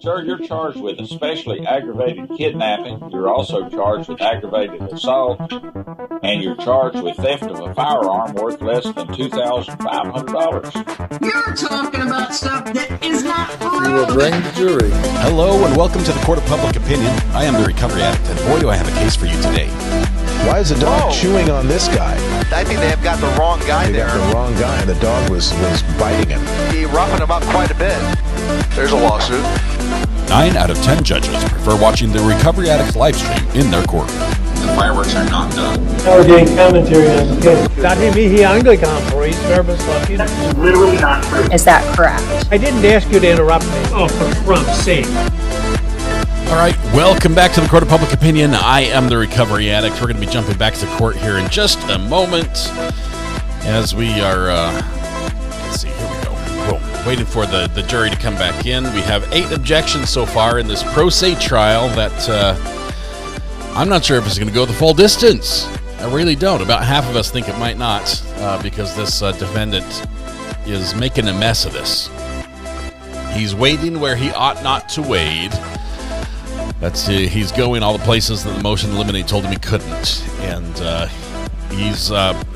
Sir, you're charged with especially aggravated kidnapping. You're also charged with aggravated assault, and you're charged with theft of a firearm worth less than $2,500. You're talking about stuff that is not We will bring the jury. Hello and welcome to the Court of Public Opinion. I am the Recovery Addict, and boy do I have a case for you today. Why is the dog chewing on this guy? I think they have got the wrong guy there. Got the wrong guy, and the dog was biting him. He roughing him up quite a bit. There's a lawsuit. 9 out of 10 judges prefer watching the Recovery Addict live stream in their court. The fireworks are not done. Now we're getting commentary on the case. Dati mihi Anglican police service lucky. That's literally not true. Is that correct? I didn't ask you to interrupt me. Oh, for Trump's sake. All right, welcome back to the Court of Public Opinion. I am the Recovery Addict. We're going to be jumping back to court here in just a moment as we are, let's see, here we go. Boom. Waiting for the jury to come back in. We have 8 objections so far in this pro se trial that I'm not sure if it's going to go the full distance. I really don't. About half of us think it might not because this defendant is making a mess of this. He's wading where he ought not to wade. He's going all the places that the motion to eliminate told him he couldn't. And he's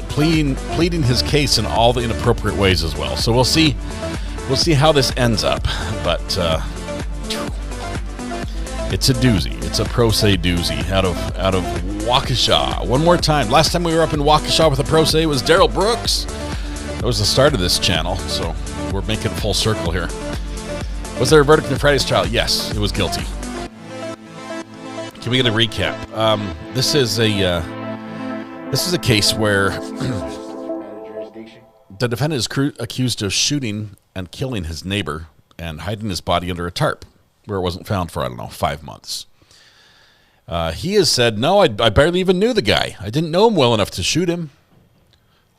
pleading his case in all the inappropriate ways as well. So we'll see how this ends up. But it's a doozy. It's a pro se doozy out of Waukesha. One more time. Last time we were up in Waukesha with a pro se was Daryl Brooks. That was the start of this channel. So we're making a full circle here. Was there a verdict in Friday's trial? Yes, it was guilty. Can we get a recap? This is a case where the defendant is accused of shooting and killing his neighbor and hiding his body under a tarp where it wasn't found for, 5 months. He has said, no, I barely even knew the guy. I didn't know him well enough to shoot him.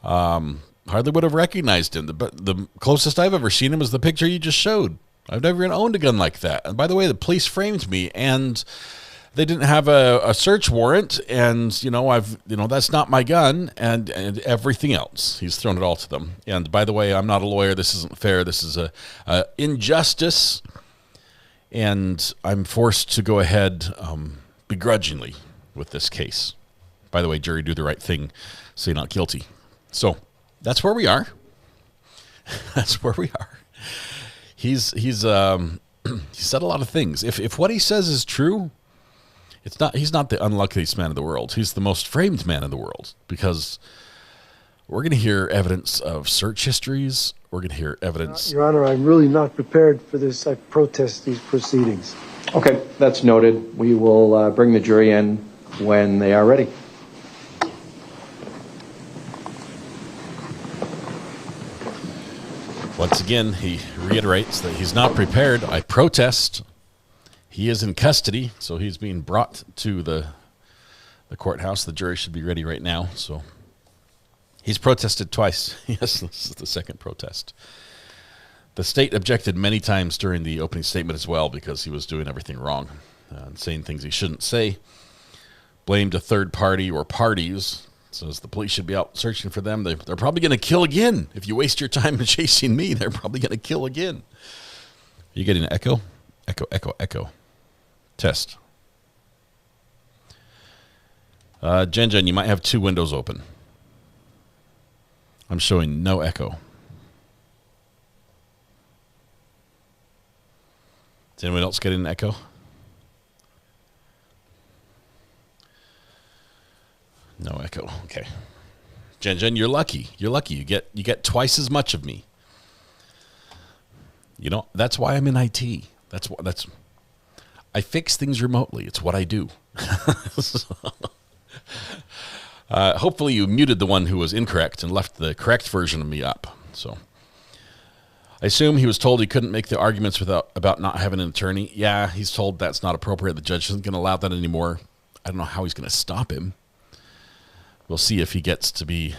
Hardly would have recognized him. The closest I've ever seen him is the picture you just showed. I've never even owned a gun like that. And by the way, the police framed me, and they didn't have a search warrant, and that's not my gun, and everything else. He's thrown it all to them. And by the way, I'm not a lawyer. This isn't fair. This is a injustice, and I'm forced to go ahead begrudgingly with this case. By the way, jury, do the right thing. Say not guilty. So that's where we are. That's where we are. He said a lot of things. If what he says is true, he's not the unluckiest man in the world. He's the most framed man in the world, because we're going to hear evidence of search histories. We're going to hear evidence. Your Honor, I'm really not prepared for this. I protest these proceedings. Okay, that's noted. We will bring the jury in when they are ready. Once again, he reiterates that he's not prepared. I protest. He is in custody, so he's being brought to the courthouse. The jury should be ready right now. So he's protested twice. Yes, this is the second protest. The state objected many times during the opening statement as well because he was doing everything wrong and saying things he shouldn't say. Blamed a third party or parties. Says the police should be out searching for them. They're probably going to kill again. If you waste your time chasing me, they're probably going to kill again. Are you getting an echo? Echo, echo, echo. Test. Jen, you might have 2 windows open. I'm showing no echo. Is anyone else getting an echo? No echo. Okay. Jen, you're lucky. You're lucky. You get twice as much of me. That's why I'm in IT. I fix things remotely. It's what I do. Hopefully you muted the one who was incorrect and left the correct version of me up. So I assume he was told he couldn't make the arguments about not having an attorney. Yeah, he's told that's not appropriate. The judge isn't going to allow that anymore. I don't know how he's going to stop him. We'll see if he gets to be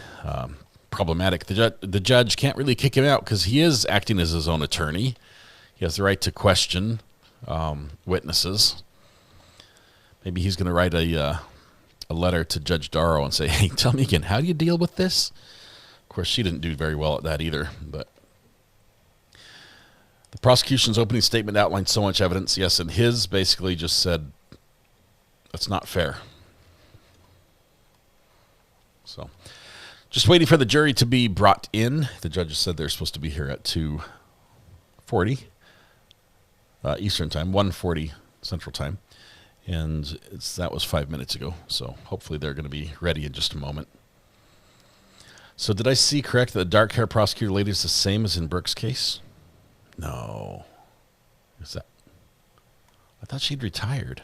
problematic. The judge can't really kick him out because he is acting as his own attorney. He has the right to question witnesses. Maybe he's going to write a letter to Judge Darrow and say, hey, tell me again, how do you deal with this? Of course, she didn't do very well at that either. But The prosecution's opening statement outlined so much evidence, yes, and his basically just said, that's not fair. So, just waiting for the jury to be brought in. The judges said they're supposed to be here at 2:40 Eastern Time, 1:40 Central Time. And that was 5 minutes ago, so hopefully they're going to be ready in just a moment. So did I see correct that the dark hair prosecutor lady is the same as in Brooks' case? No. Is that? I thought she'd retired.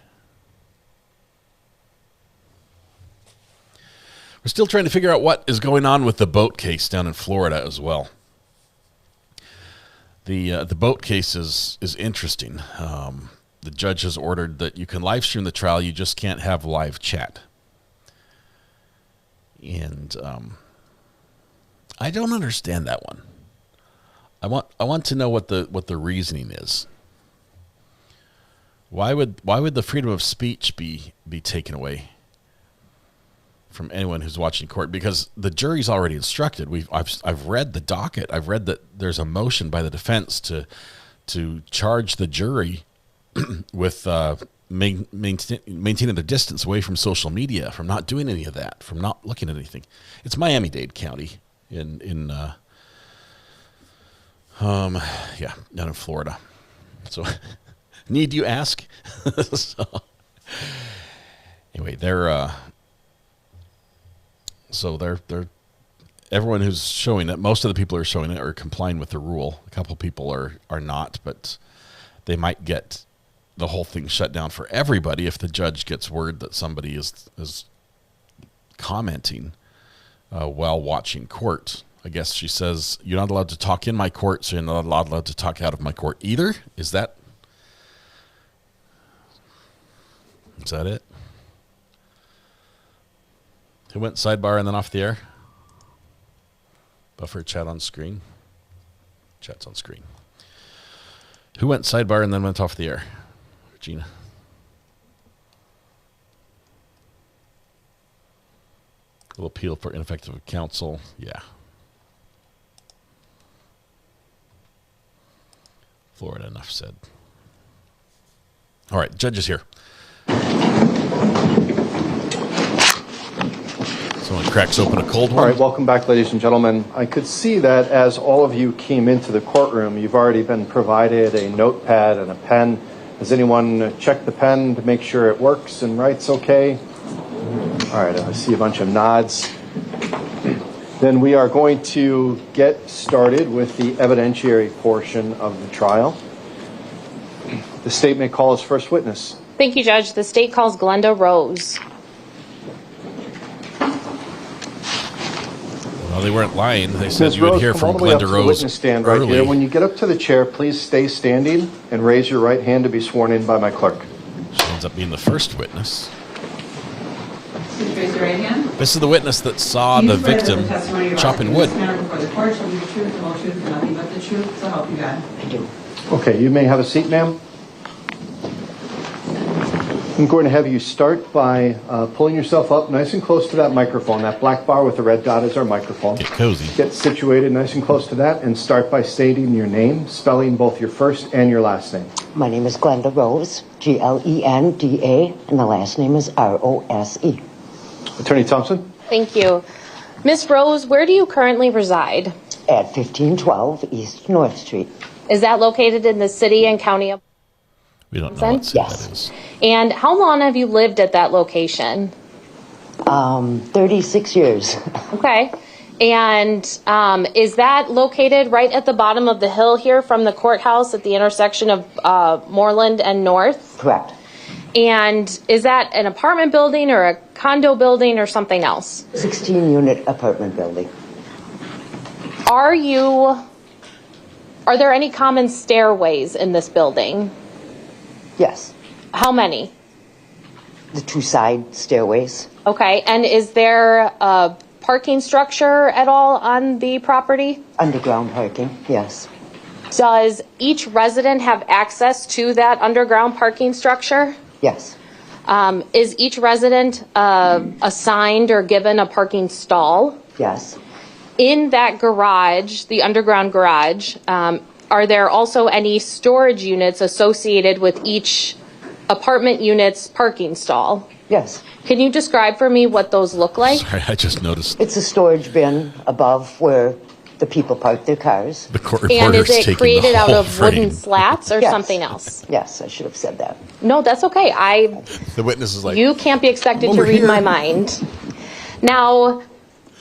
We're still trying to figure out what is going on with the boat case down in Florida as well. The boat case is interesting. The judge has ordered that you can live stream the trial, you just can't have live chat. And I don't understand that one. I want to know what the reasoning is. Why would the freedom of speech be taken away from anyone who's watching court? Because the jury's already instructed. I've read the docket. I've read that there's a motion by the defense to charge the jury with maintaining the distance away from social media, from not doing any of that, from not looking at anything. It's Miami-Dade County down in Florida. So, need you ask? So, anyway, they're everyone who's showing it, most of the people who are showing it are complying with the rule. A couple people are not, but they might get the whole thing shut down for everybody if the judge gets word that somebody is commenting while watching court. I guess she says, you're not allowed to talk in my court, so you're not allowed to talk out of my court either? Is that it? Who went sidebar and then off the air? Buffer chat on screen. Chat's on screen. Who went sidebar and then went off the air? Regina. Will appeal for ineffective counsel. Yeah. Florida, enough said. All right, judge is here. Someone cracks open a cold one. All right, welcome back, ladies and gentlemen. I could see that as all of you came into the courtroom, you've already been provided a notepad and a pen. Has anyone checked the pen to make sure it works and writes okay? All right, I see a bunch of nods. Then we are going to get started with the evidentiary portion of the trial. The state may call its first witness. Thank you, Judge. The state calls Glenda Rose. Well, they weren't lying. They said Ms. you would Rose, hear come from all the way up Glenda to the Rose witness stand right early. here. When you get up to the chair, please stay standing and raise your right hand to be sworn in by my clerk. She ends up being the first witness. Please raise your right hand. This is the witness that saw the victim chopping wood. Before the court shall be the truth, the whole truth, and nothing but the truth, so help you God. I do. Okay, you may have a seat, ma'am. I'm going to have you start by pulling yourself up nice and close to that microphone. That black bar with the red dot is our microphone. Get cozy. Get situated nice and close to that and start by stating your name, spelling both your first and your last name. My name is Glenda Rose, Glenda, and the last name is Rose. Attorney Thompson? Thank you. Miss Rose, where do you currently reside? At 1512 East North Street. Is that located in the city and county of? We don't know what city Yes. that is. And how long have you lived at that location? 36 years. Okay. And is that located right at the bottom of the hill here from the courthouse at the intersection of Moreland and North? Correct. And is that an apartment building or a condo building or something else? 16-unit apartment building. Are there any common stairways in this building? Yes. How many? The two side stairways. Okay. And is there a parking structure at all on the property? Underground parking, yes. Does each resident have access to that underground parking structure? Yes. Is each resident assigned or given a parking stall? Yes. In that garage, the underground garage, are there also any storage units associated with each apartment unit's parking stall? Yes. Can you describe for me what those look like? Sorry, I just noticed. It's a storage bin above where the people park their cars. The court And reporter's is it taking created the out whole of frame. wooden slats or Yes. something else? Yes, I should have said that. No, that's okay. The witness is like, You can't be expected to over read here. my mind. Now,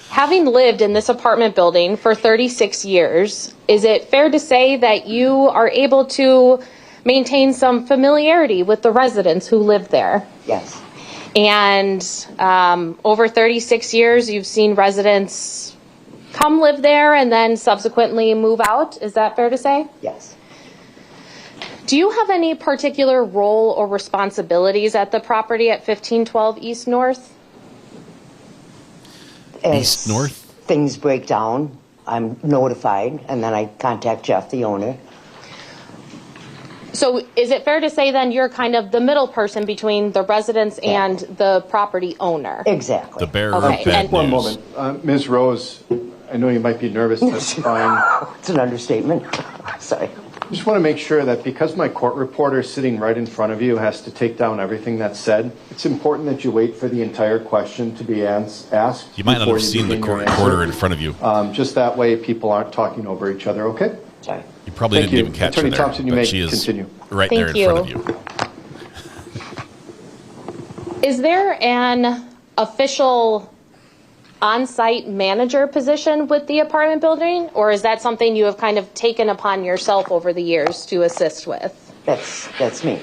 having lived in this apartment building for 36 years, is it fair to say that you are able to maintain some familiarity with the residents who live there? Yes. And over 36 years, you've seen residents come live there and then subsequently move out. Is that fair to say? Yes. Do you have any particular role or responsibilities at the property at 1512 East North? As East North? things break down, I'm notified, and then I contact Jeff, the owner. So is it fair to say then you're kind of the middle person between the residents and the property owner? Exactly. The bearer Okay, of bad and- One news. moment. Ms. Rose, I know you might be nervous. That's fine. It's an understatement. Sorry. Just want to make sure that because my court reporter sitting right in front of you has to take down everything that's said, it's important that you wait for the entire question to be asked. You might not before have seen the begin court your answer. reporter in front of you. Just that way people aren't talking over each other, okay? Sorry. You probably Thank didn't you. even catch Attorney her there, Thompson, you but may she is continue. right Thank there in you. front of you. Is there an official on-site manager position with the apartment building, or is that something you have kind of taken upon yourself over the years to assist with? That's me.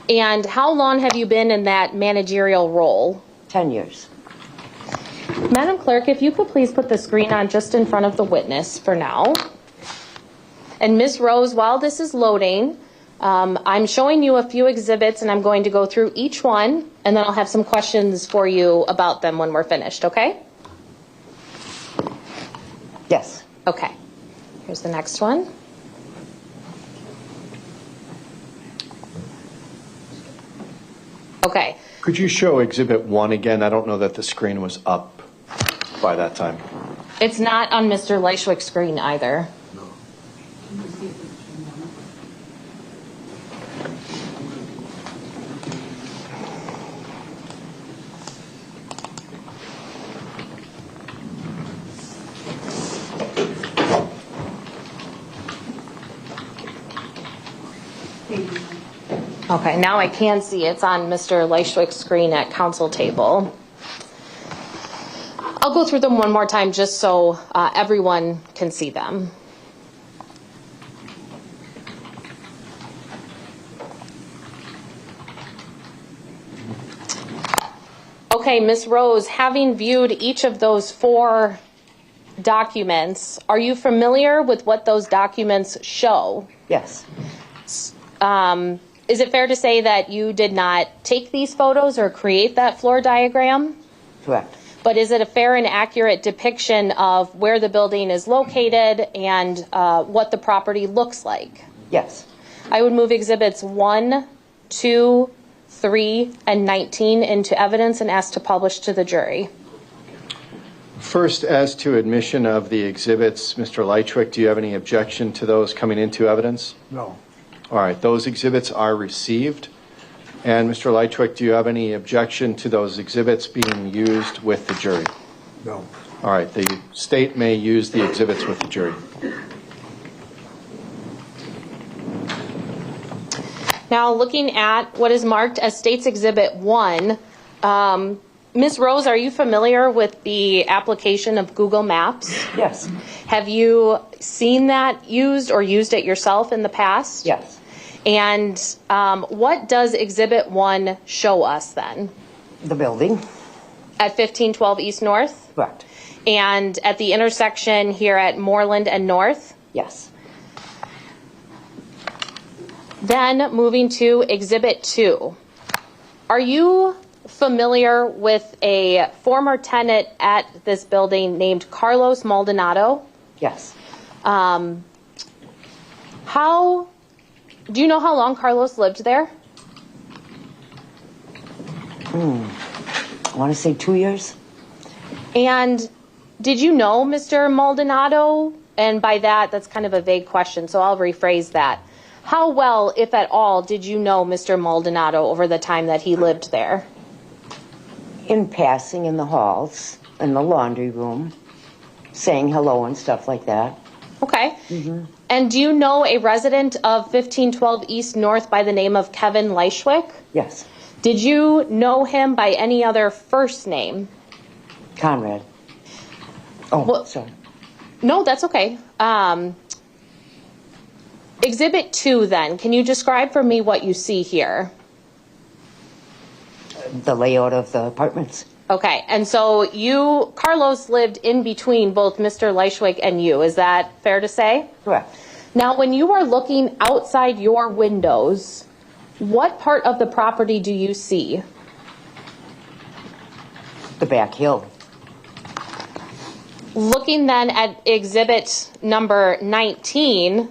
And how long have you been in that managerial role? 10 years. Madam Clerk, if you could please put the screen on just in front of the witness for now. And Ms. Rose, while this is loading, I'm showing you a few exhibits and I'm going to go through each one and then I'll have some questions for you about them when we're finished, okay? Yes. Okay. Here's the next one. Okay. Could you show Exhibit 1 again? I don't know that the screen was up by that time. It's not on Mr. Lychwick's screen either. Okay, now I can see it's on Mr. Lychwick's screen at council table. I'll go through them one more time just so everyone can see them. Okay, Ms. Rose, having viewed each of those 4 documents, are you familiar with what those documents show? Yes. Is it fair to say that you did not take these photos or create that floor diagram? Correct. But is it a fair and accurate depiction of where the building is located and what the property looks like? Yes. I would move exhibits 1, 2, 3, and 19 into evidence and ask to publish to the jury. First, as to admission of the exhibits, Mr. Lychwick, do you have any objection to those coming into evidence? No. All right, those exhibits are received. And Mr. Lychwick, do you have any objection to those exhibits being used with the jury? No. All right, the state may use the exhibits with the jury. Now, looking at what is marked as State's Exhibit 1, Ms. Rose, are you familiar with the application of Google Maps? Yes. Have you seen that used or used it yourself in the past? Yes. And what does Exhibit 1 show us then? The building. At 1512 East North? Correct. And at the intersection here at Moreland and North? Yes. Then moving to Exhibit 2. Are you familiar with a former tenant at this building named Carlos Maldonado? Yes. Do you know how long Carlos lived there? I want to say 2 years. And did you know Mr. Maldonado and by that's kind of a vague question, so I'll rephrase that. How well, if at all, did you know Mr. Maldonado over the time that he lived there? In passing in the halls, in the laundry room, saying hello and stuff like that. Okay. And do you know a resident of 1512 East North by the name of Kevin Lychwick? Yes. Did you know him by any other first name? Conrad. Oh, Well, sorry. No, that's okay. Exhibit 2 then, can you describe for me what you see here? The layout of the apartments. Okay, and so Carlos lived in between both Mr. Lychwick and you, is that fair to say? Correct. Now, when you are looking outside your windows, what part of the property do you see? The back hill. Looking then at exhibit number 19,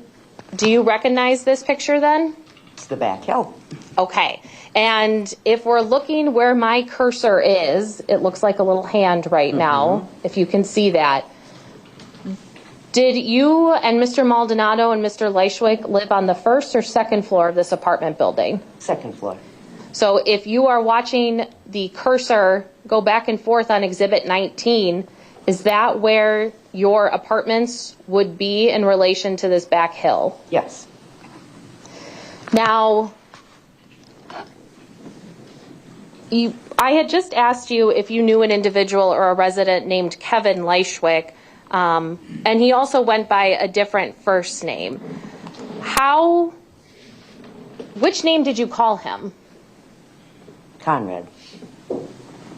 do you recognize this picture then? It's the back hill. Okay, and if we're looking where my cursor is, it looks like a little hand right now, if you can see that. Did you and Mr. Maldonado and Mr. Lychwick live on the first or second floor of this apartment building? Second floor. So if you are watching the cursor go back and forth on exhibit 19, is that where your apartments would be in relation to this back hill? Yes. Now, I had just asked you if you knew an individual or a resident named Kevin Lychwick, and he also went by a different first name. Which name did you call him? Conrad.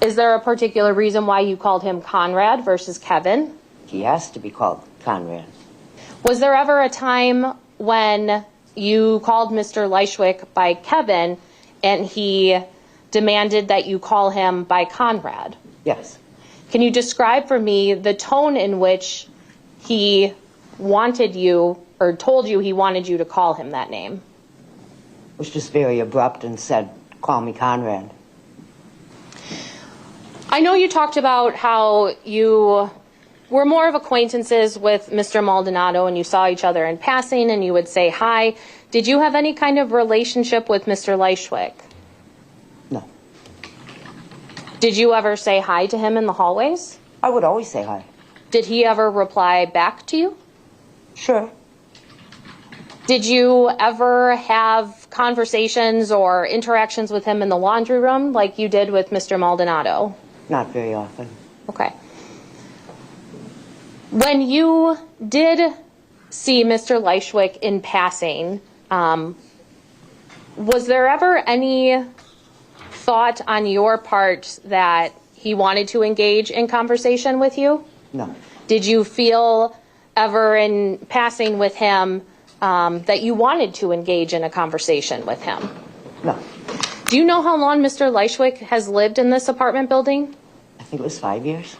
Is there a particular reason why you called him Conrad versus Kevin? He has to be called Conrad. Was there ever a time when you called Mr. Lychwick by Kevin and he demanded that you call him by Conrad? Yes. Can you describe for me the tone in which he wanted you or told you he wanted you to call him that name? It was just very abrupt and said, call me Conrad. I know you talked about how you were more of acquaintances with Mr. Maldonado and you saw each other in passing and you would say hi. Did you have any kind of relationship with Mr. Lychwick? No. Did you ever say hi to him in the hallways? I would always say hi. Did he ever reply back to you? Sure. Did you ever have conversations or interactions with him in the laundry room like you did with Mr. Maldonado? Not very often. Okay. When you did see Mr. Lychwick in passing, was there ever any thought on your part that he wanted to engage in conversation with you? No. Did you feel ever in passing with him that you wanted to engage in a conversation with him? No. Do you know how long Mr. Lychwick has lived in this apartment building? I think it was 5 years.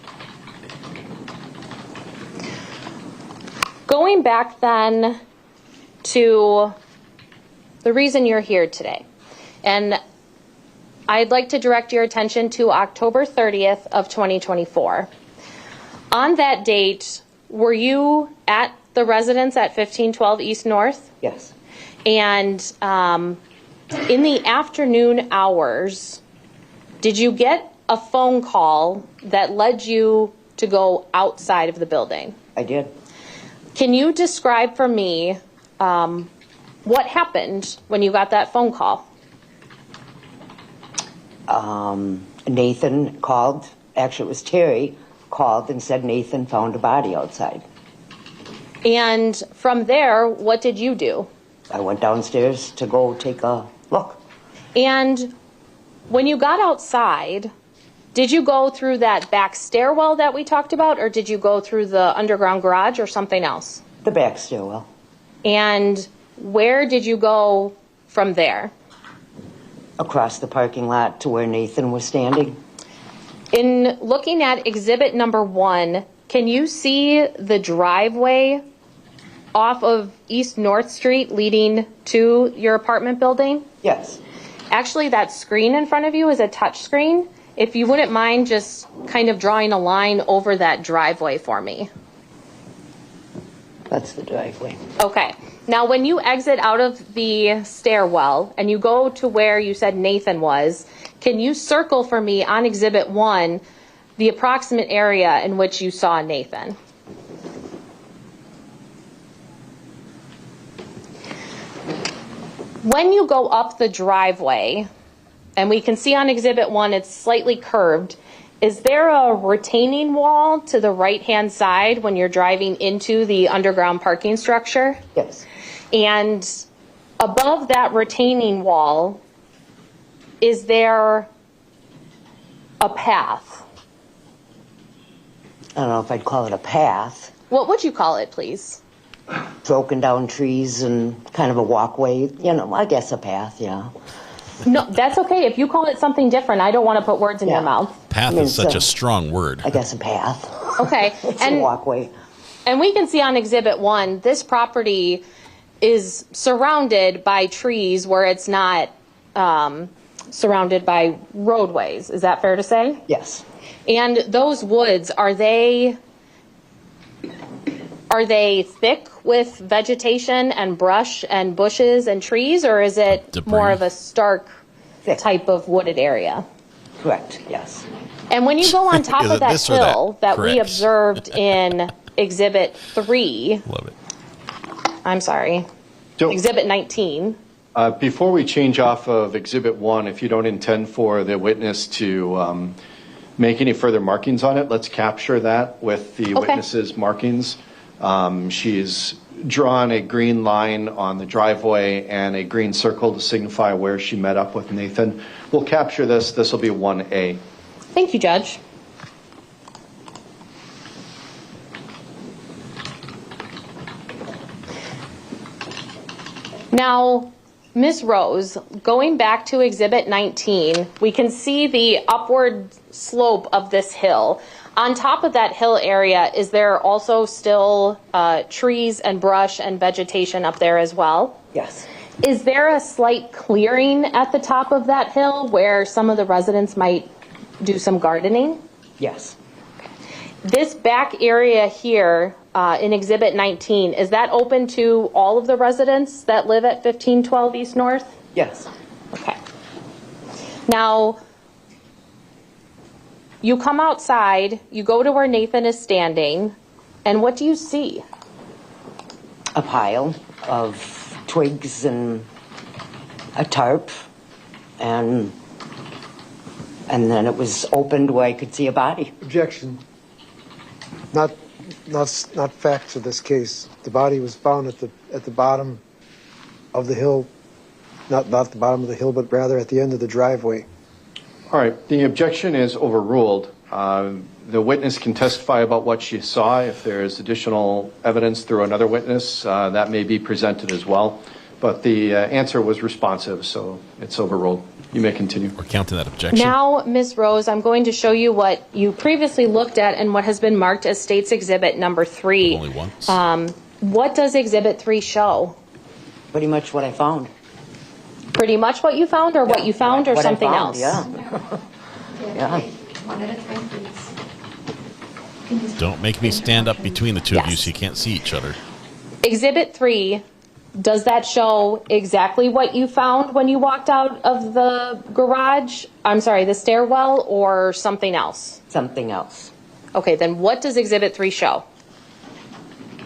Going back then to the reason you're here today, and I'd like to direct your attention to October 30th of 2024. On that date, were you at the residence at 1512 East North? Yes. And in the afternoon hours, did you get a phone call that led you to go outside of the building? I did. Can you describe for me what happened when you got that phone call? Nathan called, actually it was Terry, called and said Nathan found a body outside. And from there, what did you do? I went downstairs to go take a look. And when you got outside, did you go through that back stairwell that we talked about, or did you go through the underground garage or something else? The back stairwell. And where did you go from there? Across the parking lot to where Nathan was standing. In looking at exhibit number 1, can you see the driveway off of East North Street leading to your apartment building? Yes. Actually, that screen in front of you is a touch screen. If you wouldn't mind just kind of drawing a line over that driveway for me. That's the driveway. Okay. Now, when you exit out of the stairwell and you go to where you said Nathan was, can you circle for me on Exhibit 1 the approximate area in which you saw Nathan? When you go up the driveway, and we can see on Exhibit 1 it's slightly curved, is there a retaining wall to the right-hand side when you're driving into the underground parking structure? Yes. And above that retaining wall, is there a path? I don't know if I'd call it a path. What would you call it, please? Broken down trees and kind of a walkway. You know, I guess a path, yeah. No, that's okay. If you call it something different, I don't want to put words in your mouth. Path is such a strong word. I guess a path. Okay. It's a walkway. And we can see on Exhibit 1, this property is surrounded by trees where it's not surrounded by roadways. Is that fair to say? Yes. And those woods, are they thick with vegetation and brush and bushes and trees, or is it Debris. more of a stark type of wooded area? Correct, yes. And when you go on top Is of it that this or that? hill that we Correct. observed in Exhibit 3, Love it. I'm sorry, Don't- Exhibit 19, Before we change off of Exhibit 1, if you don't intend for the witness to make any further markings on it, let's capture that with the witness's markings. She's drawn a green line on the driveway and a green circle to signify where she met up with Nathan. We'll capture this. This will be 1A. Thank you, Judge. Now, Ms. Rose, going back to Exhibit 19, we can see the upward slope of this hill. On top of that hill area, is there also still trees and brush and vegetation up there as well? Yes. Is there a slight clearing at the top of that hill where some of the residents might do some gardening? Yes. This back area here in Exhibit 19, is that open to all of the residents that live at 1512 East North? Yes. Okay. Now, you come outside, you go to where Nathan is standing, and what do you see? A pile of twigs and a tarp, and then it was opened where I could see a body. Objection. Not facts of this case. The body was found at the bottom of the hill, not the bottom of the hill, but rather at the end of the driveway. All right, the objection is overruled. The witness can testify about what she saw. If there is additional evidence through another witness, that may be presented as well. But the answer was responsive, so it's overruled. You may continue. We're counting that objection. Now, Ms. Rose, I'm going to show you what you previously looked at and what has been marked as State's Exhibit number 3. Only once. What does Exhibit 3 show? Pretty much what I found. Pretty much what you found, or what you found, or What I something found, else? Yeah. Yeah. One at a time, please. Don't make me stand up between the two of you Yes. so you can't see each other. Exhibit 3, does that show exactly what you found when you walked out of the garage? I'm sorry, the stairwell, or something else? Something else. Okay, then what does Exhibit 3 show?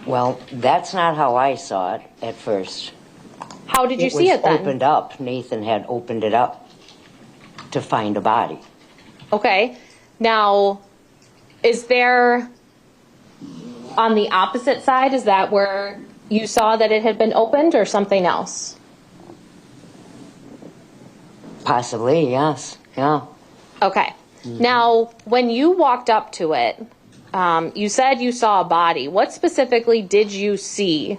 Well, that's not how I saw it at first. How did you see it It then? was opened up. Nathan had opened it up to find a body. Okay, now, is there, on the opposite side, is that where you saw that it had been opened, or something else? Possibly, yes. Yeah. Okay. Now, when you walked up to it, you said you saw a body. What specifically did you see?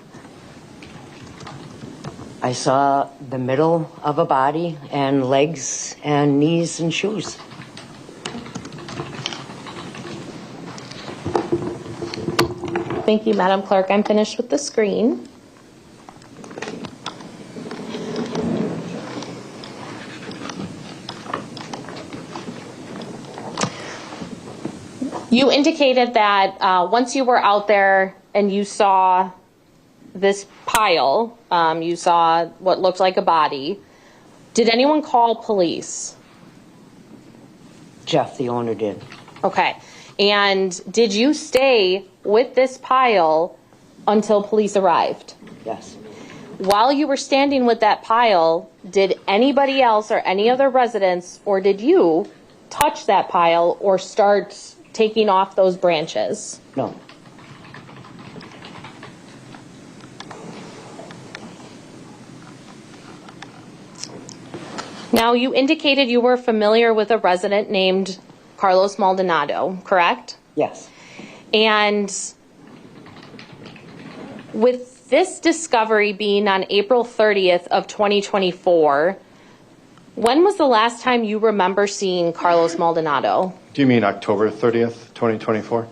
I saw the middle of a body and legs and knees and shoes. Thank you, Madam Clerk. I'm finished with the screen. You indicated that once you were out there and you saw this pile, you saw what looked like a body. Did anyone call police? Jeff, the owner, did. Okay. And did you stay with this pile until police arrived? Yes. While you were standing with that pile, did anybody else or any other residents, or did you touch that pile or start taking off those branches? No. Now, you indicated you were familiar with a resident named Carlos Maldonado, correct? Yes. And with this discovery being on April 30th of 2024, when was the last time you remember seeing Carlos Maldonado? Do you mean October 30th, 2024?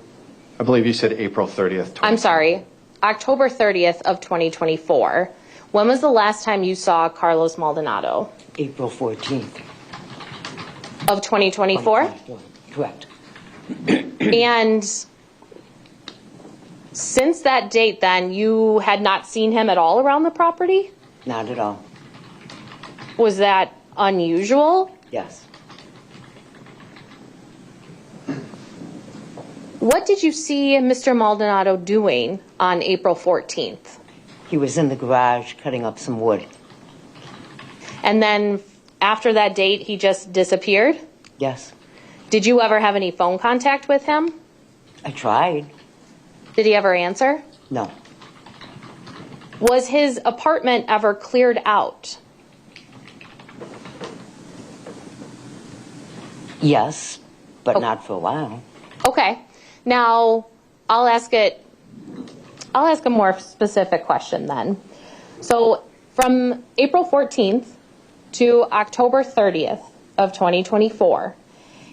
I believe you said April 30th. I'm sorry, October 30th of 2024. When was the last time you saw Carlos Maldonado? April 14th. Of 2024? Correct. And since that date, then, you had not seen him at all around the property? Not at all. Was that unusual? Yes. What did you see Mr. Maldonado doing on April 14th? He was in the garage cutting up some wood. And then after that date, he just disappeared? Yes. Did you ever have any phone contact with him? I tried. Did he ever answer? No. Was his apartment ever cleared out? Yes, but not for a while. Okay. Now, I'll ask a more specific question then. So from April 14th to October 30th of 2024,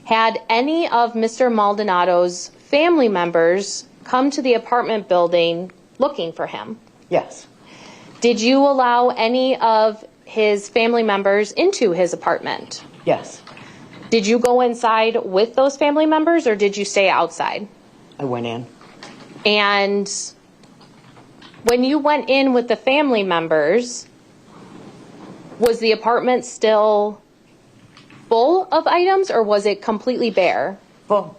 had any of Mr. Maldonado's family members come to the apartment building looking for him? Yes. Did you allow any of his family members into his apartment? Yes. Did you go inside with those family members, or did you stay outside? I went in. And when you went in with the family members, was the apartment still full of items, or was it completely bare? Full.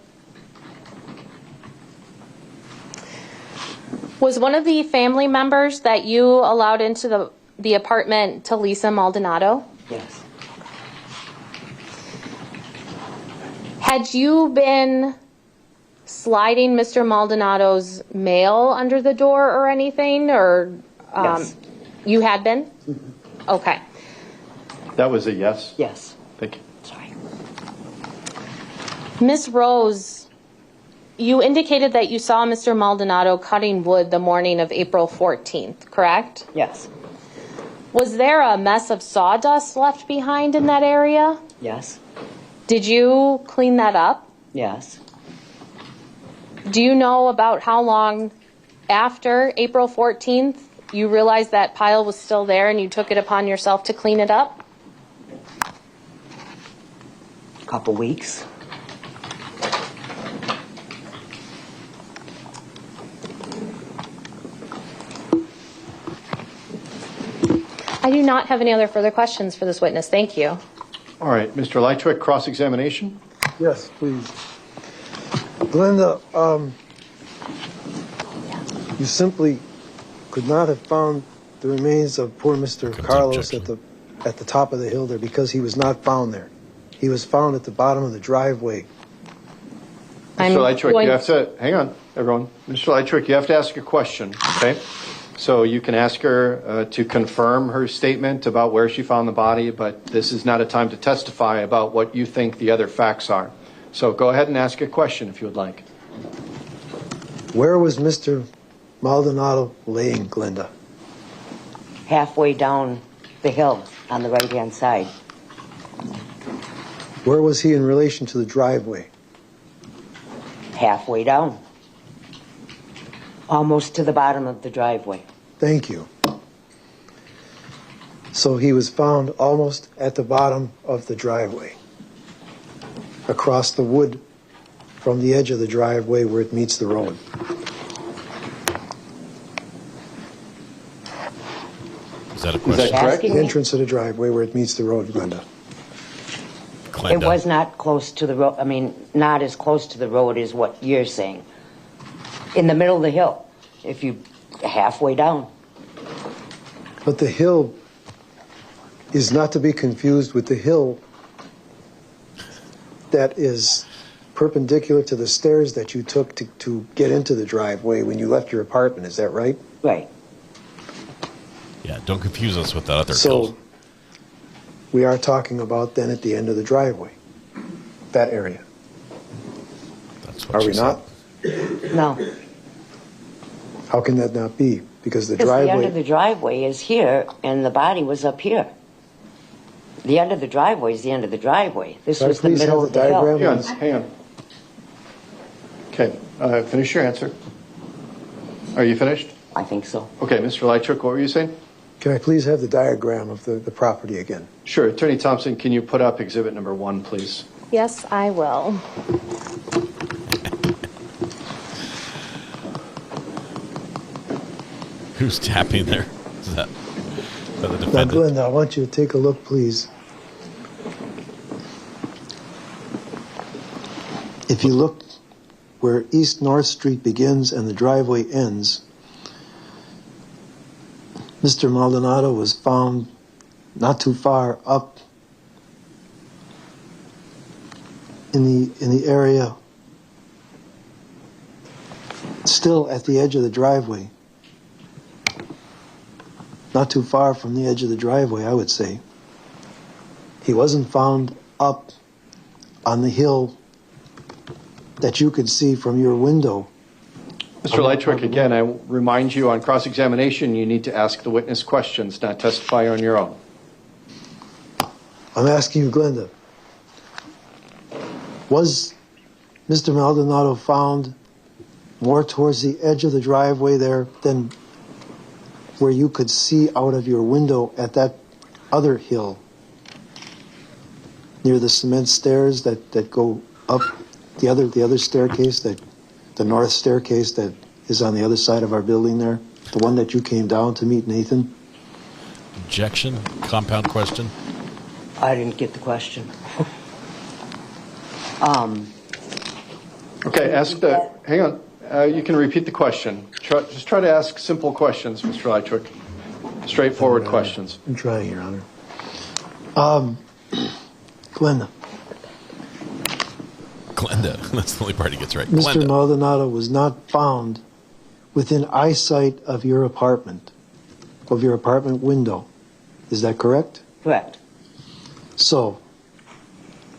Was one of the family members that you allowed into the apartment Talisa Maldonado? Yes. Had you been sliding Mr. Maldonado's mail under the door or anything, or Yes. You had been? Mm-hmm. Okay. That was a yes? Yes. Thank you. Sorry. Miss Rose, you indicated that you saw Mr. Maldonado cutting wood the morning of April 14th, correct? Yes. Was there a mess of sawdust left behind in that area? Yes. Did you clean that up? Yes. Do you know about how long after April 14th you realized that pile was still there and you took it upon yourself to clean it up? A couple weeks. I do not have any other further questions for this witness. Thank you. All right, Mr. Lychwick, cross-examination. Yes, please. Glenda, you simply could not have found the remains of poor Mr. Carlos at the top of the hill there because he was not found there. He was found at the bottom of the driveway. Mr. Lychwick, you have to, hang on, everyone. Mr. Lychwick, you have to ask a question, okay? So you can ask her to confirm her statement about where she found the body, but this is not a time to testify about what you think the other facts are. So go ahead and ask a question if you would like. Where was Mr. Maldonado laying, Glenda? Halfway down the hill on the right-hand side. Where was he in relation to the driveway? Halfway down. Almost to the bottom of the driveway. Thank you. So he was found almost at the bottom of the driveway, across the wood from the edge of the driveway where it meets the road. Is that a Is question? that correct? The entrance to the driveway where it meets the road, Glenda. It was not close to the road. I mean, not as close to the road as what you're saying. In the middle of the hill, if you halfway down. But the hill is not to be confused with the hill that is perpendicular to the stairs that you took to get into the driveway when you left your apartment. Is that right? Right. Yeah, don't confuse us with that other So hill. we are talking about then at the end of the driveway, that area. That's what Are she we said. not? No. How can that not be? Because the Because the end driveway. of the driveway is here, and the body was up here. The end of the driveway is the end of the driveway. This Could I was the please middle have of the the hill. diagram? Hang on. Okay, finish your answer. Are you finished? I think so. Okay, Mr. Lychwick, what were you saying? Can I please have the diagram of the property again? Sure. Attorney Thompson, can you put up exhibit number 1, please? Yes, I will. Who's tapping there? Is that the Now, defendant? Glenda, I want you to take a look, please. If you look where East North Street begins and the driveway ends, Mr. Maldonado was found not too far up in the area, still at the edge of the driveway. Not too far from the edge of the driveway, I would say. He wasn't found up on the hill that you could see from your window. Mr. Lychwick, again, I remind you on cross-examination, you need to ask the witness questions, not testify on your own. I'm asking you, Glenda, was Mr. Maldonado found more towards the edge of the driveway there than where you could see out of your window at that other hill near the cement stairs that go up the other staircase, the north staircase that is on the other side of our building there, the one that you came down to meet Nathan? Objection? Compound question? I didn't get the question. Okay, hang on. You can repeat the question. Just try to ask simple questions, Mr. Lychwick. Straightforward questions. I'm trying, Your Honor. Glenda. Glenda. That's the only part he gets right. Mr. Glenda. Maldonado was not found within eyesight of your apartment window. Is that correct? Correct. So,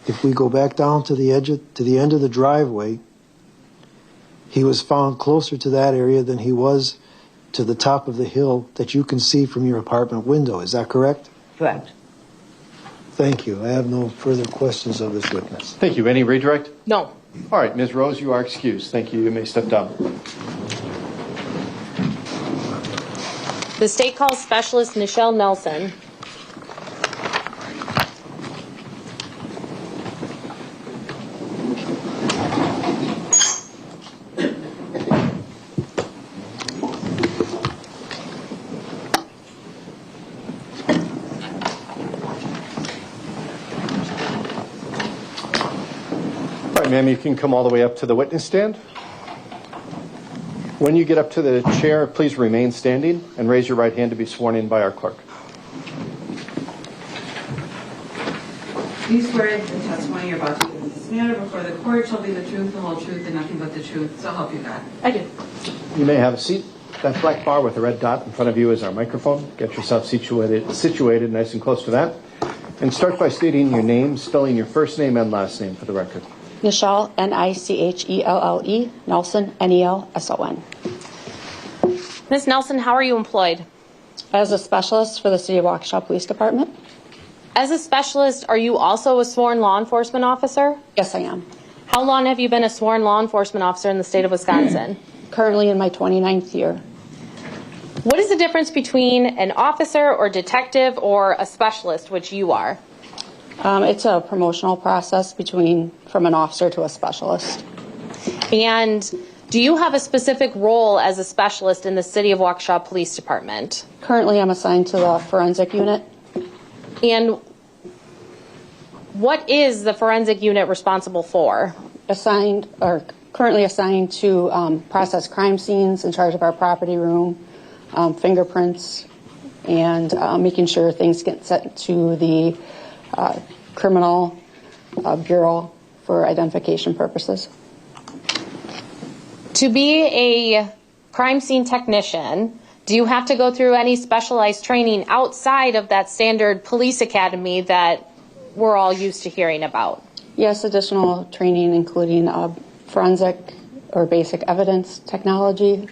if we go back down to the end of the driveway, he was found closer to that area than he was to the top of the hill that you can see from your apartment window. Is that correct? Correct. Thank you. I have no further questions of this witness. Thank you. Any redirect? No. All right, Ms. Rose, you are excused. Thank you. You may step down. The state calls specialist Nichelle Nelson. All right, ma'am, you can come all the way up to the witness stand. When you get up to the chair, please remain standing and raise your right hand to be sworn in by our clerk. Do you swear that the testimony you're about to give in this matter before the court shall be the truth, the whole truth, and nothing but the truth, so help you God? I do. You may have a seat. That black bar with the red dot in front of you is our microphone. Get yourself situated nice and close to that. And start by stating your name, spelling your first name and last name for the record. Nichelle, Nichelle, Nelson, Nelson. Ms. Nelson, how are you employed? As a specialist for the City of Waukesha Police Department. As a specialist, are you also a sworn law enforcement officer? Yes, I am. How long have you been a sworn law enforcement officer in the state of Wisconsin? Currently in my 29th year. What is the difference between an officer or detective or a specialist, which you are? It's a promotional process from an officer to a specialist. And Do you have a specific role as a specialist in the City of Waukesha Police Department? Currently, I'm assigned to the forensic unit. And what is the forensic unit responsible for? Currently assigned to process crime scenes, in charge of our property room, fingerprints, and making sure things get sent to the criminal bureau for identification purposes. To be a crime scene technician, do you have to go through any specialized training outside of that standard police academy that we're all used to hearing about? Yes, additional training including forensic or basic evidence technology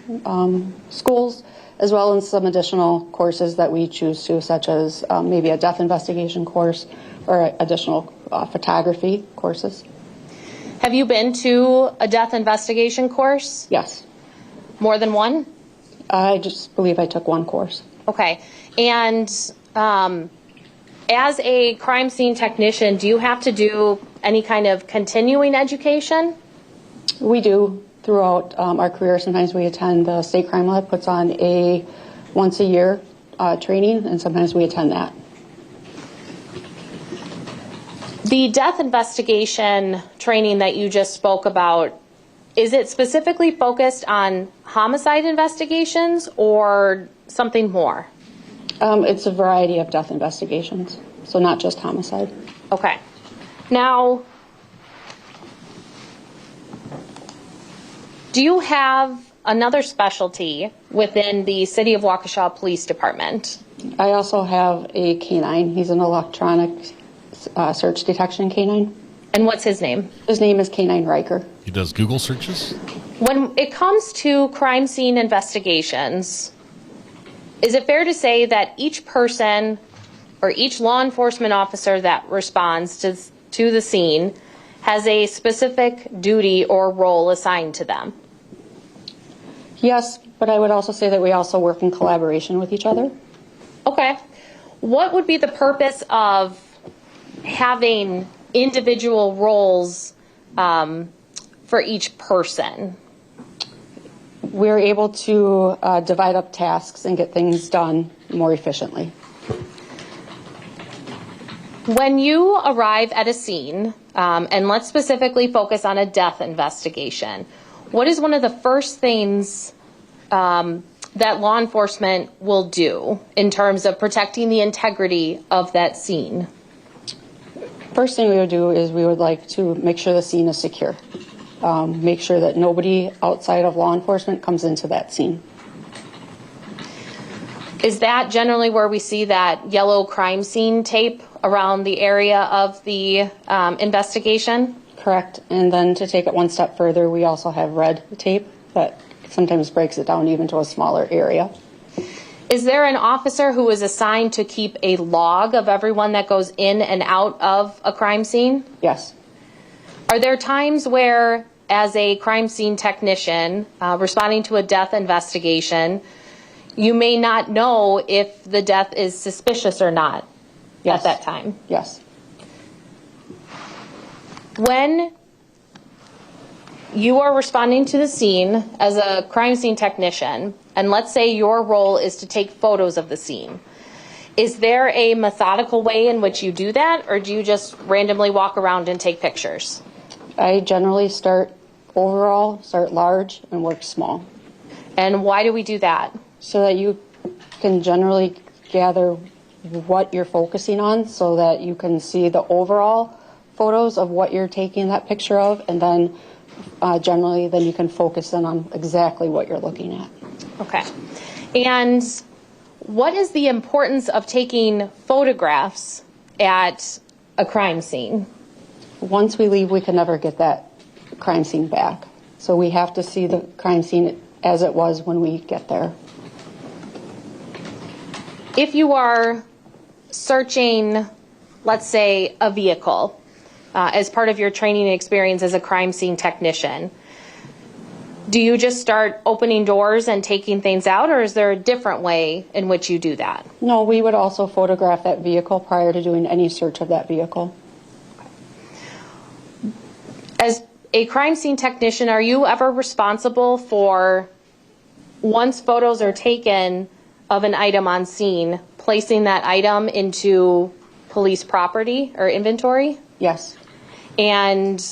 schools, as well as some additional courses that we choose to, such as maybe a death investigation course or additional photography courses. Have you been to a death investigation course? Yes. More than one? I just believe I took one course. Okay. And as a crime scene technician, do you have to do any kind of continuing education? We do throughout our career. Sometimes we attend the State Crime Lab, puts on a once a year training, and sometimes we attend that. The death investigation training that you just spoke about, is it specifically focused on homicide investigations or something more? It's a variety of death investigations, so not just homicide. Okay. Now, do you have another specialty within the City of Waukesha Police Department? I also have a canine. He's an electronic search detection canine. And what's his name? His name is Canine Riker. He does Google searches? When it comes to crime scene investigations, is it fair to say that each person or each law enforcement officer that responds to the scene has a specific duty or role assigned to them? Yes, but I would also say that we also work in collaboration with each other. Okay. What would be the purpose of having individual roles for each person? We're able to divide up tasks and get things done more efficiently. When you arrive at a scene, and let's specifically focus on a death investigation, what is one of the first things that law enforcement will do in terms of protecting the integrity of that scene? First thing we would do is we would like to make sure the scene is secure. Make sure that nobody outside of law enforcement comes into that scene. Is that generally where we see that yellow crime scene tape around the area of the investigation? Correct. And then to take it one step further, we also have red tape that sometimes breaks it down even to a smaller area. Is there an officer who is assigned to keep a log of everyone that goes in and out of a crime scene? Yes. Are there times where, as a crime scene technician responding to a death investigation, you may not know if the death is suspicious or not at that time? Yes. When you are responding to the scene as a crime scene technician, and let's say your role is to take photos of the scene, is there a methodical way in which you do that, or do you just randomly walk around and take pictures? I generally start large and work small. And why do we do that? So that you can generally gather what you're focusing on, so that you can see the overall photos of what you're taking that picture of, and then generally then you can focus in on exactly what you're looking at. Okay. And what is the importance of taking photographs at a crime scene? Once we leave, we can never get that crime scene back. So we have to see the crime scene as it was when we get there. If you are searching, let's say, a vehicle as part of your training experience as a crime scene technician, do you just start opening doors and taking things out, or is there a different way in which you do that? No, we would also photograph that vehicle prior to doing any search of that vehicle. a crime scene technician, are you ever responsible for, once photos are taken of an item on scene, placing that item into police property or inventory? Yes. And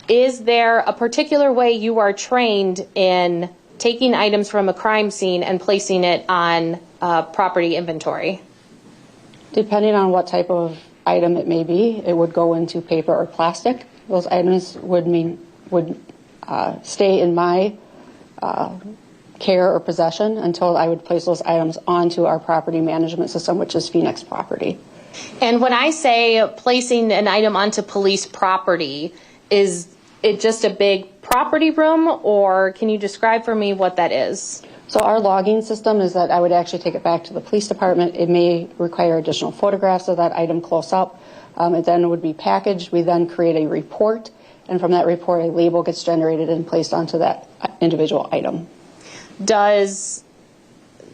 is there a particular way you are trained in taking items from a crime scene and placing it on property inventory? Depending on what type of item it may be, it would go into paper or plastic. Those items would stay in my care or possession until I would place those items onto our property management system, which is Phoenix Property. And when I say placing an item onto police property, is it just a big property room, or can you describe for me what that is? So our logging system is that I would actually take it back to the police department. It may require additional photographs of that item close up. It then would be packaged. We then create a report, and from that report, a label gets generated and placed onto that individual item. Does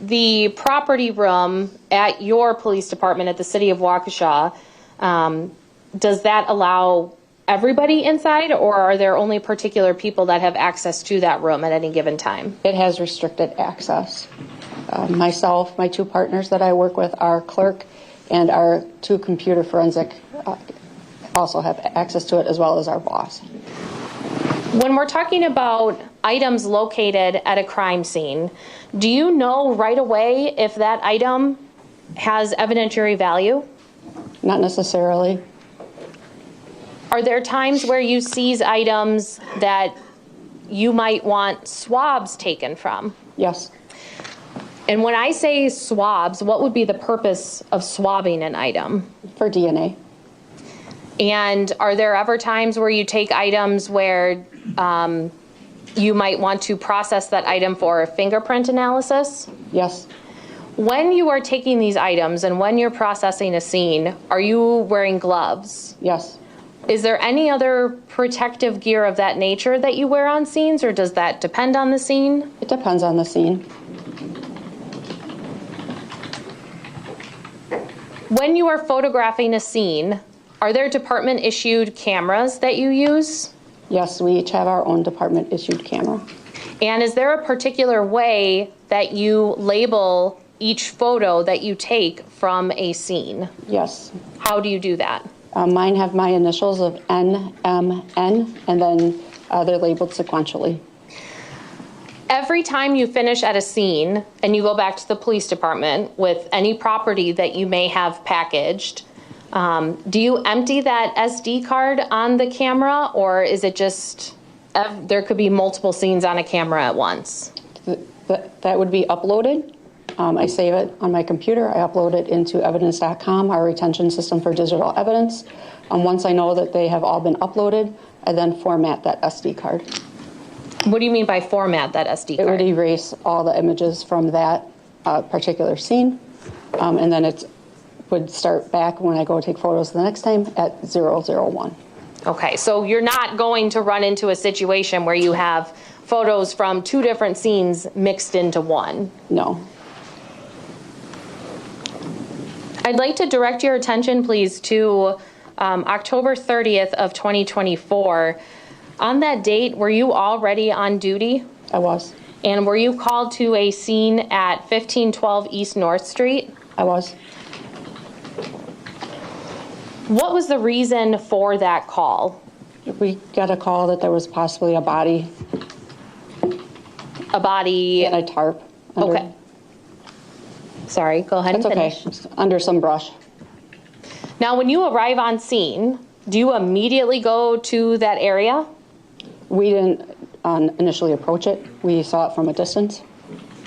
the property room at your police department at the city of Waukesha, does that allow everybody inside, or are there only particular people that have access to that room at any given time? It has restricted access. Myself, my two partners that I work with, our clerk and our two computer forensic also have access to it, as well as our boss. When we're talking about items located at a crime scene, do you know right away if that item has evidentiary value? Not necessarily. Are there times where you seize items that you might want swabs taken from? Yes. And when I say swabs, what would be the purpose of swabbing an item? For DNA. And are there ever times where you take items where you might want to process that item for a fingerprint analysis? Yes. When you are taking these items and when you're processing a scene, are you wearing gloves? Yes. Is there any other protective gear of that nature that you wear on scenes, or does that depend on the scene? It depends on the scene. When you are photographing a scene, are there department-issued cameras that you use? Yes, we each have our own department-issued camera. And is there a particular way that you label each photo that you take from a scene? Yes. How do you do that? Mine have my initials of NMN, and then they're labeled sequentially. Every time you finish at a scene and you go back to the police department with any property that you may have packaged, do you empty that SD card on the camera, or is it just, there could be multiple scenes on a camera at once? That would be uploaded. I save it on my computer. I upload it into evidence.com, our retention system for digital evidence. Once I know that they have all been uploaded, I then format that SD card. What do you mean by format that SD card? It would erase all the images from that particular scene, and then it would start back when I go take photos the next time at 001. Okay, so you're not going to run into a situation where you have photos from two different scenes mixed into one? No. I'd like to direct your attention, please, to October 30th of 2024. On that date, were you already on duty? I was. And were you called to a scene at 1512 East North Street? I was. What was the reason for that call? We got a call that there was possibly a body. A body? And a tarp. Okay. Sorry, go ahead and finish. That's okay. Under some brush. Now, when you arrive on scene, do you immediately go to that area? We didn't initially approach it. We saw it from a distance.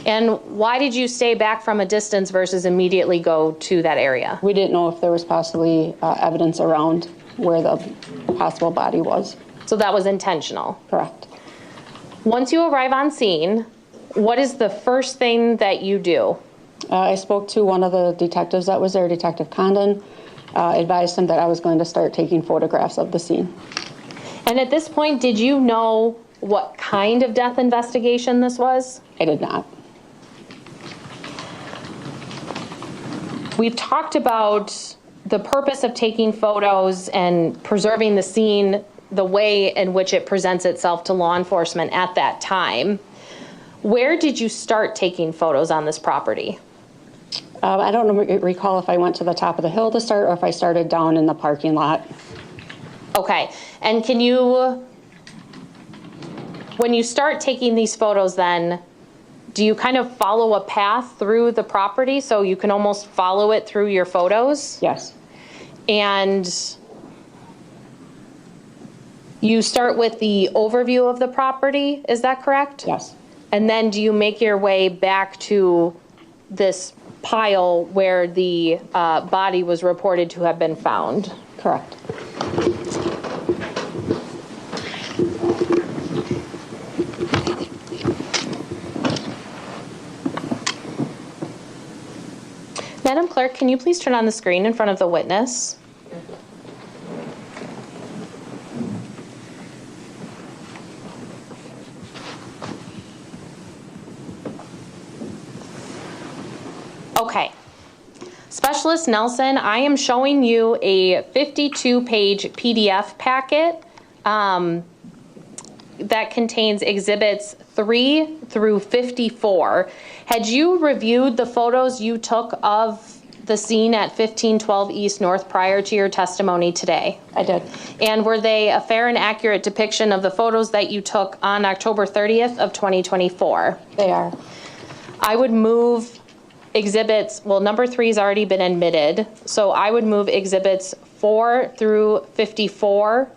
And why did you stay back from a distance versus immediately go to that area? We didn't know if there was possibly evidence around where the possible body was. So that was intentional? Correct. Once you arrive on scene, what is the first thing that you do? I spoke to one of the detectives that was there, Detective Condon, advised him that I was going to start taking photographs of the scene. And at this point, did you know what kind of death investigation this was? I did not. We've talked about the purpose of taking photos and preserving the scene the way in which it presents itself to law enforcement at that time. Where did you start taking photos on this property? I don't recall if I went to the top of the hill to start or if I started down in the parking lot. Okay, and can you, when you start taking these photos then, do you kind of follow a path through the property so you can almost follow it through your photos? Yes. And you start with the overview of the property, is that correct? Yes. And then do you make your way back to this pile where the body was reported to have been found? Correct. Madam Clerk, can you please turn on the screen in front of the witness? Okay. Specialist Nelson, I am showing you a 52-page PDF packet that contains exhibits 3 through 54. Had you reviewed the photos you took of the scene at 1512 East North prior to your testimony today? I did. And were they a fair and accurate depiction of the photos that you took on October 30th of 2024? They are. I would move exhibits, well, number 3 has already been admitted, so I would move exhibits 4 through 54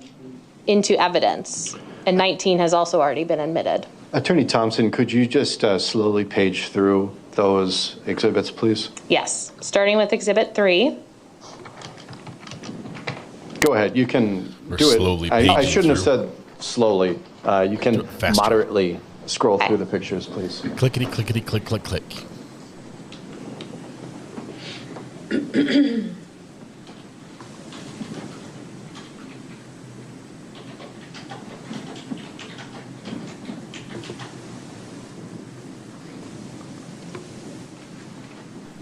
into evidence, and 19 has also already been admitted. Attorney Thompson, could you just slowly page through those exhibits, please? Yes, starting with exhibit 3. Go ahead, you can We're do it. slowly I paging shouldn't through. have said slowly. You can moderately scroll through the pictures, please. Clickety, clickety, click, click, click.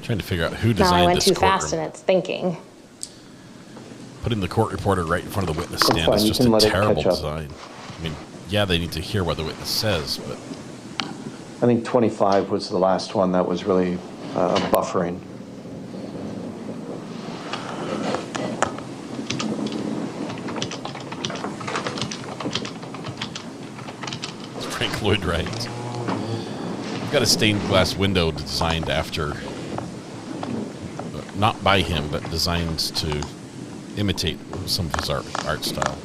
Trying to figure out who Now designed I went this too courtroom. fast and it's thinking. Putting the court reporter right in front of the witness That's stand fine, is you just can a let it terrible catch up. design. I mean, yeah, they need to hear what the witness says, but I think 25 was the last one that was really buffering. it's Frank Lloyd Wright. We've got a stained glass window designed after, not by him, but designed to imitate some of his art style.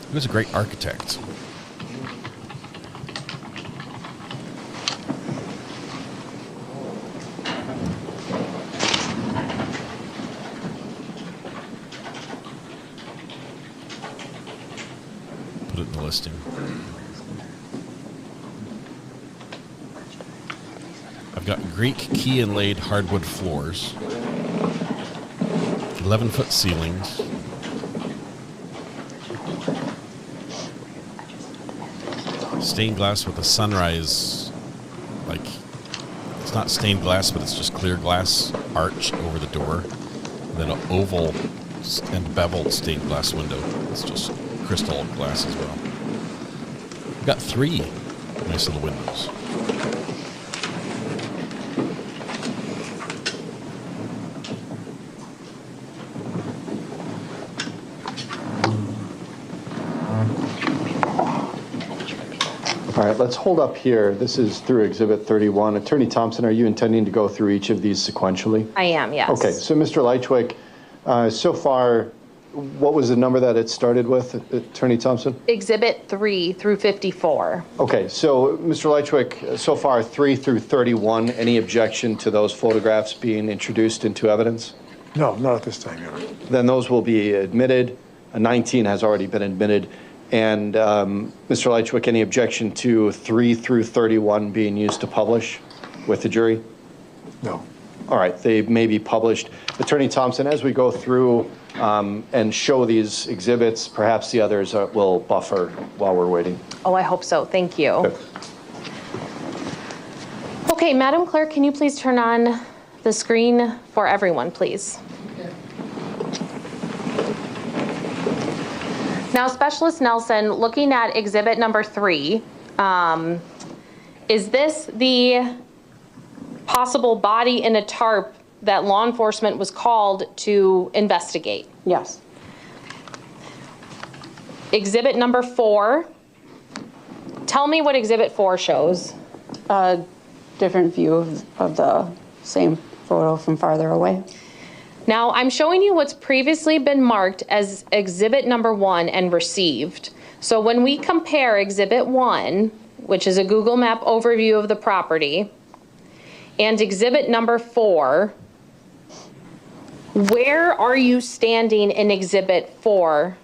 He was a great architect. Put it in the listing. I've got Greek key inlaid hardwood floors, 11-foot ceilings, stained glass with a sunrise, like, it's not stained glass, but it's just clear glass arch over the door, and then an oval and beveled stained glass window. It's just crystal glass as well. We've got 3 nice little windows. All right, let's hold up here. This is through Exhibit 31. Attorney Thompson, are you intending to go through each of these sequentially? I am, yes. Okay, so Mr. Lychwick, so far, what was the number that it started with, Attorney Thompson? Exhibit 3 through 54. Okay, so Mr. Lychwick, so far 3 through 31, any objection to those photographs being introduced into evidence? No, not at this time, Your Honor. Then those will be admitted. 19 has already been admitted. And Mr. Lychwick, any objection to 3 through 31 being used to publish with the jury? No. All right, they may be published. Attorney Thompson, as we go through and show these exhibits, perhaps the others will buffer while we're waiting. Oh, I hope so. Thank you. Okay, Madam Clerk, can you please turn on the screen for everyone, please? Now, Specialist Nelson, looking at exhibit number 3, is this the possible body in a tarp that law enforcement was called to investigate? Yes. Exhibit number 4, tell me what exhibit 4 shows. A different view of the same photo from farther away. Now, I'm showing you what's previously been marked as exhibit number 1 and received. So when we compare exhibit 1, which is a Google Map overview of the property, and exhibit number 4, where are you standing in exhibit 4?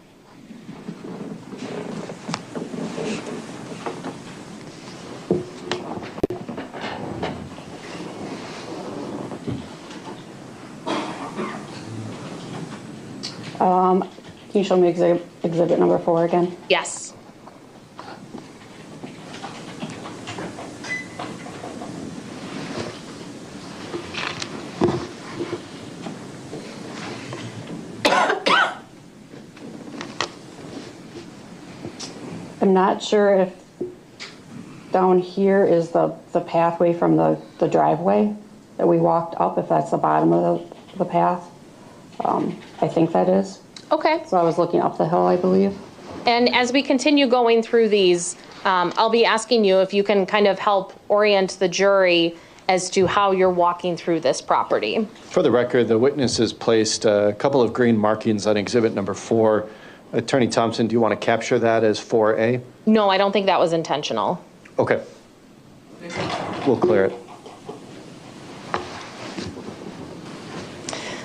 Can you show me exhibit number 4 again? Yes. I'm not sure if down here is the pathway from the driveway that we walked up, if that's the bottom of the path. I think that is. Okay. So I was looking up the hill, I believe. And as we continue going through these, I'll be asking you if you can kind of help orient the jury as to how you're walking through this property. For the record, the witness has placed a couple of green markings on exhibit number 4. Attorney Thompson, do you want to capture that as 4A? No, I don't think that was intentional. Okay. We'll clear it.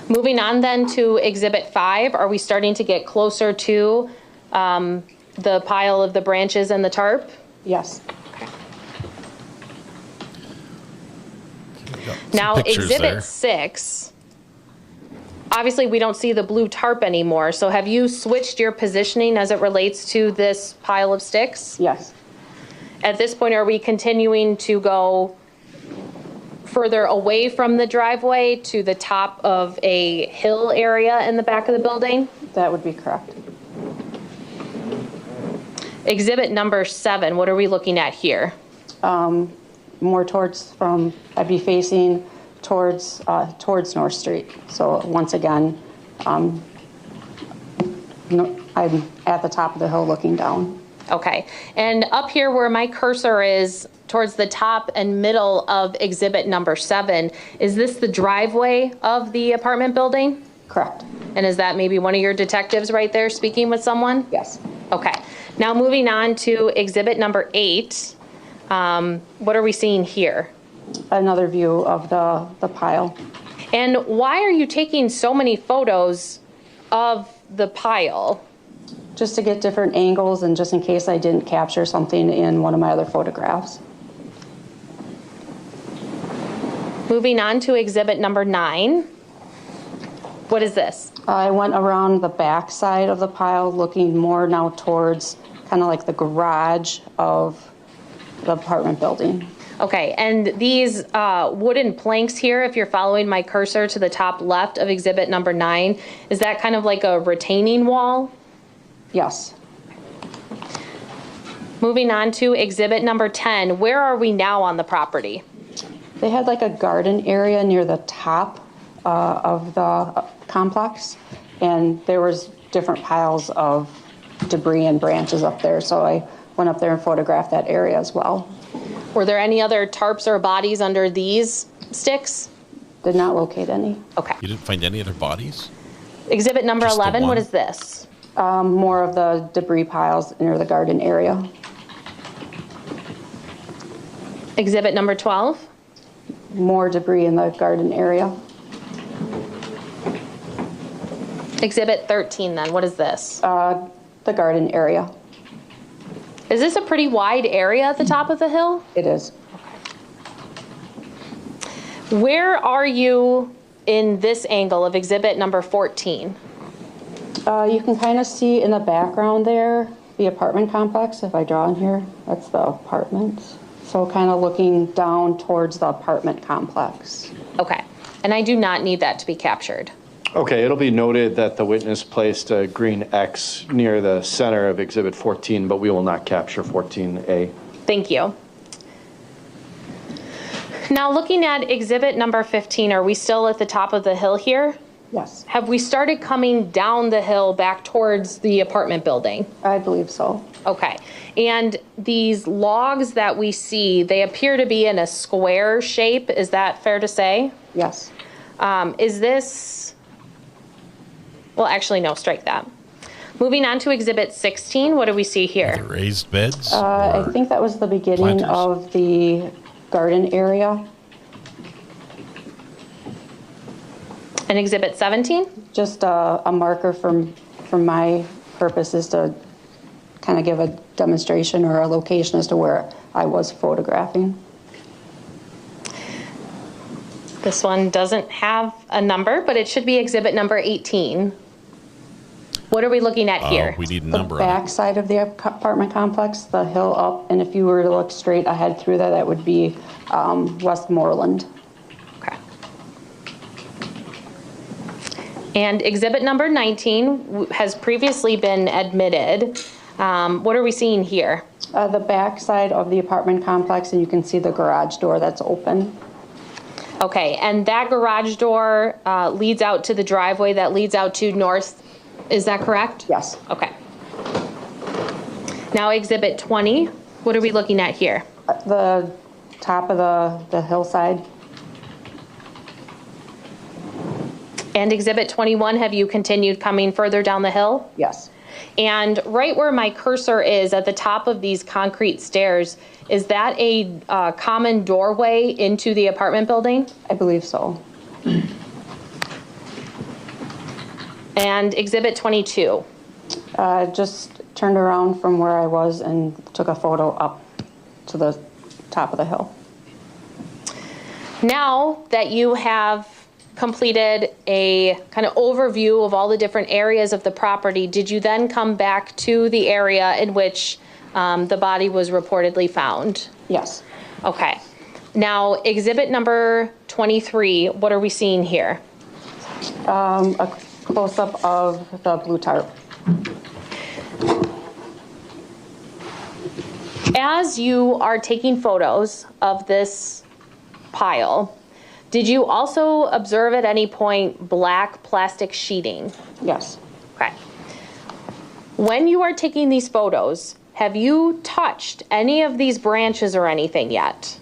Moving on then to exhibit 5, are we starting to get closer to the pile of the branches and the tarp? Yes. Now, exhibit 6, obviously we don't see the blue tarp anymore, so have you switched your positioning as it relates to this pile of sticks? Yes. At this point, are we continuing to go further away from the driveway to the top of a hill area in the back of the building? That would be correct. Exhibit number 7, what are we looking at here? More towards I'd be facing towards North Street. So once again, I'm at the top of the hill looking down. Okay, and up here where my cursor is towards the top and middle of exhibit number 7, is this the driveway of the apartment building? Correct. And is that maybe one of your detectives right there speaking with someone? Yes. Okay, now moving on to exhibit number 8, what are we seeing here? Another view of the pile. And why are you taking so many photos of the pile? Just to get different angles and just in case I didn't capture something in one of my other photographs. Moving on to exhibit number 9. What is this? I went around the back side of the pile looking more now towards kind of like the garage of the apartment building. Okay, and these wooden planks here, if you're following my cursor to the top left of exhibit number 9, is that kind of like a retaining wall? Yes. Moving on to exhibit number 10, where are we now on the property? They had like a garden area near the top of the complex, and there was different piles of debris and branches up there, so I went up there and photographed that area as well. Were there any other tarps or bodies under these sticks? Did not locate any. Okay. You didn't find any other bodies? Exhibit number Just the 11, what one? is this? More of the debris piles near the garden area. Exhibit number 12? More debris in the garden area. Exhibit 13 then, what is this? The garden area. Is this a pretty wide area at the top of the hill? It is. Where are you in this angle of exhibit number 14? You can kind of see in the background there the apartment complex. If I draw in here, that's the apartments. So kind of looking down towards the apartment complex. Okay, and I do not need that to be captured. Okay, it'll be noted that the witness placed a green X near the center of Exhibit 14, but we will not capture 14A. Thank you. Now looking at exhibit number 15, are we still at the top of the hill here? Yes. Have we started coming down the hill back towards the apartment building? I believe so. Okay. And these logs that we see, they appear to be in a square shape. Is that fair to say? Yes. Is this, well, actually, no, strike that. Moving on to exhibit 16, what do we see here? The raised beds? I think that was the beginning planters? of the garden area. And exhibit 17? Just a marker for my purposes to kind of give a demonstration or a location as to where I was photographing. This one doesn't have a number, but it should be exhibit number 18. What are we looking at here? We need a The number on back side of the apartment complex, the hill up, and if you were to look straight ahead through that, that would be Westmoreland. Okay. And exhibit number 19 has previously been admitted. What are we seeing here? The back side of the apartment complex, and you can see the garage door that's open. Okay, and that garage door leads out to the driveway that leads out to north. Is that correct? Yes. Okay. Now exhibit 20, what are we looking at here? The top of the hillside. And exhibit 21, have you continued coming further down the hill? Yes. And right where my cursor is at the top of these concrete stairs, is that a common doorway into the apartment building? I believe so. And exhibit 22? Just turned around from where I was and took a photo up to the top of the hill. Now that you have completed a kind of overview of all the different areas of the property, did you then come back to the area in which the body was reportedly found? Yes. Okay. Now, exhibit number 23, what are we seeing here? A close-up of the blue tarp. As you are taking photos of this pile, did you also observe at any point black plastic sheeting? Yes. Okay. When you are taking these photos, have you touched any of these branches or anything yet?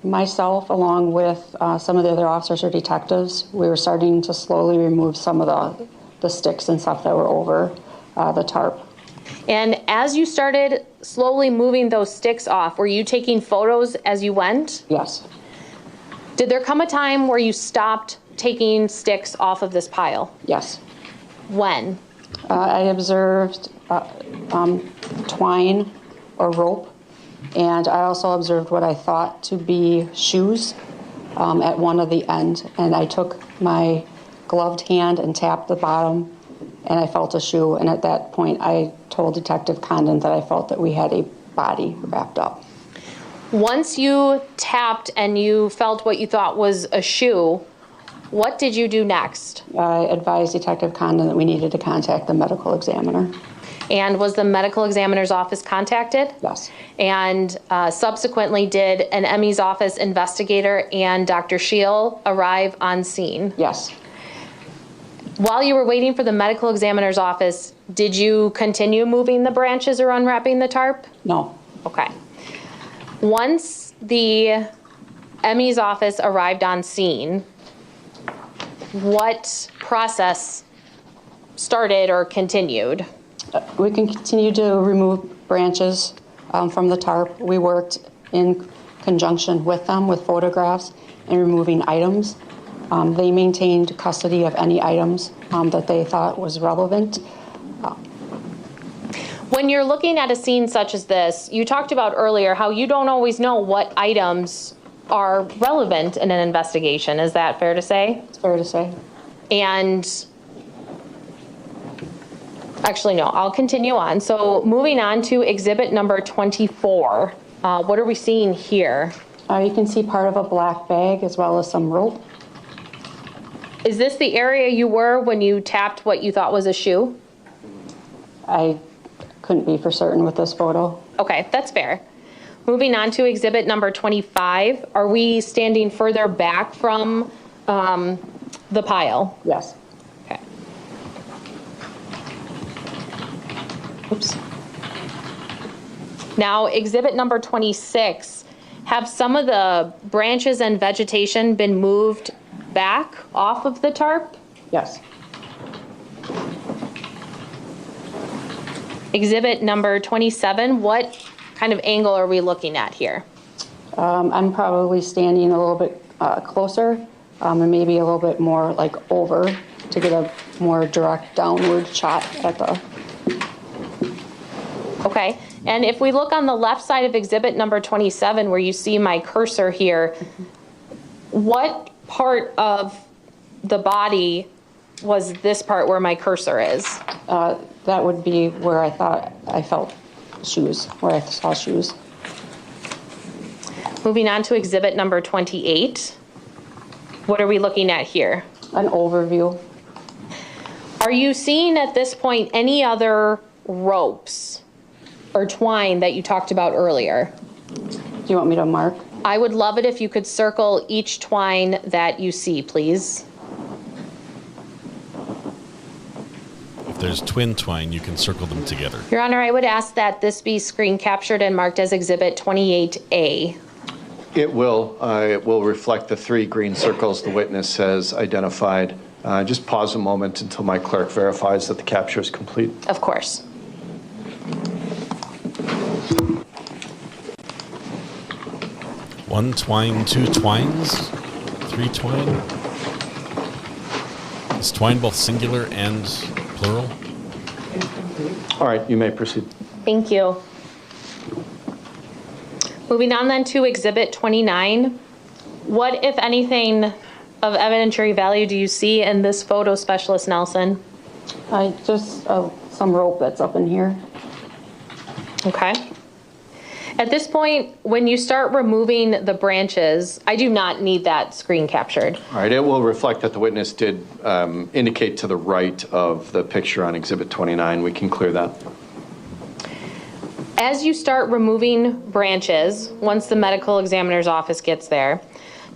Myself, along with some of the other officers or detectives, we were starting to slowly remove some of the sticks and stuff that were over the tarp. And as you started slowly moving those sticks off, were you taking photos as you went? Yes. Did there come a time where you stopped taking sticks off of this pile? Yes. When? I observed twine or rope, and I also observed what I thought to be shoes at one of the end, and I took my gloved hand and tapped the bottom, and I felt a shoe, and at that point I told Detective Condon that I felt that we had a body wrapped up. Once you tapped and you felt what you thought was a shoe, what did you do next? I advised Detective Condon that we needed to contact the medical examiner. And was the medical examiner's office contacted? Yes. And subsequently, did an ME's office investigator and Dr. Scheel arrive on scene? Yes. While you were waiting for the medical examiner's office, did you continue moving the branches or unwrapping the tarp? No. Okay. Once the ME's office arrived on scene, what process started or continued? We can continue to remove branches from the tarp. We worked in conjunction with them with photographs and removing items. They maintained custody of any items that they thought was relevant. When you're looking at a scene such as this, you talked about earlier how you don't always know what items are relevant in an investigation. Is that fair to say? It's fair to say. And actually, no, I'll continue on. So moving on to exhibit number 24, what are we seeing here? You can see part of a black bag as well as some rope. Is this the area you were when you tapped what you thought was a shoe? I couldn't be for certain with this photo. Okay, that's fair. Moving on to exhibit number 25. Are we standing further back from the pile? Yes. Okay. Oops. Now, exhibit number 26. Have some of the branches and vegetation been moved back off of the tarp? Yes. Exhibit number 27. What kind of angle are we looking at here? I'm probably standing a little bit closer and maybe a little bit more like over to get a more direct downward shot at the... Okay, and if we look on the left side of exhibit number 27 where you see my cursor here, what part of the body was this part where my cursor is? That would be where I thought I felt shoes, where I saw shoes. Moving on to exhibit number 28. What are we looking at here? An overview. Are you seeing at this point any other ropes or twine that you talked about earlier? Do you want me to mark? I would love it if you could circle each twine that you see, please. If there's twin twine, you can circle them together. Your Honor, I would ask that this be screen captured and marked as exhibit 28A. It will reflect the 3 green circles the witness has identified. Just pause a moment until my clerk verifies that the capture is complete. Of course. One twine, 2 twines, 3 twine. Is twine both singular and plural? All right, you may proceed. Thank you. Moving on then to exhibit 29. What, if anything, of evidentiary value do you see in this photo, Specialist Nelson? Just some rope that's up in here. Okay. At this point, when you start removing the branches, I do not need that screen captured. All right, it will reflect that the witness did indicate to the right of the picture on exhibit 29. We can clear that. As you start removing branches, once the medical examiner's office gets there,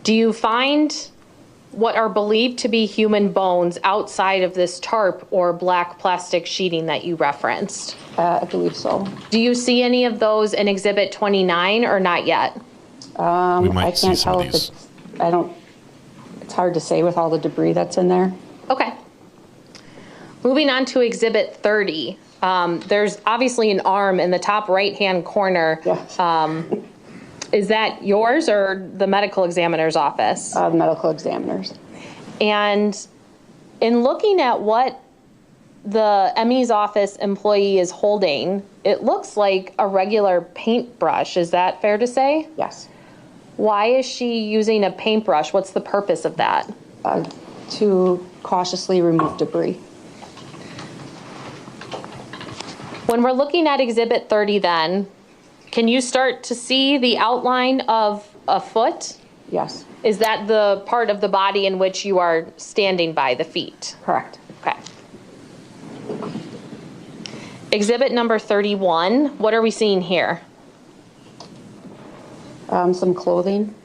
do you find what are believed to be human bones outside of this tarp or black plastic sheeting that you referenced? I believe so. Do you see any of those in exhibit 29 or not yet? I can't tell if it's, it's hard to say with all the debris that's in there. Okay. Moving on to exhibit 30. There's obviously an arm in the top right-hand corner. Yes. Is that yours or the medical examiner's office? The medical examiner's. And in looking at what the ME's office employee is holding, it looks like a regular paintbrush. Is that fair to say? Yes. Why is she using a paintbrush? What's the purpose of that? To cautiously remove debris. When we're looking at exhibit 30 then, can you start to see the outline of a foot? Yes. Is that the part of the body in which you are standing by, the feet? Correct. Okay. Exhibit number 31, what are we seeing here? Some clothing.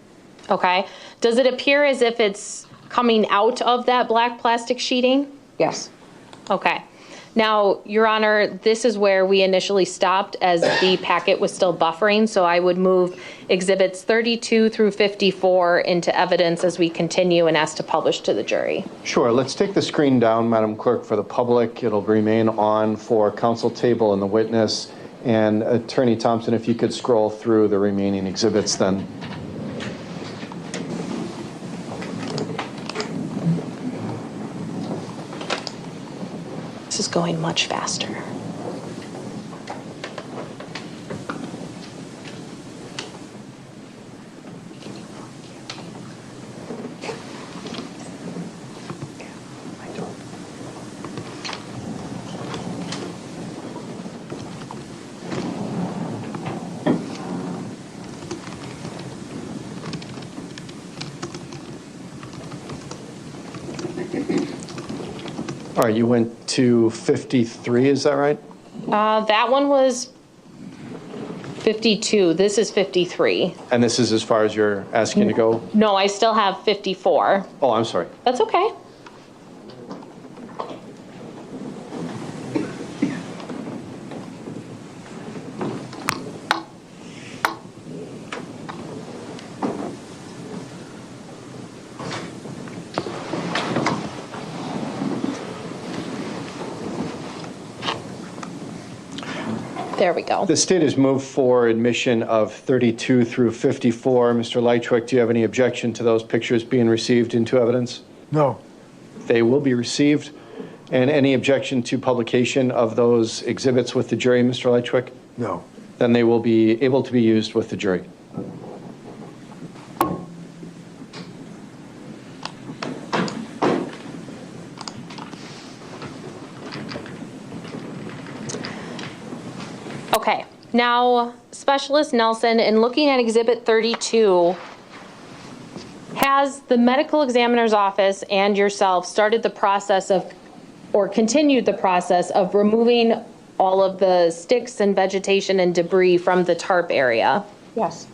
Okay. Does it appear as if it's coming out of that black plastic sheeting? Yes. Okay. Now, Your Honor, this is where we initially stopped as the packet was still buffering, so I would move exhibits 32 through 54 into evidence as we continue and ask to publish to the jury. Sure. Let's take the screen down, Madam Clerk, for the public. It'll remain on for counsel table and the witness. And Attorney Thompson, if you could scroll through the remaining exhibits then. This is going much faster. All right, you went to 53, is that right? That one was 52. This is 53. And this is as far as you're asking to go? No, I still have 54. Oh, I'm sorry. That's okay. There we go. The state has moved for admission of 32 through 54. Mr. Lychwick, do you have any objection to those pictures being received into evidence? No. They will be received. And any objection to publication of those exhibits with the jury, Mr. Lychwick? No. Then they will be able to be used with the jury. Okay, now Specialist Nelson, in looking at Exhibit 32, has the medical examiner's office and yourself started the process of, or continued the process of removing all of the sticks and vegetation and debris from the tarp area? Yes.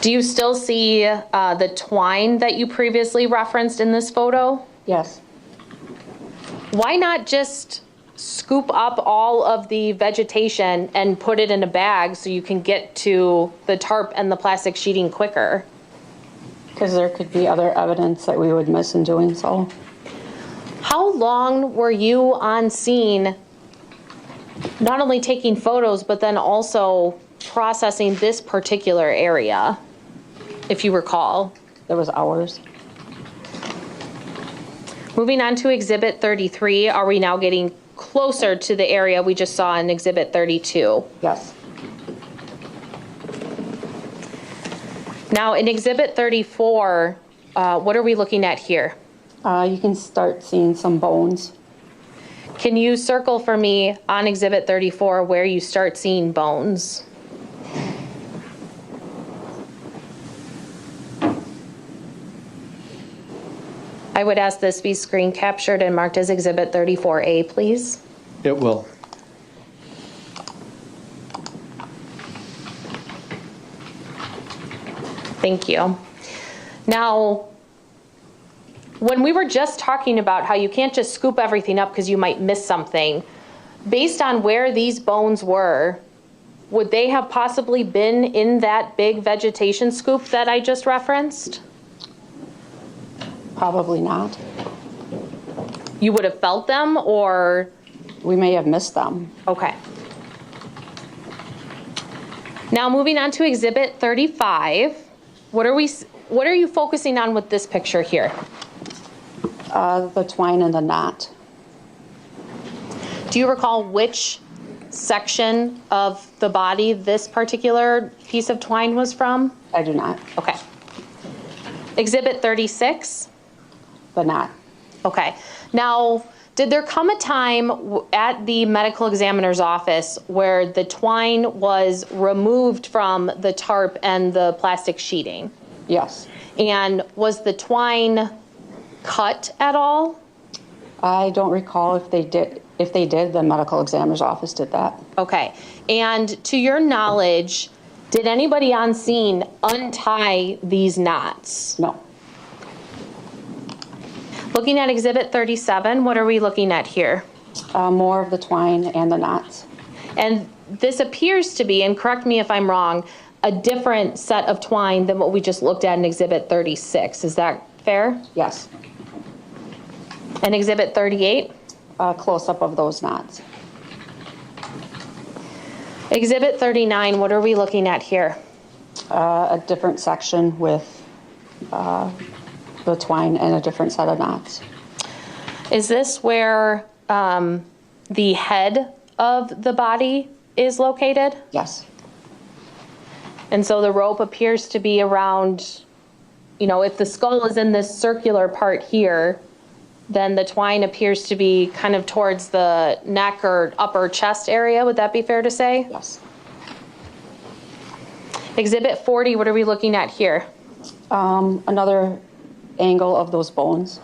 Do you still see the twine that you previously referenced in this photo? Yes. Why not just scoop up all of the vegetation and put it in a bag so you can get to the tarp and the plastic sheeting quicker? Because there could be other evidence that we would miss in doing so. How long were you on scene, not only taking photos, but then also processing this particular area, if you recall? There was hours. Moving on to Exhibit 33, are we now getting closer to the area we just saw in Exhibit 32? Yes. Now in Exhibit 34, what are we looking at here? You can start seeing some bones. Can you circle for me on Exhibit 34 where you start seeing bones? I would ask this be screen captured and marked as Exhibit 34A, please. It will. Thank you. Now, when we were just talking about how you can't just scoop everything up because you might miss something, based on where these bones were, would they have possibly been in that big vegetation scoop that I just referenced? Probably not. You would have felt them, or? We may have missed them. Okay. Now moving on to Exhibit 35, what are you focusing on with this picture here? The twine and the knot. Do you recall which section of the body this particular piece of twine was from? I do not. Okay. Exhibit 36? The knot. Okay. Now, did there come a time at the medical examiner's office where the twine was removed from the tarp and the plastic sheeting? Yes. And was the twine cut at all? I don't recall if they did. If they did, the medical examiner's office did that. Okay. And to your knowledge, did anybody on scene untie these knots? No. Looking at Exhibit 37, what are we looking at here? More of the twine and the knots. And this appears to be, and correct me if I'm wrong, a different set of twine than what we just looked at in Exhibit 36. Is that fair? Yes. And Exhibit 38? Close-up of those knots. Exhibit 39, what are we looking at here? A different section with the twine and a different set of knots. Is this where the head of the body is located? Yes. And so the rope appears to be around, if the skull is in this circular part here, then the twine appears to be kind of towards the neck or upper chest area. Would that be fair to say? Yes. Exhibit 40, what are we looking at here? Another angle of those bones.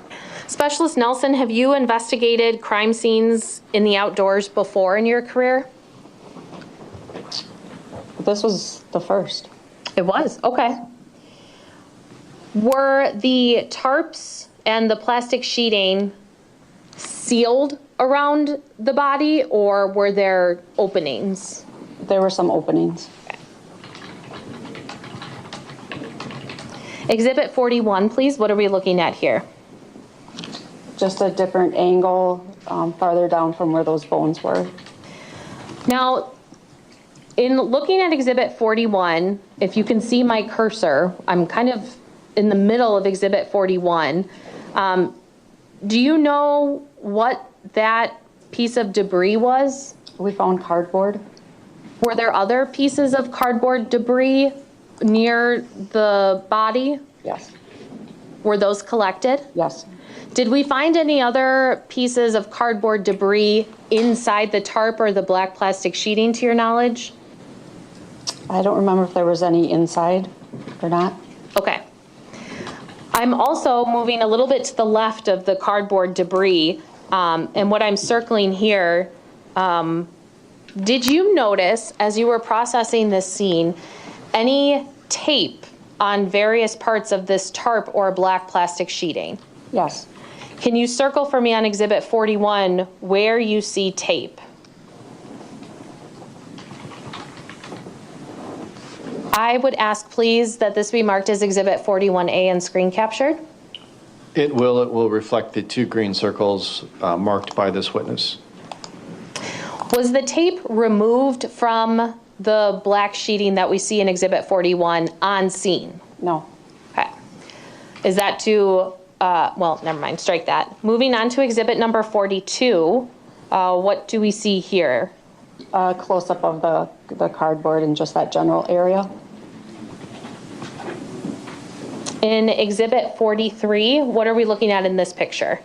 Specialist Nelson, have you investigated crime scenes in the outdoors before in your career? This was the first. It was? Okay. Were the tarps and the plastic sheeting sealed around the body, or were there openings? There were some openings. Exhibit 41, please. What are we looking at here? Just a different angle, farther down from where those bones were. Now, in looking at Exhibit 41, if you can see my cursor, I'm kind of in the middle of Exhibit 41. Do you know what that piece of debris was? We found cardboard. Were there other pieces of cardboard debris near the body? Yes. Were those collected? Yes. Did we find any other pieces of cardboard debris inside the tarp or the black plastic sheeting, to your knowledge? I don't remember if there was any inside or not. Okay. I'm also moving a little bit to the left of the cardboard debris, and what I'm circling here, did you notice, as you were processing this scene, any tape on various parts of this tarp or black plastic sheeting? Yes. Can you circle for me on Exhibit 41 where you see tape? I would ask, please, that this be marked as Exhibit 41A and screen captured. It will reflect the 2 green circles marked by this witness. Was the tape removed from the black sheeting that we see in Exhibit 41 on scene? No. Okay. Is that to, well, never mind, strike that. Moving on to Exhibit number 42, what do we see here? A close-up of the cardboard in just that general area. In Exhibit 43, what are we looking at in this picture?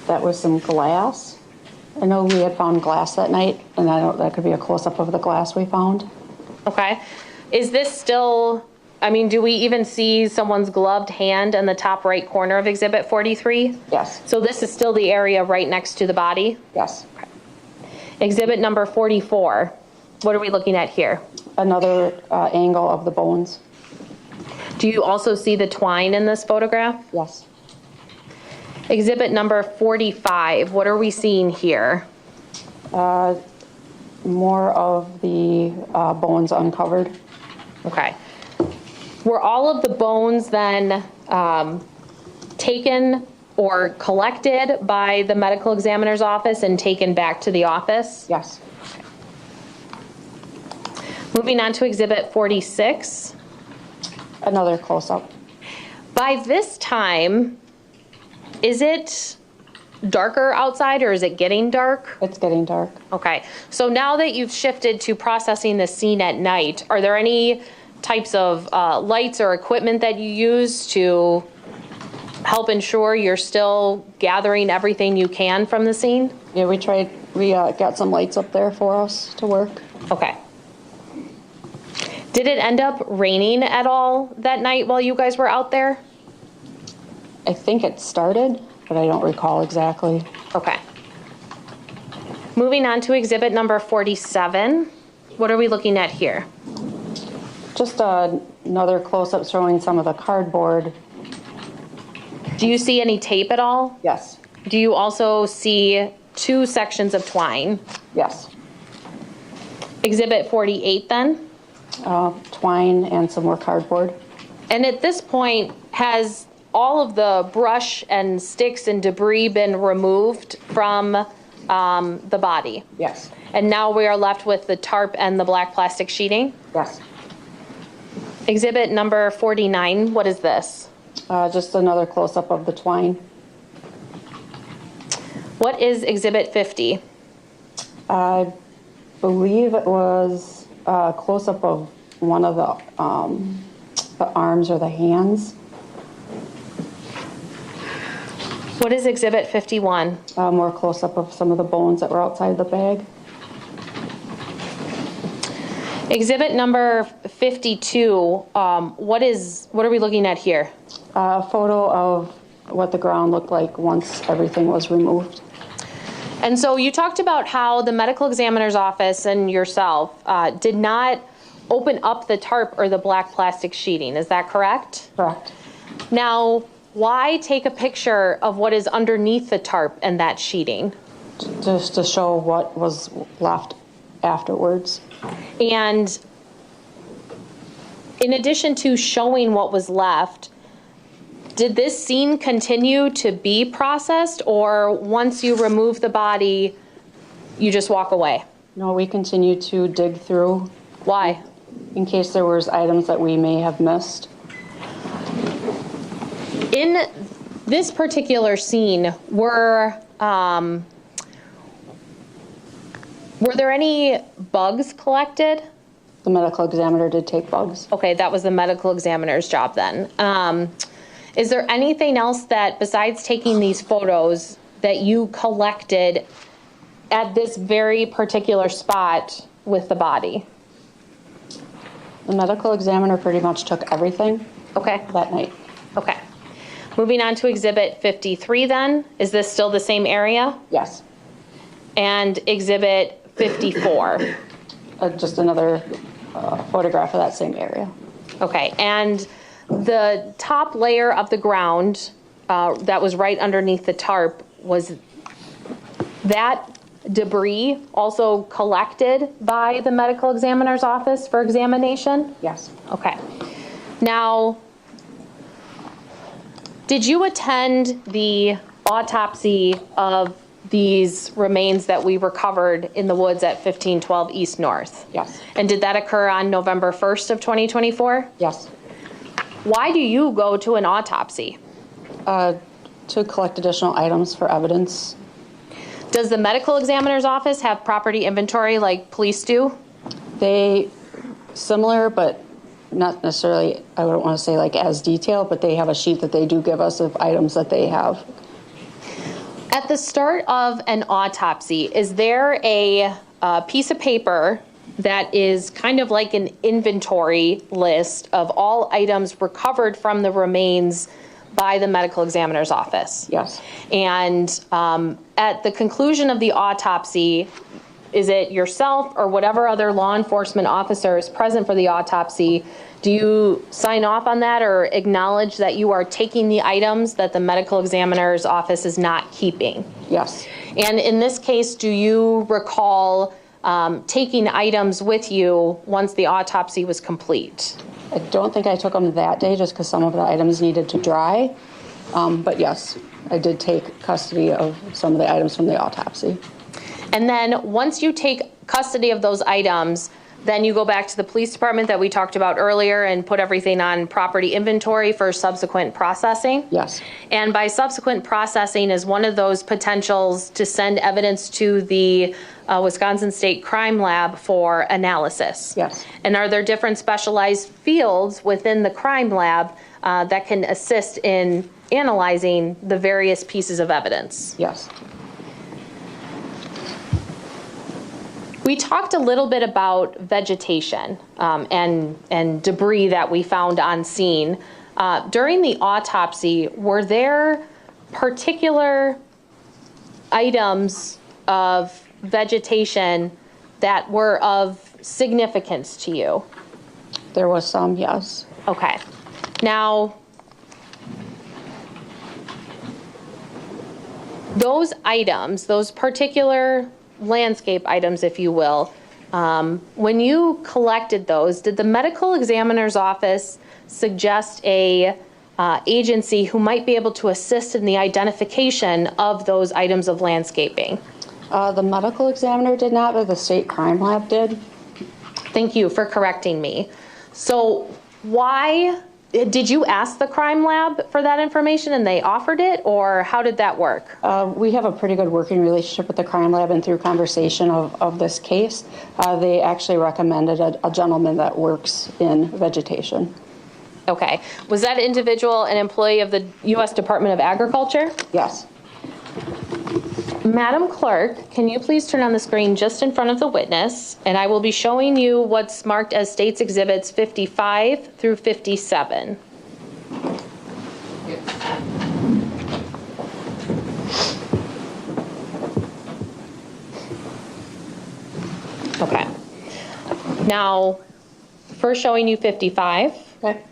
That was some glass. I know we had found glass that night, and that could be a close-up of the glass we found. Okay. Is this still, I mean, do we even see someone's gloved hand in the top right corner of Exhibit 43? Yes. So this is still the area right next to the body? Yes. Okay. Exhibit number 44, what are we looking at here? Another angle of the bones. Do you also see the twine in this photograph? Yes. Exhibit number 45, what are we seeing here? More of the bones uncovered. Okay. Were all of the bones then taken or collected by the medical examiner's office and taken back to the office? Yes. Okay. Moving on to Exhibit 46. Another close-up. By this time, is it darker outside or is it getting dark? It's getting dark. Okay. So now that you've shifted to processing the scene at night, are there any types of lights or equipment that you use to help ensure you're still gathering everything you can from the scene? Yeah, we got some lights up there for us to work. Okay. Did it end up raining at all that night while you guys were out there? I think it started, but I don't recall exactly. Okay. Moving on to exhibit number 47. What are we looking at here? Just another close-up showing some of the cardboard. Do you see any tape at all? Yes. Do you also see 2 sections of twine? Yes. Exhibit 48 then? Twine and some more cardboard. And at this point, has all of the brush and sticks and debris been removed from the body? Yes. And now we are left with the tarp and the black plastic sheeting? Yes. Exhibit number 49, what is this? Just another close-up of the twine. What is exhibit 50? I believe it was a close-up of one of the arms or the hands. What is exhibit 51? More close-up of some of the bones that were outside the bag. Exhibit number 52, what are we looking at here? A photo of what the ground looked like once everything was removed. And so you talked about how the medical examiner's office and yourself did not open up the tarp or the black plastic sheeting. Is that correct? Correct. Now, why take a picture of what is underneath the tarp and that sheeting? Just to show what was left afterwards. And in addition to showing what was left, did this scene continue to be processed, or once you remove the body, you just walk away? No, we continue to dig through. Why? In case there was items that we may have missed. In this particular scene, were there any bugs collected? The medical examiner did take bugs. Okay, that was the medical examiner's job then. Is there anything else that, besides taking these photos, that you collected at this very particular spot with the body? The medical examiner pretty much took everything. Okay. That night. Okay. Moving on to Exhibit 53 then. Is this still the same area? Yes. And Exhibit 54? Just another photograph of that same area. Okay. And the top layer of the ground that was right underneath the tarp, was that debris also collected by the medical examiner's office for examination? Yes. Okay. Now, did you attend the autopsy of these remains that we recovered in the woods at 1512 East North? Yes. And did that occur on November 1st of 2024? Yes. Why do you go to an autopsy? To collect additional items for evidence. Does the medical examiner's office have property inventory like police do? They, similar, but not necessarily, I wouldn't want to say like as detailed, but they have a sheet that they do give us of items that they have. At the start of an autopsy, is there a piece of paper that is kind of like an inventory list of all items recovered from the remains by the medical examiner's office? Yes. And at the conclusion of the autopsy, is it yourself or whatever other law enforcement officer is present for the autopsy, do you sign off on that or acknowledge that you are taking the items that the medical examiner's office is not keeping? Yes. And in this case, do you recall taking items with you once the autopsy was complete? I don't think I took them that day just because some of the items needed to dry. But yes, I did take custody of some of the items from the autopsy. And then once you take custody of those items, then you go back to the police department that we talked about earlier and put everything on property inventory for subsequent processing? Yes. And by subsequent processing is one of those potentials to send evidence to the Wisconsin State Crime Lab for analysis? Yes. And are there different specialized fields within the crime lab that can assist in analyzing the various pieces of evidence? Yes. We talked a little bit about vegetation and debris that we found on scene. During the autopsy, were there particular items of vegetation that were of significance to you? There was some, yes. Okay. Now, those items, those particular landscape items, if you will, when you collected those, did the medical examiner's office suggest a agency who might be able to assist in the identification of those items of landscaping? The medical examiner did not, but the state crime lab did. Thank you for correcting me. So why did you ask the crime lab for that information and they offered it, or how did that work? We have a pretty good working relationship with the crime lab, and through conversation of this case, they actually recommended a gentleman that works in vegetation. Okay. Was that individual an employee of the U.S. Department of Agriculture? Yes. Madam Clerk, can you please turn on the screen just in front of the witness, and I will be showing you what's marked as State's Exhibits 55 through 57. Okay. Now, first showing you 55. Okay.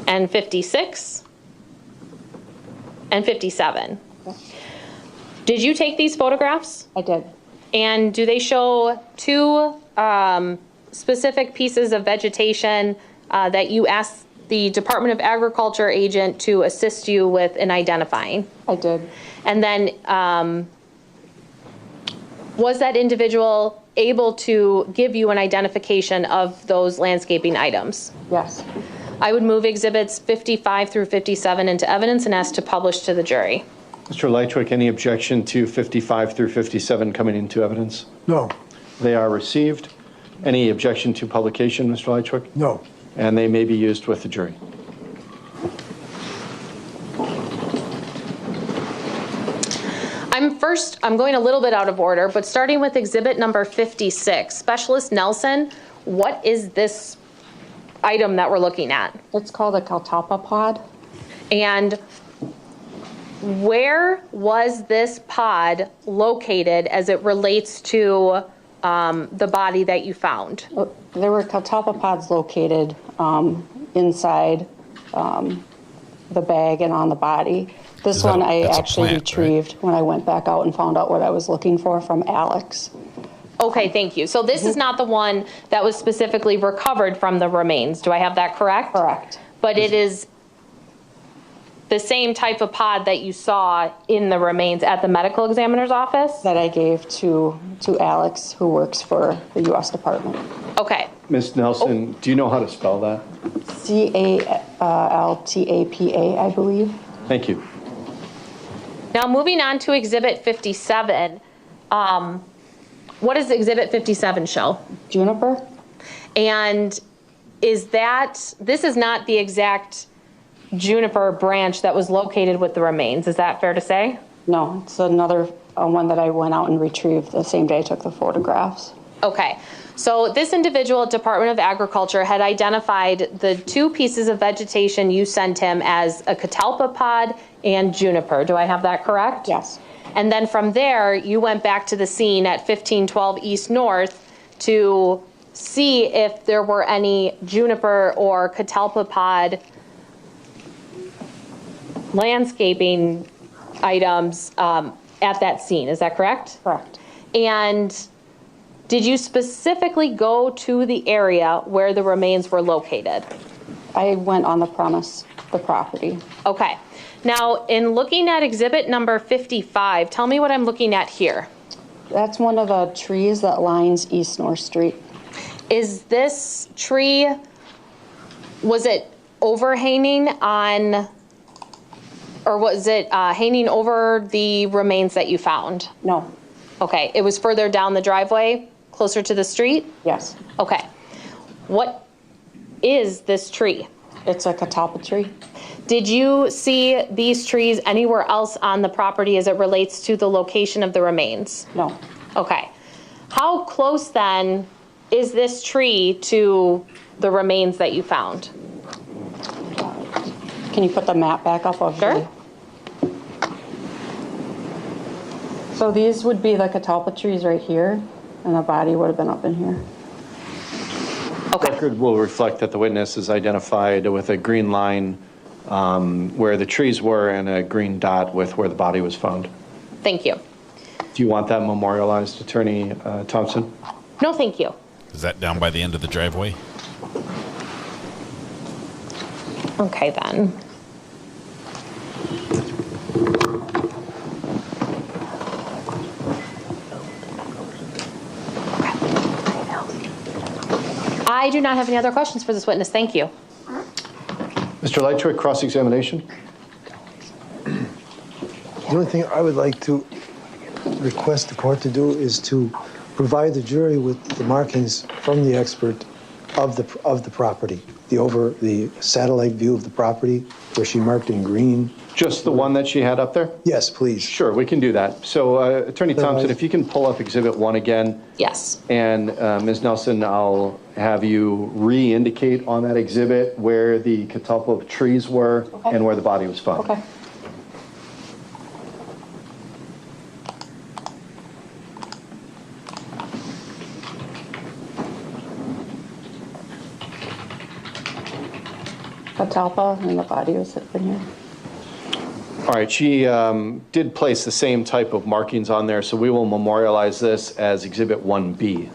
And 56 and 57. Okay. Did you take these photographs? I did. And do they show two specific pieces of vegetation that you asked the Department of Agriculture agent to assist you with in identifying? I did. And then was that individual able to give you an identification of those landscaping items? Yes. I would move exhibits 55 through 57 into evidence and ask to publish to the jury. Mr. Lychwick, any objection to 55 through 57 coming into evidence? No. They are received. Any objection to publication, Mr. Lychwick? No. And they may be used with the jury. I'm going a little bit out of order, but starting with exhibit number 56. Specialist Nelson, what is this item that we're looking at? It's called a catalpa pod. And where was this pod located as it relates to the body that you found? There were catalpa pods located inside the bag and on the body. This one I actually retrieved when I went back out and found out what I was looking for from Alex. Okay, thank you. So this is not the one that was specifically recovered from the remains. Do I have that correct? Correct. But it is the same type of pod that you saw in the remains at the medical examiner's office? That I gave to Alex, who works for the U.S. Department. Okay. Ms. Nelson, do you know how to spell that? C-A-L-T-A-P-A, I believe. Thank you. Now moving on to exhibit 57. What does exhibit 57 show? Juniper. And is that, this is not the exact juniper branch that was located with the remains. Is that fair to say? No, it's another one that I went out and retrieved the same day I took the photographs. Okay. So this individual at Department of Agriculture had identified the two pieces of vegetation you sent him as a catalpa pod and juniper. Do I have that correct? Yes. And then from there, you went back to the scene at 1512 East North to see if there were any juniper or catalpa pod landscaping items at that scene. Is that correct? Correct. And did you specifically go to the area where the remains were located? I went on the premise, the property. Okay. Now, in looking at exhibit number 55, tell me what I'm looking at here. That's one of the trees that lines East North Street. Is this tree, was it overhanging on, or was it hanging over the remains that you found? No. Okay. It was further down the driveway, closer to the street? Yes. Okay. What is this tree? It's a catalpa tree. Did you see these trees anywhere else on the property as it relates to the location of the remains? No. Okay. How close then is this tree to the remains that you found? Can you put the map back up of Sure. So these would be the catalpa trees right here, and the body would have been up in here. Okay. The record will reflect that the witness is identified with a green line where the trees were and a green dot with where the body was found. Thank you. Do you want that memorialized, Attorney Thompson? No, thank you. Is that down by the end of the driveway? Okay, then. I do not have any other questions for this witness. Thank you. Mr. Lychwick, cross-examination. The only thing I would like to request the court to do is to provide the jury with the markings from the expert of the property, the satellite view of the property where she marked in green. Just the one that she had up there? Yes, please. Sure, we can do that. So, Attorney Thompson, if you can pull up Exhibit 1 again. Yes. And Ms. Nelson, I'll have you re-indicate on that exhibit where the catalpa of trees were and where the body was found. Okay. Catalpa and the body was in here. All right, she did place the same type of markings on there, so we will memorialize this as Exhibit 1B.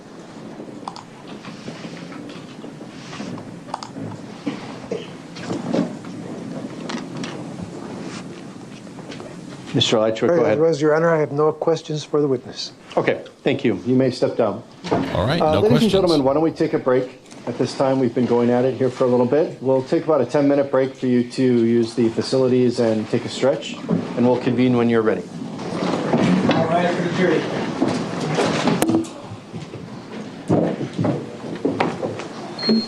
Mr. Lychwick, go ahead. Your Honor, I have no questions for the witness. Okay, thank you. You may step down. All right, no ladies questions. and gentlemen, why don't we take a break? At this time, we've been going at it here for a little bit. We'll take about a 10-minute break for you to use the facilities and take a stretch, and we'll convene when you're ready. All right, for the jury.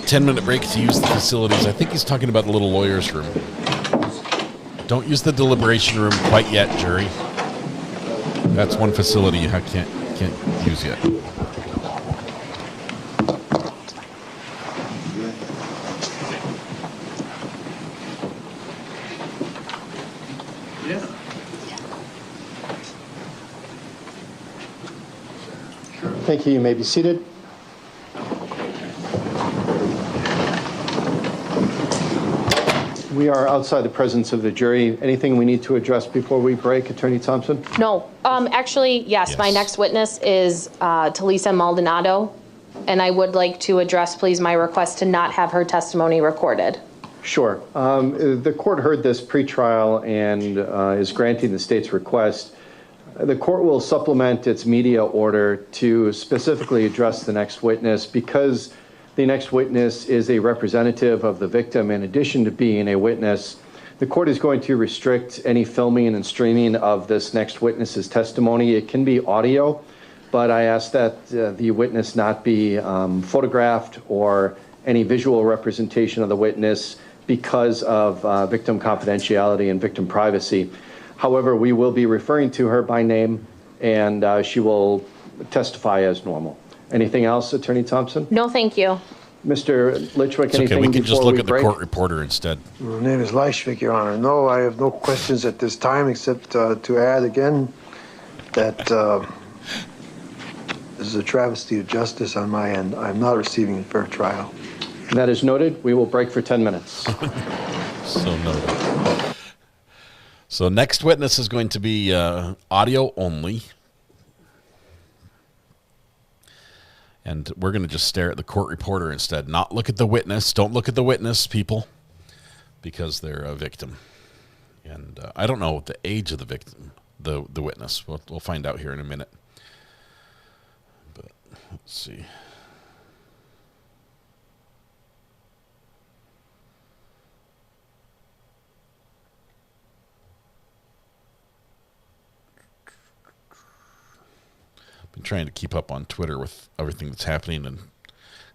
Ten-minute break to use the facilities. I think he's talking about the little lawyer's room. Don't use the deliberation room quite yet, jury. That's one facility I can't use yet. Thank you. You may be seated. We are outside the presence of the jury. Anything we need to address before we break, Attorney Thompson? No. Actually, yes. My next witness is Talisa Maldonado, and I would like to address, please, my request to not have her testimony recorded. Sure. The court heard this pretrial and is granting the state's request. The court will supplement its media order to specifically address the next witness because the next witness is a representative of the victim in addition to being a witness. The court is going to restrict any filming and streaming of this next witness's testimony. It can be audio, but I ask that the witness not be photographed or any visual representation of the witness because of victim confidentiality and victim privacy. However, we will be referring to her by name, and she will testify as normal. Anything else, Attorney Thompson? No, thank you. Mr. Lychwick, It's anything okay, we can just look at the break? court reporter instead. My name is Lychwick, Your Honor. No, I have no questions at this time except to add again that this is a travesty of justice on my end. I'm not receiving a fair trial. That is noted. We will break for 10 minutes. So noted. So next witness is going to be audio only. And we're going to just stare at the court reporter instead. Not look at the witness. Don't look at the witness, people, because they're a victim. And I don't know the age of the victim, the witness. We'll find out here in a minute. But let's see. Been trying to keep up on Twitter with everything that's happening, and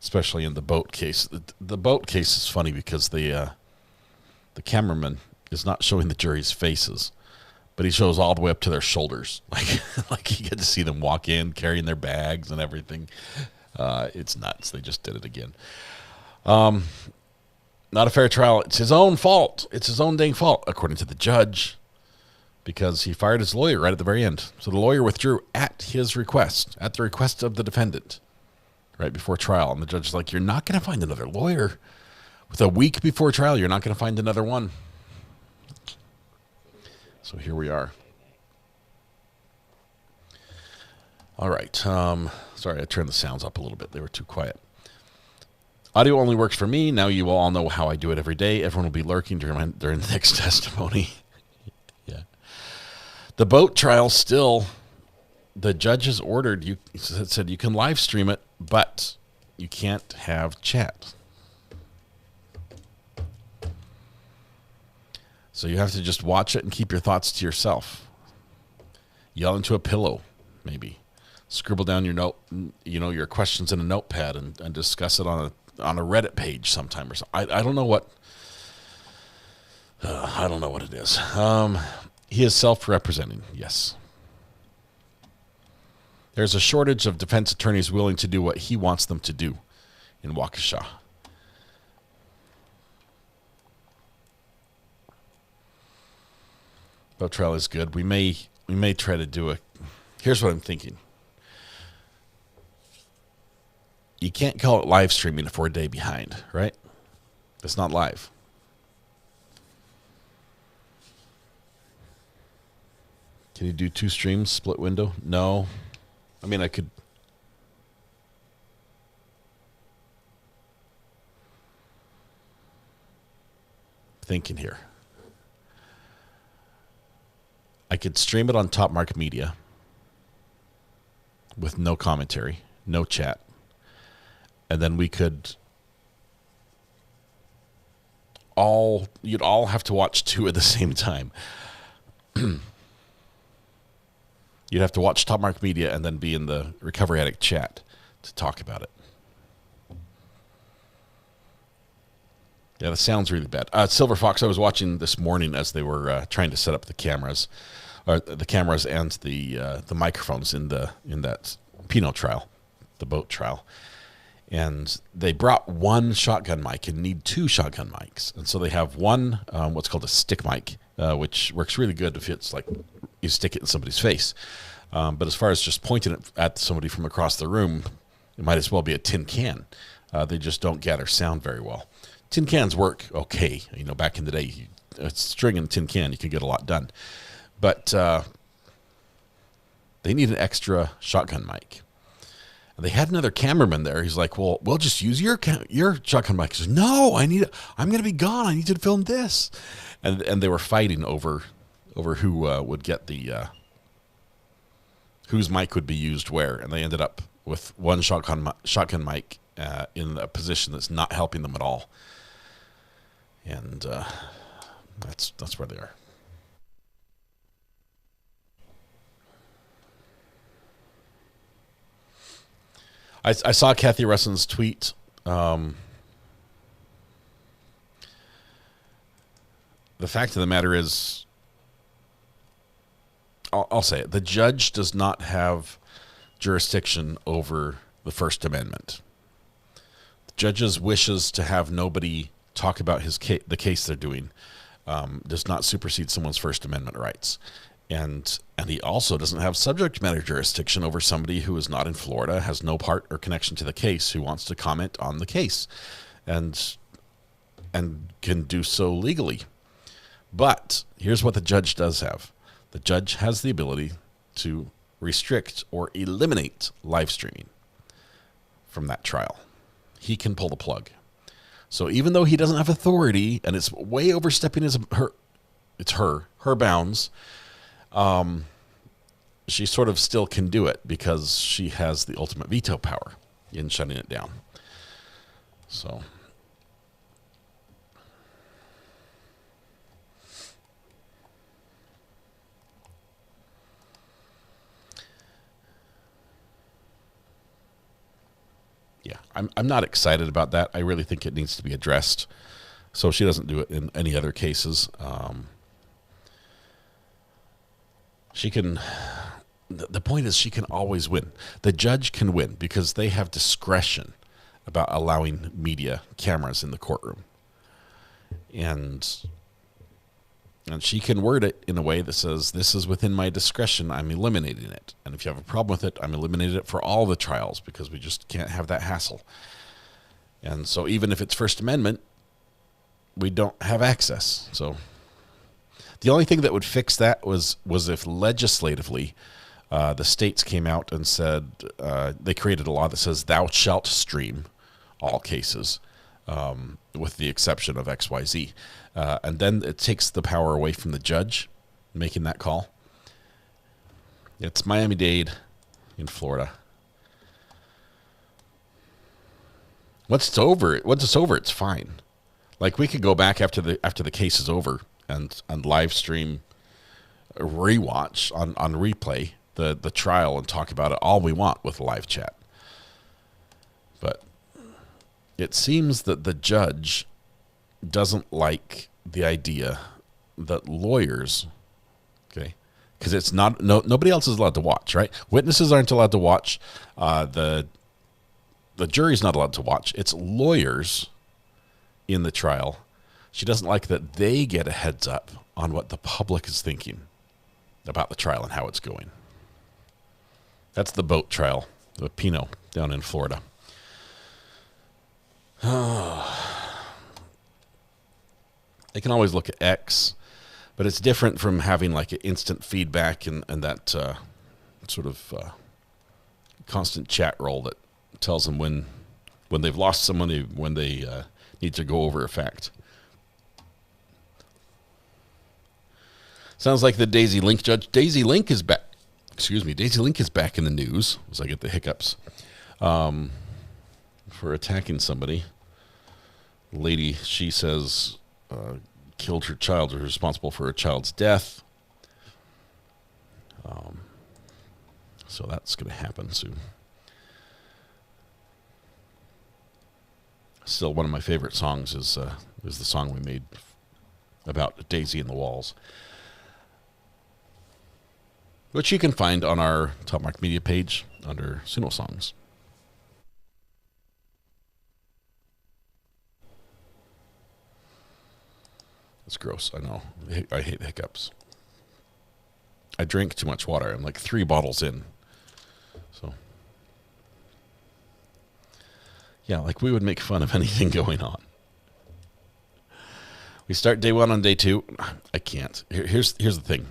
especially in the boat case. The boat case is funny because the cameraman is not showing the jury's faces, but he shows all the way up to their shoulders. Like you get to see them walk in carrying their bags and everything. It's nuts. They just did it again. Not a fair trial. It's his own fault. It's his own dang fault, according to the judge, because he fired his lawyer right at the very end. So the lawyer withdrew at his request, at the request of the defendant, right before trial. And the judge is like, you're not going to find another lawyer. With a week before trial, you're not going to find another one. So here we are. All right. Sorry, I turned the sounds up a little bit. They were too quiet. Audio only works for me. Now you will all know how I do it every day. Everyone will be lurking during the next testimony. Yeah. The boat trial still, the judge has ordered, said you can live stream it, but you can't have chat. So you have to just watch it and keep your thoughts to yourself. Yell into a pillow, maybe. scribble down your note, your questions in a notepad and discuss it on a Reddit page sometime or something. I don't know what. I don't know what it is. He is self-representing. Yes. There's a shortage of defense attorneys willing to do what he wants them to do in Waukesha. Boat trial is good. We may try to do here's what I'm thinking. You can't call it live streaming if we're a day behind, right? It's not live. Can you do 2 streams, split window? No. I mean, I could. Thinking here. I could stream it on Top Mark Media with no commentary, no chat. And then we could you'd all have to watch 2 at the same time. You'd have to watch Top Mark Media and then be in the Recovery Addict chat to talk about it. Yeah, that sounds really bad. Silver Fox, I was watching this morning as they were trying to set up the cameras and the microphones in that Pinot trial, the boat trial. And they brought 1 shotgun mic and need 2 shotgun mics. And so they have one, what's called a stick mic, which works really good if it's like you stick it in somebody's face. But as far as just pointing it at somebody from across the room, it might as well be a tin can. They just don't gather sound very well. Tin cans work okay. Back in the day, a string in a tin can, you could get a lot done. But they need an extra shotgun mic. And they had another cameraman there. He's like, well, we'll just use your shotgun mic. He says, no, I'm going to be gone. I need you to film this. And they were fighting over who would get the whose mic would be used where. And they ended up with one shotgun mic in a position that's not helping them at all. And that's where they are. I saw Kathy Russin's tweet. The fact of the matter is, I'll say it. The judge does not have jurisdiction over the First Amendment. The judge's wishes to have nobody talk about the case they're doing does not supersede someone's First Amendment rights. And he also doesn't have subject matter jurisdiction over somebody who is not in Florida, has no part or connection to the case, who wants to comment on the case, and can do so legally. But here's what the judge does have. The judge has the ability to restrict or eliminate live streaming from that trial. He can pull the plug. So even though he doesn't have authority, and it's way overstepping her bounds, she sort of still can do it because she has the ultimate veto power in shutting it down. So yeah, I'm not excited about that. I really think it needs to be addressed so she doesn't do it in any other cases. She can, the point is she can always win. The judge can win because they have discretion about allowing media cameras in the courtroom. And she can word it in a way that says, this is within my discretion, I'm eliminating it. And if you have a problem with it, I'm eliminating it for all the trials because we just can't have that hassle. And so even if it's First Amendment, we don't have access. So the only thing that would fix that was if legislatively the states came out and said, they created a law that says thou shalt stream all cases with the exception of XYZ. And then it takes the power away from the judge making that call. It's Miami-Dade in Florida. Once it's over, it's fine. Like we could go back after the case is over and live stream rewatch on replay the trial and talk about it all we want with live chat. But it seems that the judge doesn't like the idea that lawyers, okay, because it's not, nobody else is allowed to watch, right? Witnesses aren't allowed to watch. The jury's not allowed to watch. It's lawyers in the trial. She doesn't like that they get a heads up on what the public is thinking about the trial and how it's going. That's the boat trial, the Pinot down in Florida. They can always look at X, but it's different from having like an instant feedback and that sort of constant chat roll that tells them when they've lost someone, when they need to go over a fact. Sounds like the Daisy Link judge. Daisy Link is back. Excuse me. Daisy Link is back in the news, as I get the hiccups, for attacking somebody. Lady, she says, killed her child, or responsible for her child's death. So that's going to happen soon. Still, one of my favorite songs is the song we made about Daisy and the Walls, which you can find on our Top Mark Media page under Suno Songs. It's gross, I know. I hate hiccups. I drink too much water. I'm like 3 bottles in. So, yeah, like we would make fun of anything going on. We start day 1 on day 2. I can't. Here's the thing.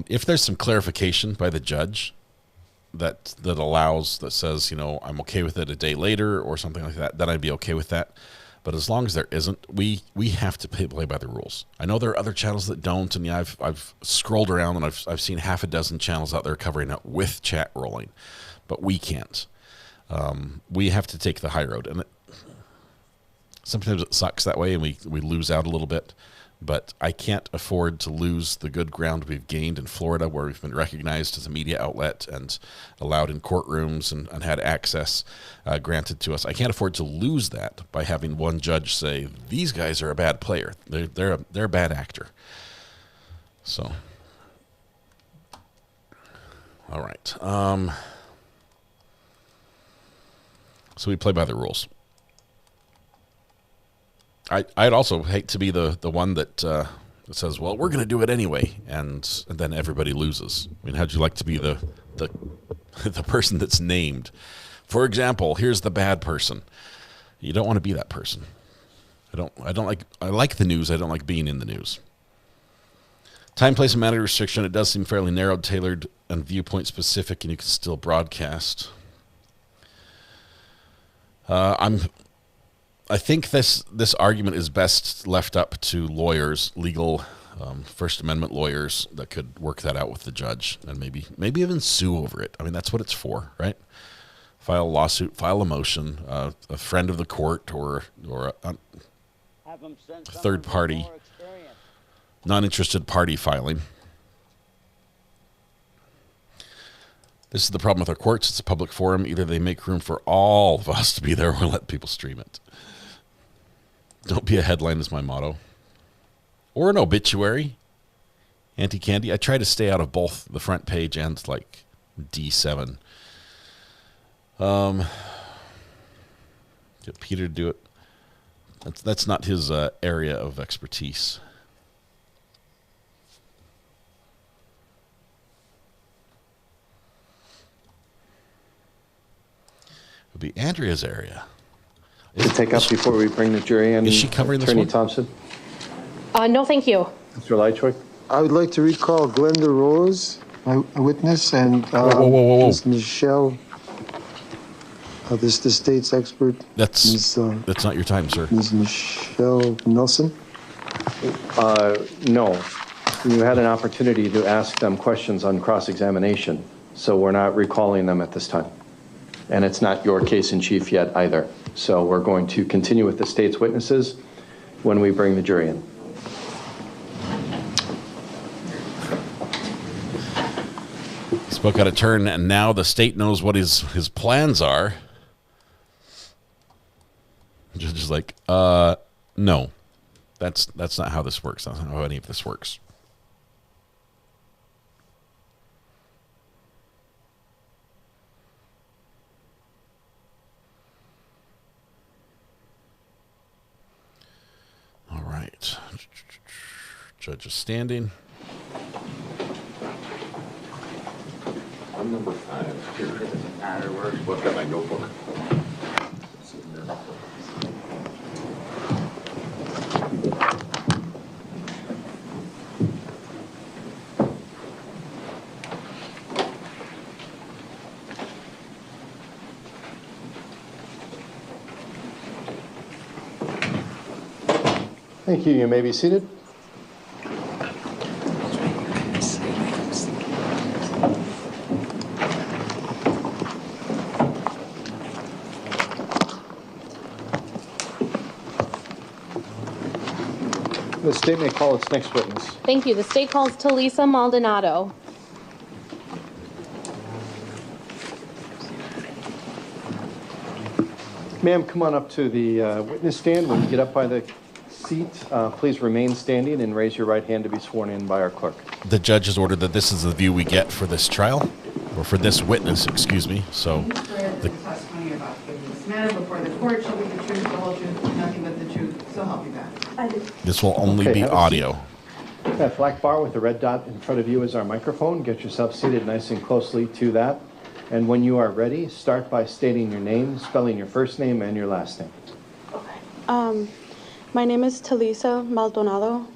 If there's some clarification by the judge that says, you know, I'm okay with it a day later or something like that, then I'd be okay with that. But as long as there isn't, we have to play by the rules. I know there are other channels that don't, and yeah, I've scrolled around and I've seen half a dozen channels out there covering it with chat rolling, but we can't. We have to take the high road, and sometimes it sucks that way, and we lose out a little bit. But I can't afford to lose the good ground we've gained in Florida, where we've been recognized as a media outlet and allowed in courtrooms and had access granted to us. I can't afford to lose that by having one judge say, these guys are a bad player. They're a bad actor. So, all right. So we play by the rules. I'd also hate to be the one that says, well, we're going to do it anyway, and then everybody loses. I mean, how'd you like to be the person that's named? For example, here's the bad person. You don't want to be that person. I like the news. I don't like being in the news. Time, place, and matter restriction. It does seem fairly narrowed, tailored, and viewpoint specific, and you can still broadcast. I think this argument is best left up to lawyers, legal First Amendment lawyers that could work that out with the judge and maybe even sue over it. I mean, that's what it's for, right? File a lawsuit, file a motion, a friend of the court or a third party, non-interested party filing. This is the problem with our courts. It's a public forum. Either they make room for all of us to be there or let people stream it. Don't be a headline is my motto. Or an obituary. Anti-candy. I try to stay out of both the front page and like D7. Get Peter to do it. That's not his area of expertise. It would be Andrea's area. To take up before we bring the jury in. Is she covering this Attorney one? Thompson? No, thank you. Mr. Lychwick? I would like to recall Glenda Rose, a witness, and whoa. Ms. Michelle, the state's expert. That's not your time, sir. Ms. Michelle Nelson? No. You had an opportunity to ask them questions on cross-examination, so we're not recalling them at this time. And it's not your case in chief yet either. So we're going to continue with the state's witnesses when we bring the jury in. Spoke out of turn, and now the state knows what his plans are. Just like, no, that's not how this works. That's not how any of this works. All right. Judge is standing. I'm number 5. It doesn't matter where it's booked. Got my notebook. Thank you. You may be seated. The state may call its next witness. Thank you. The state calls Talisa Maldonado. Ma'am, come on up to the witness stand. When you get up by the seat, please remain standing and raise your right hand to be sworn in by our clerk. The judge has ordered that this is the view we get for this trial, or for this witness, excuse me. So, The testimony you're about to give in this matter before the court shall be the truth, the whole truth, and nothing but the truth. So help you God. I do. this will only be have a audio. seat. That black bar with the red dot in front of you is our microphone. Get yourself seated nice and closely to that. And when you are ready, start by stating your name, spelling your first name and your last name. Okay. My name is Talisa Maldonado.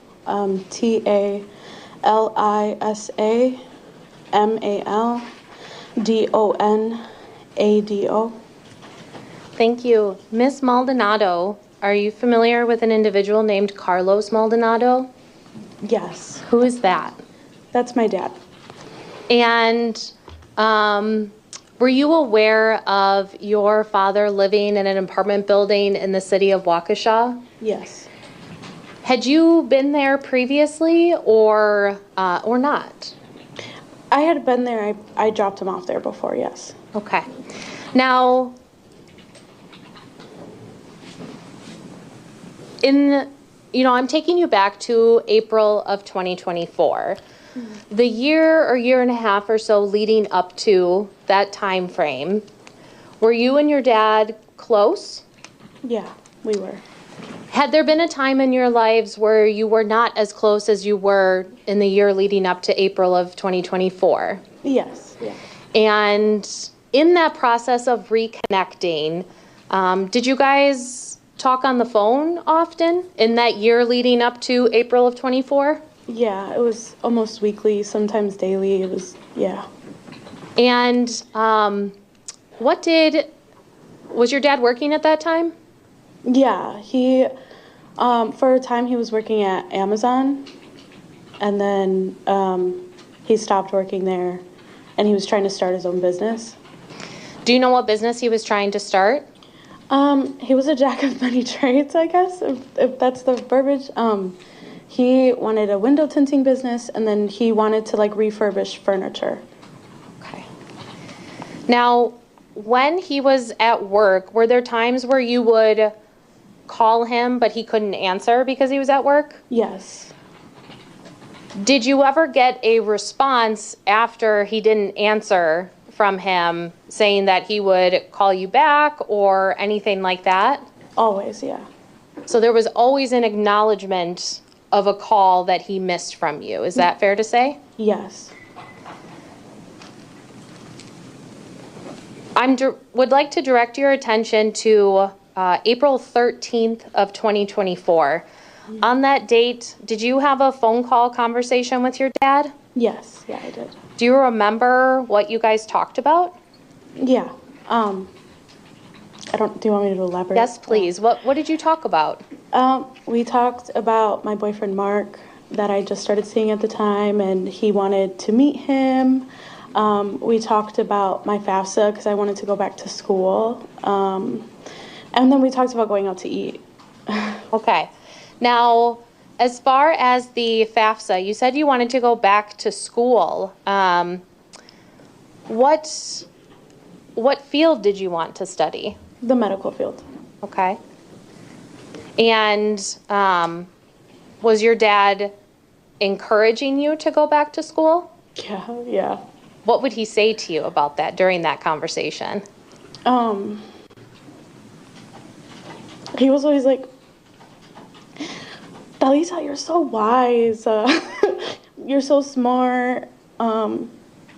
T-A-L-I-S-A-M-A-L-D-O-N-A-D-O. Thank you. Miss Maldonado, are you familiar with an individual named Carlos Maldonado? Yes. Who is that? That's my dad. And were you aware of your father living in an apartment building in the city of Waukesha? Yes. Had you been there previously or not? I had been there. I dropped him off there before, yes. Okay. Now, I'm taking you back to April of 2024. The year or year and a half or so leading up to that time frame, were you and your dad close? Yeah, we were. Had there been a time in your lives where you were not as close as you were in the year leading up to April of 2024? Yes, yeah. And in that process of reconnecting, did you guys talk on the phone often in that year leading up to April of 24? Yeah, it was almost weekly, sometimes daily. It was, yeah. And was your dad working at that time? Yeah, he, for a time he was working at Amazon, and then he stopped working there, and he was trying to start his own business. Do you know what business he was trying to start? He was a jack of many trades, I guess, if that's the verbiage. He wanted a window tinting business, and then he wanted to refurbish furniture. Okay. Now, when he was at work, were there times where you would call him but he couldn't answer because he was at work? Yes. Did you ever get a response after he didn't answer from him saying that he would call you back or anything like that? Always, yeah. So there was always an acknowledgement of a call that he missed from you. Is that fair to say? Yes. Would like to direct your attention to April 13th of 2024. On that date, did you have a phone call conversation with your dad? Yes, yeah, I did. Do you remember what you guys talked about? Yeah. Do you want me to elaborate? Yes, please. What did you talk about? We talked about my boyfriend Mark that I just started seeing at the time, and he wanted to meet him. We talked about my FAFSA because I wanted to go back to school. And then we talked about going out to eat. Okay. Now, as far as the FAFSA, you said you wanted to go back to school. What field did you want to study? The medical field. Okay. And was your dad encouraging you to go back to school? Yeah. What would he say to you about that during that conversation? He was always like, Dalisa, you're so wise. You're so smart.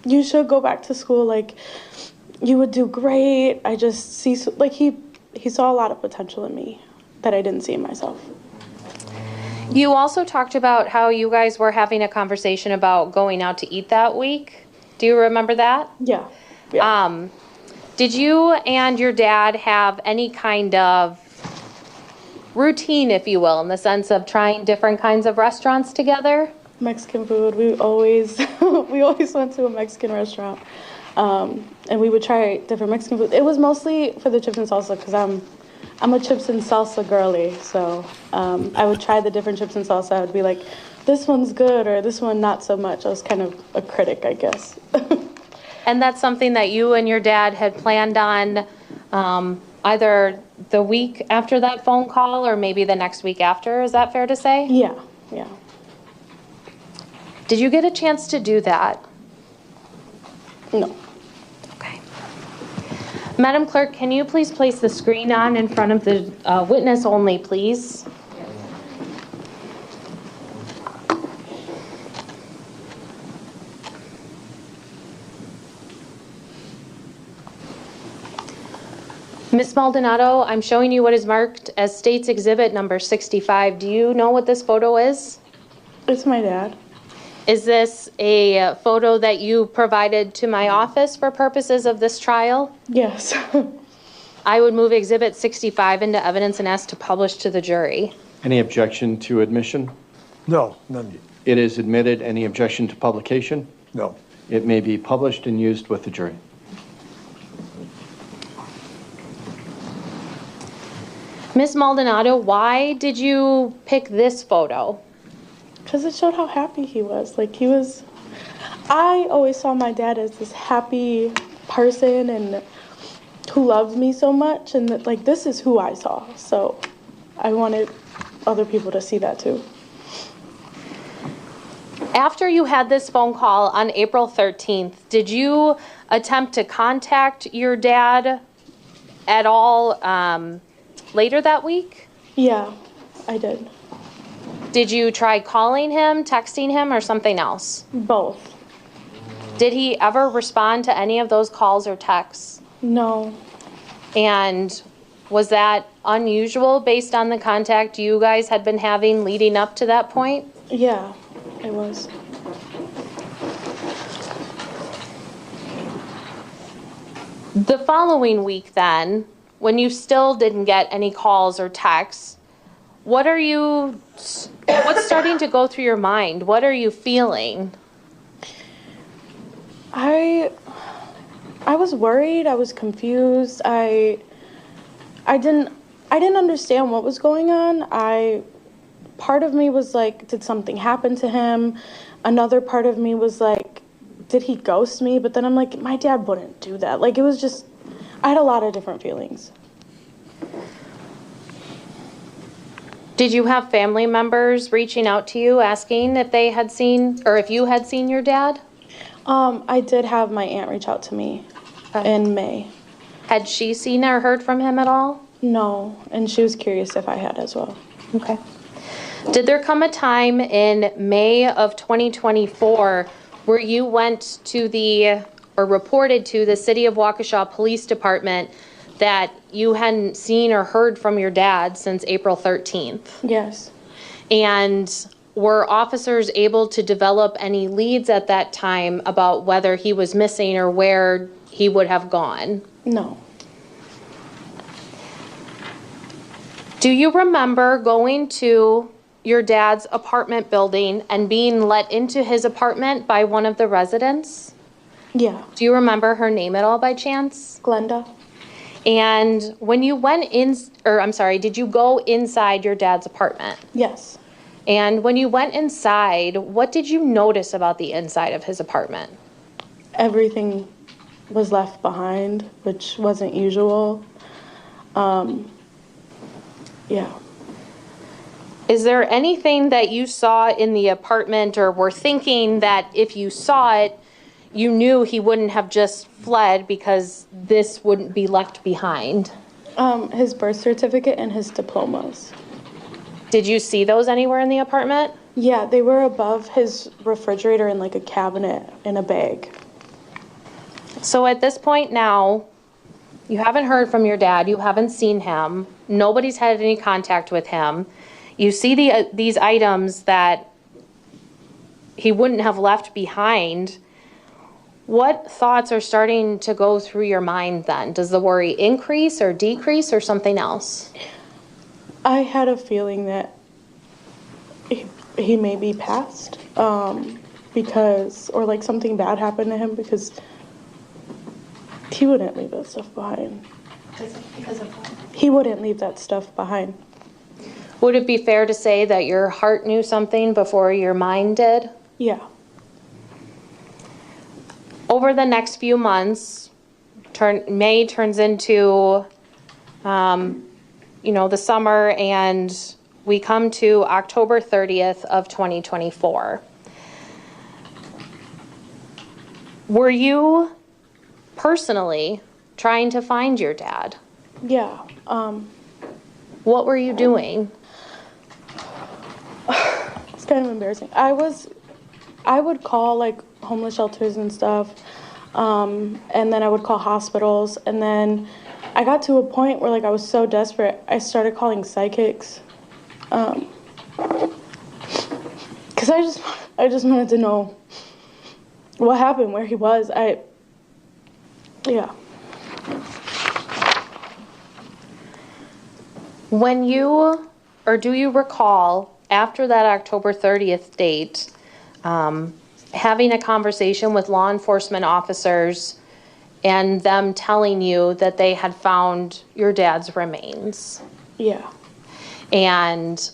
You should go back to school. Like, you would do great. I just see, like, he saw a lot of potential in me that I didn't see in myself. You also talked about how you guys were having a conversation about going out to eat that week. Do you remember that? Yeah. Did you and your dad have any kind of routine, if you will, in the sense of trying different kinds of restaurants together? Mexican food. We always went to a Mexican restaurant, and we would try different Mexican food. It was mostly for the chips and salsa because I'm a chips and salsa girly. So I would try the different chips and salsa. I would be like, this one's good or this one not so much. I was kind of a critic, I guess. And that's something that you and your dad had planned on either the week after that phone call or maybe the next week after. Is that fair to say? Yeah. Did you get a chance to do that? No. Okay. Madam Clerk, can you please place the screen on in front of the witness only, please? Ms. Maldonado, I'm showing you what is marked as State's Exhibit number 65. Do you know what this photo is? It's my dad. Is this a photo that you provided to my office for purposes of this trial? Yes. I would move Exhibit 65 into evidence and ask to publish to the jury. Any objection to admission? No, none. It is admitted. Any objection to publication? No. It may be published and used with the jury. Ms. Maldonado, why did you pick this photo? Because it showed how happy he was. I always saw my dad as this happy person and who loved me so much, and this is who I saw. So I wanted other people to see that too. After you had this phone call on April 13th, did you attempt to contact your dad at all later that week? Yeah, I did. Did you try calling him, texting him, or something else? Both. Did he ever respond to any of those calls or texts? No. And was that unusual based on the contact you guys had been having leading up to that point? Yeah, it was. The following week then, when you still didn't get any calls or texts, what's starting to go through your mind? What are you feeling? I was worried. I was confused. I didn't understand what was going on. Part of me was like, did something happen to him? Another part of me was like, did he ghost me? But then I'm like, my dad wouldn't do that. It was just, I had a lot of different feelings. Did you have family members reaching out to you asking if they had seen, or if you had seen your dad? I did have my aunt reach out to me in May. Had she seen or heard from him at all? No, and she was curious if I had as well. Okay. Did there come a time in May of 2024 where you went to or reported to the City of Waukesha Police Department that you hadn't seen or heard from your dad since April 13th? Yes. And were officers able to develop any leads at that time about whether he was missing or where he would have gone? No. Do you remember going to your dad's apartment building and being let into his apartment by one of the residents? Yeah. Do you remember her name at all by chance? Glenda. And when you went in, did you go inside your dad's apartment? Yes. And when you went inside, what did you notice about the inside of his apartment? Everything was left behind, which wasn't usual. Yeah. Is there anything that you saw in the apartment or were thinking that if you saw it, you knew he wouldn't have just fled because this wouldn't be left behind? His birth certificate and his diplomas. Did you see those anywhere in the apartment? Yeah, they were above his refrigerator in like a cabinet in a bag. So at this point now, you haven't heard from your dad, you haven't seen him, nobody's had any contact with him. You see these items that he wouldn't have left behind. What thoughts are starting to go through your mind then? Does the worry increase or decrease or something else? I had a feeling that he may be passed because, or like something bad happened to him because he wouldn't leave that stuff behind. Because of what? He wouldn't leave that stuff behind. Would it be fair to say that your heart knew something before your mind did? Yeah. Over the next few months, May turns into, the summer, and we come to October 30th of 2024. Were you personally trying to find your dad? Yeah. What were you doing? It's kind of embarrassing. I would call like homeless shelters and stuff, and then I would call hospitals, and then I got to a point where like I was so desperate, I started calling psychics, because I just wanted to know what happened, where he was. Yeah. When you, or do you recall, after that October 30th date, having a conversation with law enforcement officers and them telling you that they had found your dad's remains? Yeah. And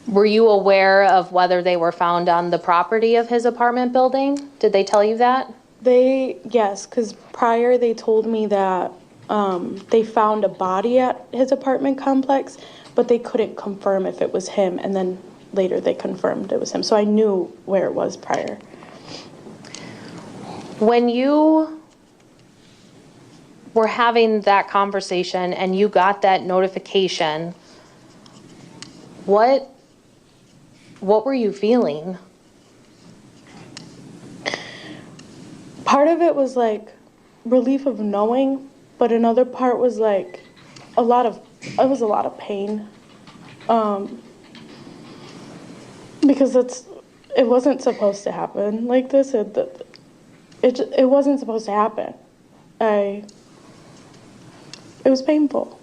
were you aware of whether they were found on the property of his apartment building? Did they tell you that? Yes, because prior they told me that they found a body at his apartment complex, but they couldn't confirm if it was him, and then later they confirmed it was him. So I knew where it was prior. When you were having that conversation and you got that notification, what were you feeling? Part of it was like relief of knowing, but another part was like a lot of pain. Because it wasn't supposed to happen like this. It wasn't supposed to happen. It was painful.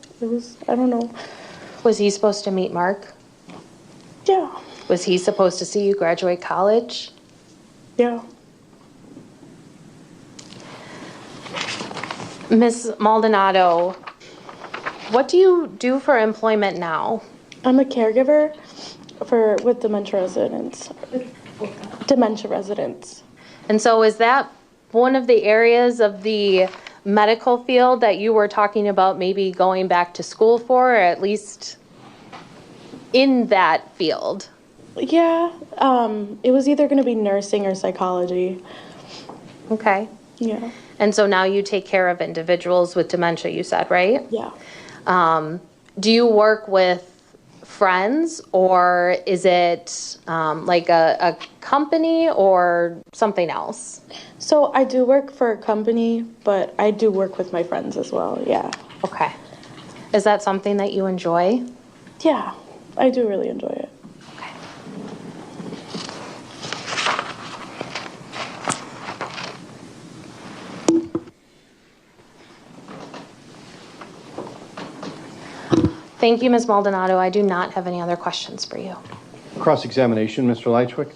I don't know. Was he supposed to meet Mark? Yeah. Was he supposed to see you graduate college? Yeah. Ms. Maldonado, what do you do for employment now? I'm a caregiver with dementia residents. And so is that one of the areas of the medical field that you were talking about maybe going back to school for, or at least in that field? Yeah. It was either going to be nursing or psychology. Okay. Yeah. And so now you take care of individuals with dementia, you said, right? Yeah. Do you work with friends, or is it like a company or something else? So I do work for a company, but I do work with my friends as well, yeah. Okay. Is that something that you enjoy? Yeah, I do really enjoy it. Okay. Thank you, Ms. Maldonado. I do not have any other questions for you. Cross-examination, Mr. Lychwick.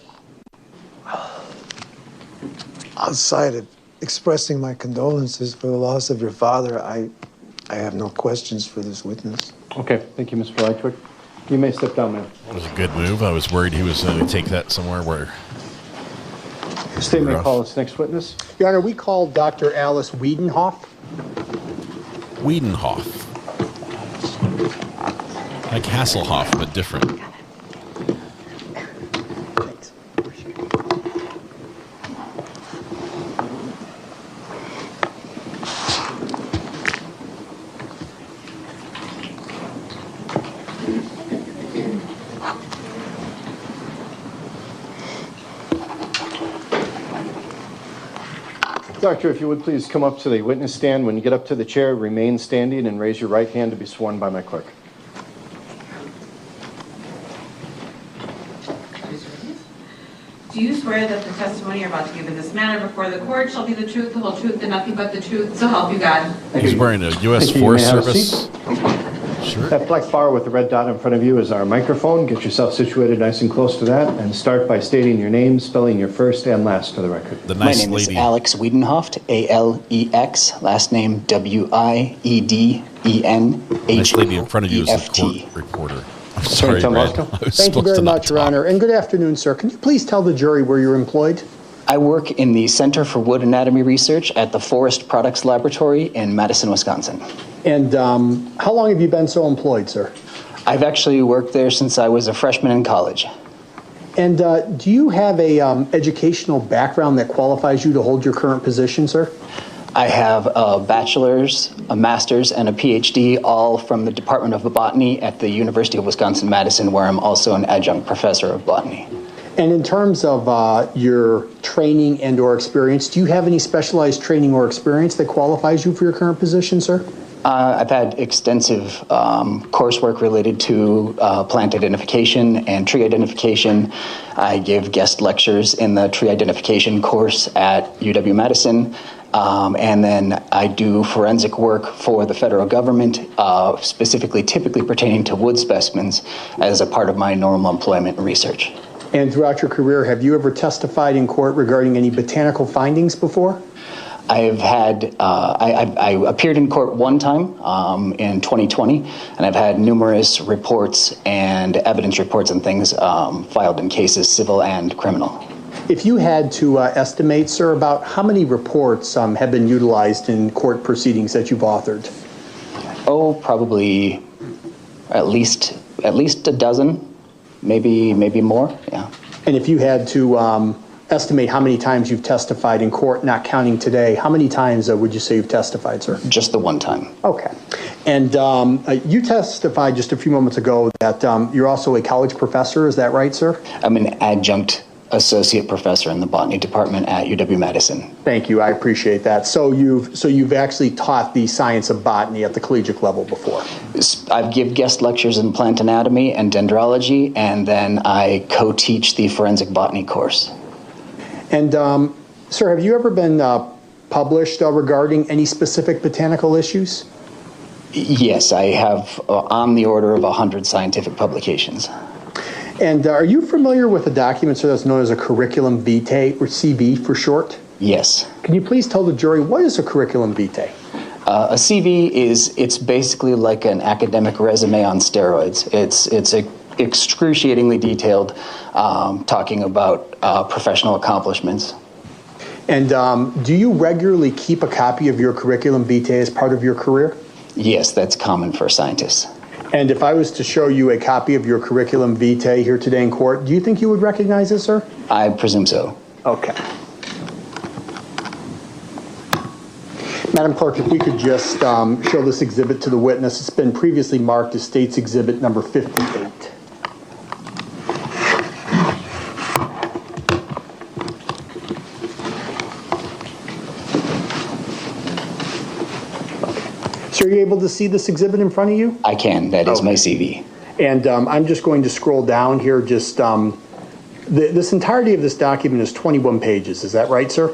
Outside of expressing my condolences for the loss of your father, I have no questions for this witness. Okay, thank you, Mr. Lychwick. You may step down, ma'am. That was a good move. I was worried he was going to take that somewhere where State may call its next witness. Your Honor, we call Dr. Alice Wiedenhoff. Wiedenhoff. Like Hasselhoff, but different. Doctor, if you would please come up to the witness stand. When you get up to the chair, remain standing and raise your right hand to be sworn by my clerk. Do you swear that the testimony you're about to give in this matter before the court shall be the truth, the whole truth, and nothing but the truth, so help you God? He's wearing a U.S. Forest Service. Sure. That black bar with the red dot in front of you is our microphone. Get yourself situated nice and close to that, and start by stating your name, spelling your first and last for the record. The nice My name lady. is Alex Wiedenhoff, A-L-E-X, last name W-I-E-D-E-N-H-O-E-F-T. Nice lady in front of you is the court reporter. I'm sorry, Tom Red. Bosco. I was Thank you supposed very to not much, Your talk. Honor, and good afternoon, sir. Can you please tell the jury where you're employed? I work in the Center for Wood Anatomy Research at the Forest Products Laboratory in Madison, Wisconsin. And how long have you been so employed, sir? I've actually worked there since I was a freshman in college. And do you have a educational background that qualifies you to hold your current position, sir? I have a bachelor's, a master's, and a PhD, all from the Department of Botany at the University of Wisconsin-Madison, where I'm also an adjunct professor of botany. And in terms of your training and or experience, do you have any specialized training or experience that qualifies you for your current position, sir? I've had extensive coursework related to plant identification and tree identification. I give guest lectures in the tree identification course at UW-Madison. And then I do forensic work for the federal government, specifically typically pertaining to wood specimens as a part of my normal employment and research. And throughout your career, have you ever testified in court regarding any botanical findings before? I've had, I appeared in court one time in 2020, and I've had numerous reports and evidence reports and things filed in cases, civil and criminal. If you had to estimate, sir, about how many reports have been utilized in court proceedings that you've authored? Oh, probably at least a dozen, maybe more, yeah. And if you had to estimate how many times you've testified in court, not counting today, how many times would you say you've testified, sir? Just the one time. Okay. And you testified just a few moments ago that you're also a college professor, is that right, sir? I'm an adjunct associate professor in the botany department at UW-Madison. Thank you, I appreciate that. So you've actually taught the science of botany at the collegiate level before? I give guest lectures in plant anatomy and dendrology, and then I co-teach the forensic botany course. And sir, have you ever been published regarding any specific botanical issues? Yes, I have on the order of 100 scientific publications. And are you familiar with a document, sir, that's known as a curriculum vitae, or CV for short? Yes. Can you please tell the jury, what is a curriculum vitae? A CV it's basically like an academic resume on steroids. It's excruciatingly detailed, talking about professional accomplishments. And do you regularly keep a copy of your curriculum vitae as part of your career? Yes, that's common for scientists. And if I was to show you a copy of your curriculum vitae here today in court, do you think you would recognize it, sir? I presume so. Okay. Madam Clerk, if we could just show this exhibit to the witness. It's been previously marked as State's Exhibit number 58. So are you able to see this exhibit in front of you? I can. That is my CV. And I'm just going to scroll down here. Just this entirety of this document is 21 pages. Is that right, sir?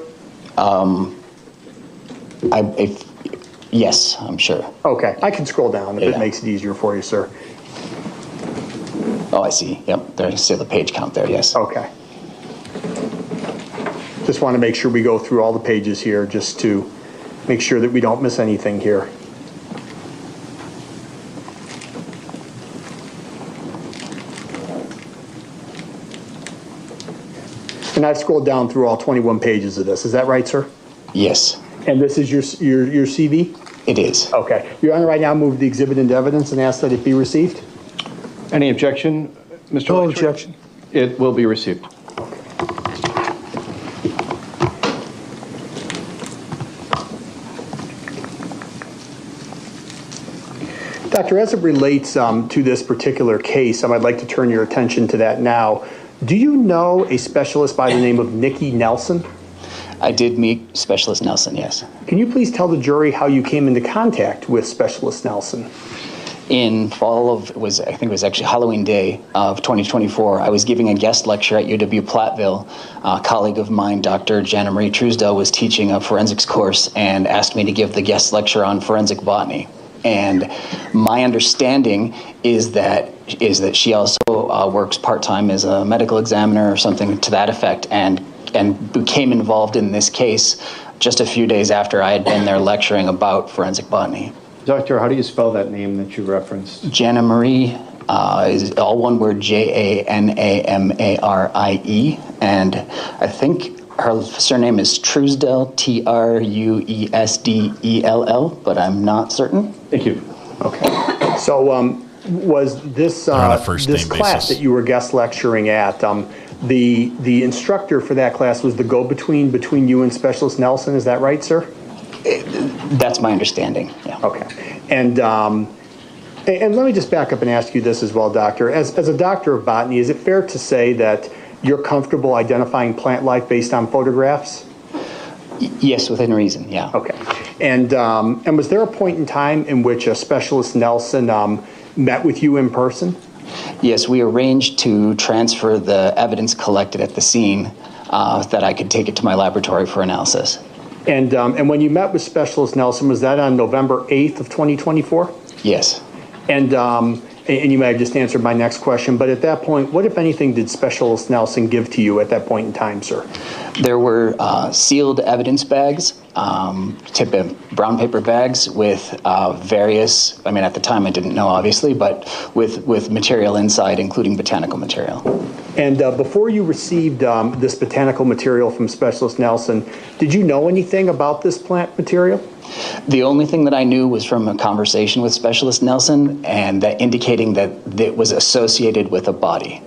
Yes, I'm sure. Okay, I can scroll down if it makes it easier for you, sir. Oh, I see. Yep, there's still the page count there, yes. Okay. Just want to make sure we go through all the pages here just to make sure that we don't miss anything here. And I've scrolled down through all 21 pages of this. Is that right, sir? Yes. And this is your CV? It is. Okay. Your Honor, right now move the exhibit into evidence and ask that it be received. Any objection, Mr. No Lychwick? objection. It will be received. Doctor, as it relates to this particular case, I'd like to turn your attention to that now. Do you know a specialist by the name of Nikki Nelson? I did meet Specialist Nelson, yes. Can you please tell the jury how you came into contact with Specialist Nelson? In fall of, I think it was actually Halloween Day of 2024, I was giving a guest lecture at UW-Platteville. A colleague of mine, Dr. Jana Marie Truesdell, was teaching a forensics course and asked me to give the guest lecture on forensic botany. And my understanding is that she also works part-time as a medical examiner or something to that effect, and became involved in this case just a few days after I had been there lecturing about forensic botany. Doctor, how do you spell that name that you referenced? Jana Marie is all one word, Janamarie, and I think her surname is Truesdell, Truesdell, but I'm not certain. Thank you. Okay. So was this this class that you were guest lecturing at, the instructor for that class was the go-between between you and Specialist Nelson, is that right, sir? That's my understanding, yeah. Okay. And let me just back up and ask you this as well, Doctor. As a doctor of botany, is it fair to say that you're comfortable identifying plant life based on photographs? Yes, within reason, yeah. Okay. And was there a point in time in which Specialist Nelson met with you in person? Yes, we arranged to transfer the evidence collected at the scene that I could take it to my laboratory for analysis. And when you met with Specialist Nelson, was that on November 8th of 2024? Yes. And you may have just answered my next question, but at that point, what, if anything, did Specialist Nelson give to you at that point in time, sir? There were sealed evidence bags, type of brown paper bags with various, I mean, at the time I didn't know, obviously, but with material inside, including botanical material. And before you received this botanical material from Specialist Nelson, did you know anything about this plant material? The only thing that I knew was from a conversation with Specialist Nelson, and that indicating that it was associated with a body.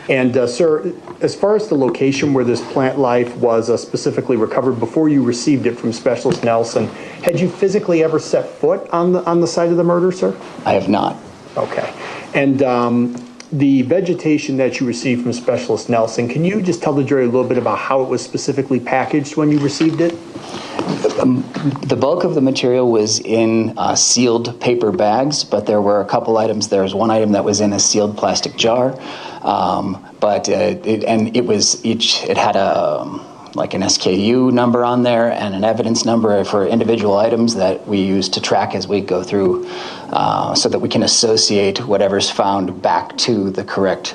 And sir, as far as the location where this plant life was specifically recovered before you received it from Specialist Nelson, had you physically ever set foot on the site of the murder, sir? I have not. Okay. And the vegetation that you received from Specialist Nelson, can you just tell the jury a little bit about how it was specifically packaged when you received it? The bulk of the material was in sealed paper bags, but there were a couple items. There was one item that was in a sealed plastic jar, but it had like an SKU number on there and an evidence number for individual items that we use to track as we go through, so that we can associate whatever's found back to the correct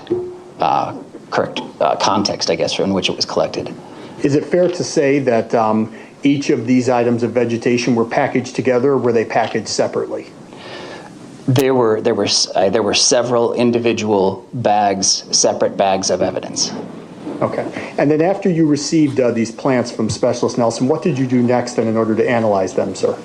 context, I guess, in which it was collected. Is it fair to say that each of these items of vegetation were packaged together, or were they packaged separately? There were several individual bags, separate bags of evidence. Okay. And then after you received these plants from Specialist Nelson, what did you do next then in order to analyze them, sir?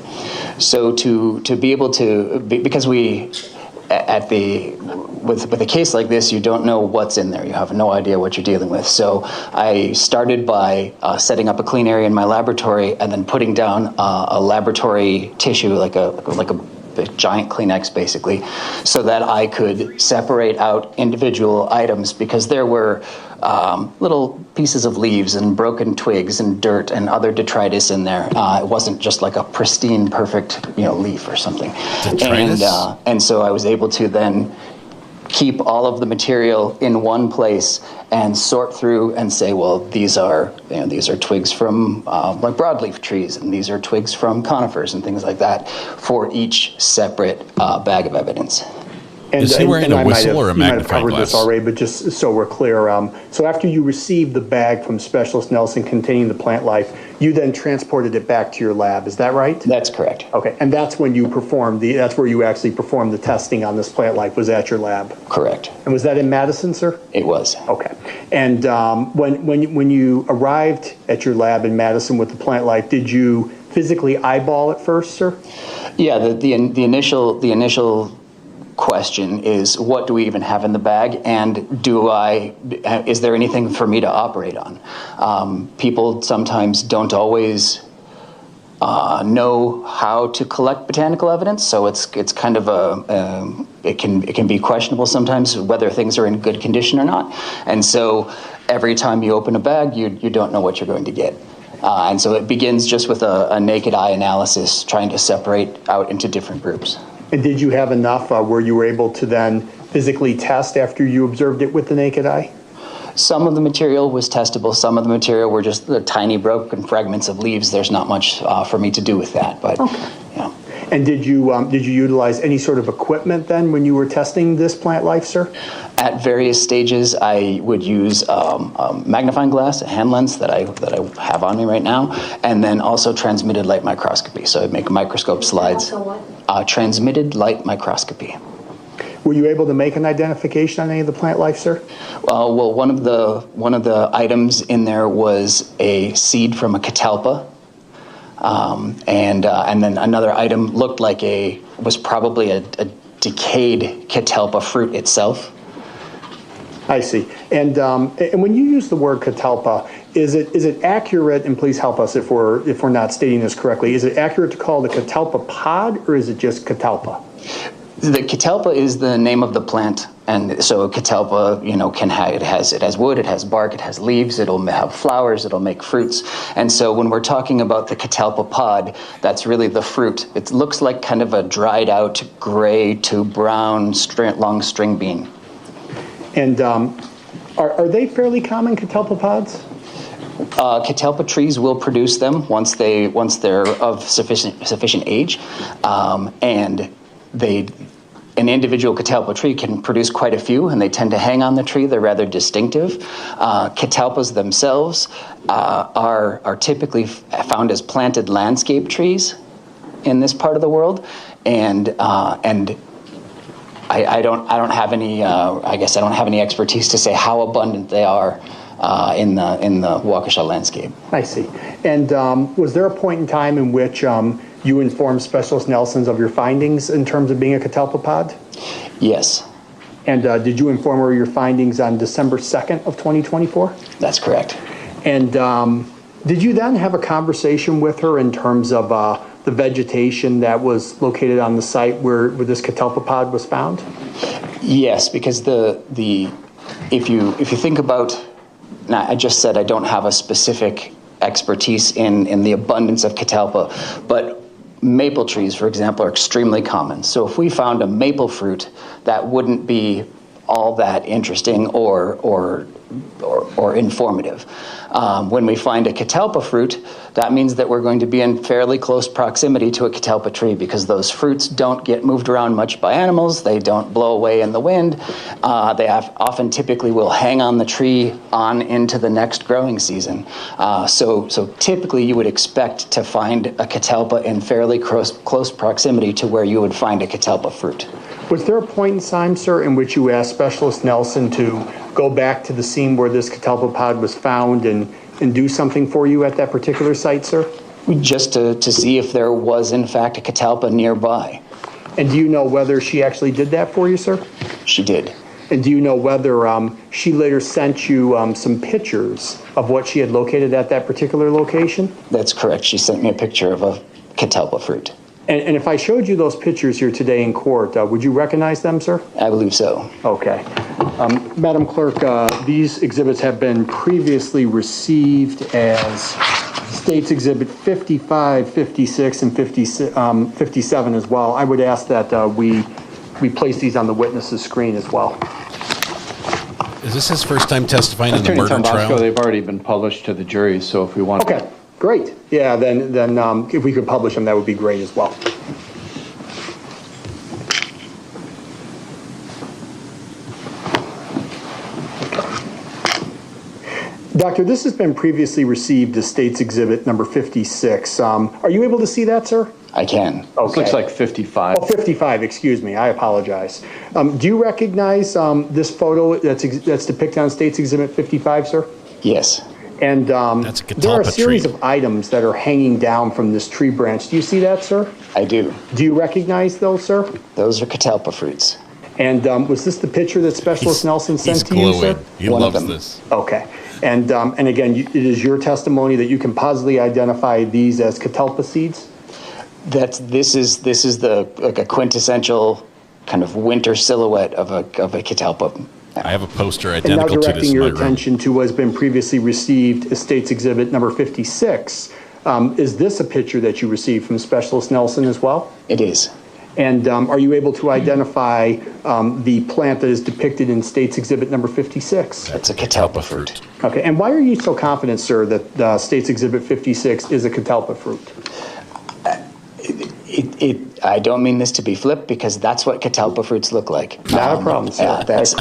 So to be able to, because with a case like this, you don't know what's in there. You have no idea what you're dealing with. So I started by setting up a clean area in my laboratory and then putting down a laboratory tissue, like a giant Kleenex, basically, so that I could separate out individual items, because there were little pieces of leaves and broken twigs and dirt and other detritus in there. It wasn't just like a pristine, perfect, leaf or something. And so I was able to then keep all of the material in one place and sort through and say, well, these are twigs from like broadleaf trees, and these are twigs from conifers and things like that for each separate bag of evidence. Is he wearing a whistle or a magnifying covered glass? This already, but just so we're clear, so after you received the bag from Specialist Nelson containing the plant life, You then transported it back to your lab, is that right? That's correct. Okay, and that's when you performed that's where you actually performed the testing on this plant life, was at your lab? Correct. And was that in Madison, sir? It was. Okay. And when you arrived at your lab in Madison with the plant life, did you physically eyeball it first, sir? Yeah, the initial question is, what do we even have in the bag, and is there anything for me to operate on? People sometimes don't always know how to collect botanical evidence, so it's kind of it can be questionable sometimes whether things are in good condition or not, and so every time you open a bag, you don't know what you're going to get. And so it begins just with a naked eye analysis, trying to separate out into different groups. And did you have enough where you were able to then physically test after you observed it with the naked eye? Some of the material was testable. Some of the material were just the tiny broken fragments of leaves. There's not much for me to do with that. But, okay. And did you utilize any sort of equipment then when you were testing this plant life, sir? At various stages, I would use a magnifying glass, a hand lens that I have on me right now, and then also transmitted light microscopy. So I'd make microscope slides. Transmitted light microscopy. Were you able to make an identification on any of the plant life, sir? Well, one of the items in there was a seed from a catalpa. And then another item looked like was probably a decayed catalpa fruit itself. I see. And when you use the word catalpa, is it accurate? And please help us if we're not stating this correctly. Is it accurate to call it a catalpa pod, or is it just catalpa? The catalpa is the name of the plant, and so a catalpa, it has wood, it has bark, it has leaves, it'll have flowers, it'll make fruits, and so when we're talking about the catalpa pod, that's really the fruit. It looks like kind of a dried out gray to brown long string bean. And are they fairly common, catalpa pods? Catalpa trees will produce them once they're of sufficient age, and an individual catalpa tree can produce quite a few, and they tend to hang on the tree. They're rather distinctive. Catalpas themselves are typically found as planted landscape trees in this part of the world, and I don't have any. I guess I don't have any expertise to say how abundant they are in the Waukesha landscape. I see. And was there a point in time in which you informed Specialist Nelson's of your findings in terms of being a catalpa pod? Yes. And did you inform her of your findings on December 2nd of 2024? That's correct. And did you then have a conversation with her in terms of the vegetation that was located on the site where this catalpa pod was found? Yes, because if you think about, now I just said I don't have a specific expertise in the abundance of catalpa, but maple trees, for example, are extremely common. So if we found a maple fruit, that wouldn't be all that interesting or informative. When we find a catalpa fruit, that means that we're going to be in fairly close proximity to a catalpa tree, because those fruits don't get moved around much by animals. They don't blow away in the wind. They often typically will hang on the tree on into the next growing season. So typically you would expect to find a catalpa in fairly close proximity to where you would find a catalpa fruit. Was there a point in time, sir, in which you asked Specialist Nelson to go back to the scene where this catalpa pod was found and do something for you at that particular site, sir? Just to see if there was, in fact, a catalpa nearby. And do you know whether she actually did that for you, sir? She did. And do you know whether she later sent you some pictures of what she had located at that particular location? That's correct. She sent me a picture of a catalpa fruit. And if I showed you those pictures here today in court, would you recognize them, sir? I believe so. Okay. Madam Clerk, these exhibits have been previously received as States Exhibit 55, 56, and 57 as well. I would ask that we place these on the witness's screen as well. Is this his first time testifying in the murder trial? They've already been published to the jury, so if we want Okay. Great. Yeah, then if we could publish them, that would be great as well. Doctor, this has been previously received as State's Exhibit number 56. Are you able to see that, sir? I can. Okay. This looks like 55. Oh, 55, excuse me. I apologize. Do you recognize this photo that's depicted on State's Exhibit 55, sir? Yes. And there are a catalpa series tree. of items that are hanging down from this tree branch. Do you see that, sir? I do. Do you recognize those, sir? Those are catalpa fruits. And was this the picture that Specialist Nelson sent to you, sir? He loves this. Okay. And again, it is your testimony that you can positively identify these as catalpa seeds? This is like a quintessential kind of winter silhouette of a catalpa. I have a poster And now identical to this directing in your my room. attention to what has been previously received as State's Exhibit number 56. Is this a picture that you received from Specialist Nelson as well? It is. And are you able to identify the plant that is depicted in State's Exhibit number 56? That's a catalpa fruit. Okay, and why are you so confident, sir, that State's Exhibit 56 is a catalpa fruit? I don't mean this to be flip because that's what catalpa fruits look like. Not a problem, sir. Yeah, that's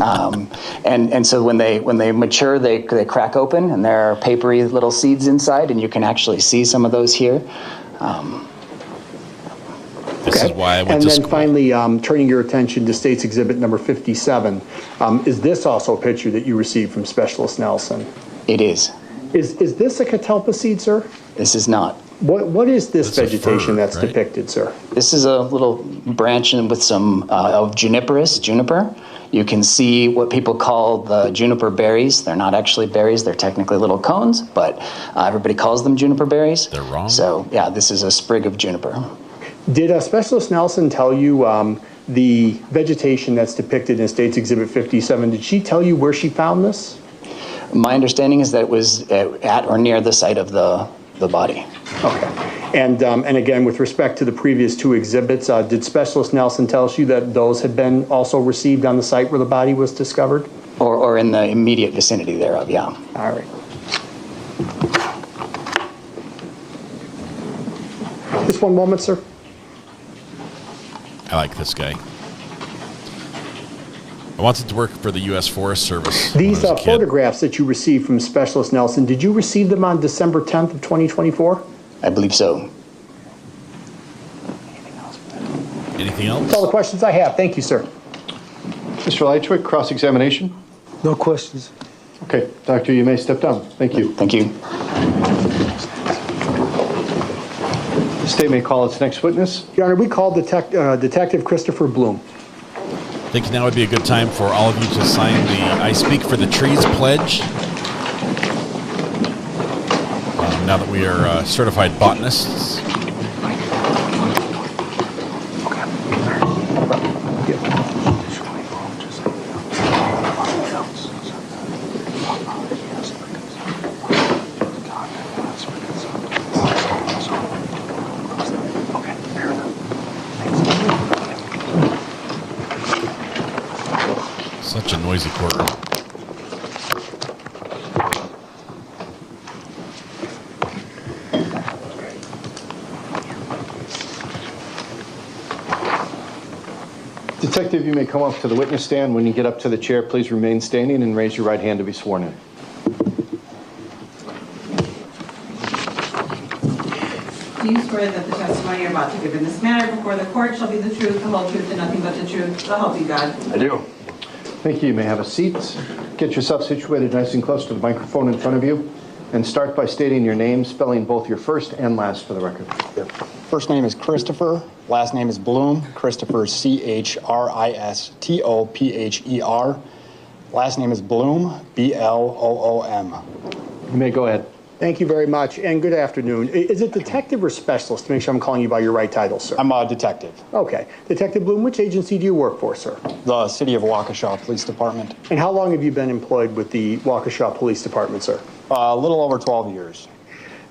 and so when they mature, they crack open and there are papery little seeds inside, and you can actually see some of those here. This is why I went and to then school. finally, turning your attention to State's Exhibit number 57, is this also a picture that you received from Specialist Nelson? It is. Is this a catalpa seed, sir? This is not. What is this It's a vegetation fir, that's right? depicted, sir? This is a little branch with some of juniper. You can see what people call the juniper berries. They're not actually berries. They're technically little cones, but everybody calls them juniper berries. They're wrong. So, yeah, this is a sprig of juniper. Did Specialist Nelson tell you the vegetation that's depicted in State's Exhibit 57? Did she tell you where she found this? My understanding is that it was at or near the site of the body. Okay. And again, with respect to the previous two exhibits, did Specialist Nelson tell you that those had been also received on the site where the body was discovered? Or in the immediate vicinity thereof, yeah. All right. Just one moment, sir. I like this guy. I wanted to work for the U.S. Forest Service. These when I was a kid. photographs that you received from Specialist Nelson, did you receive them on December 10th of 2024? I believe so. Anything else? That's all the questions I have. Thank you, sir. Mr. Lychwick, cross-examination? No questions. Okay, doctor, you may step down. Thank you. Thank you. The state may call its next witness. Your Honor, we called Detective Christopher Bloom. I think now would be a good time for all of you to sign the I Speak for the Trees pledge. Now that we are certified botanists. Such a noisy courtroom. Detective, you may come up to the witness stand. When you get up to the chair, please remain standing and raise your right hand to be sworn in. Do you swear that the testimony you're about to give in this matter before the court shall be the truth, the whole truth, and nothing but the truth? So help you God. I do. Thank you. You may have a seat. Get yourself situated nice and close to the microphone in front of you. And start by stating your name, spelling both your first and last for the record. First name is Christopher. Last name is Bloom. Christopher, Christopher. Last name is Bloom, Bloom. You may go ahead. Thank you very much, and good afternoon. Is it detective or specialist? To make sure I'm calling you by your right title, sir. I'm a detective. Okay. Detective Bloom, which agency do you work for, sir? The City of Waukesha Police Department. And how long have you been employed with the Waukesha Police Department, sir? A little over 12 years.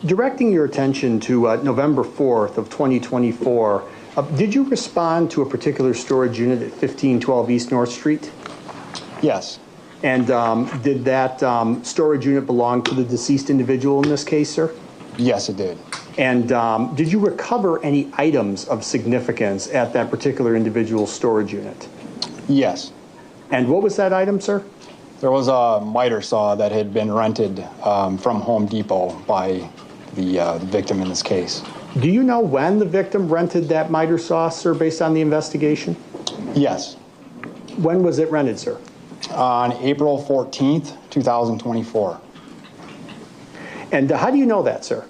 Directing your attention to November 4th of 2024, did you respond to a particular storage unit at 1512 East North Street? Yes. And did that storage unit belong to the deceased individual in this case, sir? Yes, it did. And did you recover any items of significance at that particular individual's storage unit? Yes. And what was that item, sir? There was a miter saw that had been rented from Home Depot by the victim in this case. Do you know when the victim rented that miter saw, sir, based on the investigation? Yes. When was it rented, sir? On April 14th, 2024. And how do you know that, sir?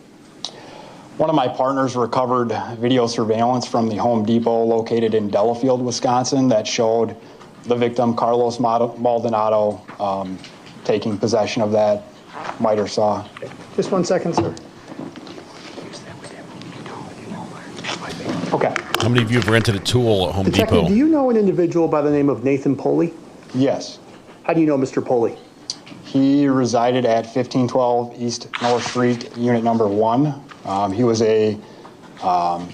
One of my partners recovered video surveillance from the Home Depot located in Delafield, Wisconsin, that showed the victim, Carlos Maldonado, taking possession of that miter saw. Just 1 second, sir. Okay. How many of you have rented a tool at Home Detective, Depot? do you know an individual by the name of Nathan Poley? Yes. How do you know Mr. Poley? He resided at 1512 East North Street, unit number 1. He was a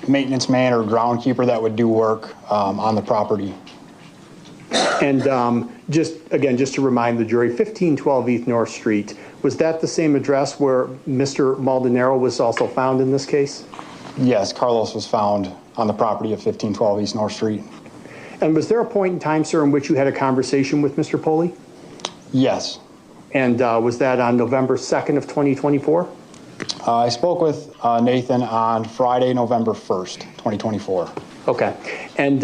maintenance man or groundkeeper that would do work on the property. And just to remind the jury, 1512 East North Street, was that the same address where Mr. Maldonado was also found in this case? Yes, Carlos was found on the property of 1512 East North Street. And was there a point in time, sir, in which you had a conversation with Mr. Poley? Yes. And was that on November 2nd of 2024? I spoke with Nathan on Friday, November 1st, 2024. Okay. And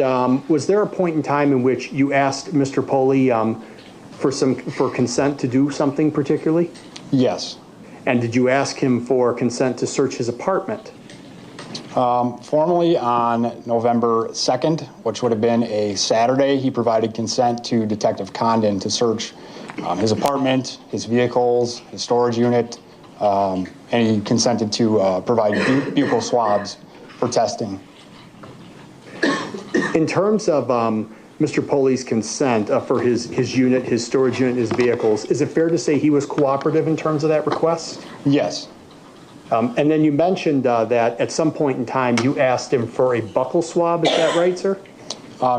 was there a point in time in which you asked Mr. Poley for consent to do something particularly? Yes. And did you ask him for consent to search his apartment? Formally on November 2nd, which would have been a Saturday, he provided consent to Detective Condon to search his apartment, his vehicles, his storage unit, and he consented to provide buccal swabs for testing. In terms of Mr. Poley's consent for his unit, his storage unit, his vehicles, is it fair to say he was cooperative in terms of that request? Yes. And then you mentioned that at some point in time you asked him for a buccal swab. Is that right, sir?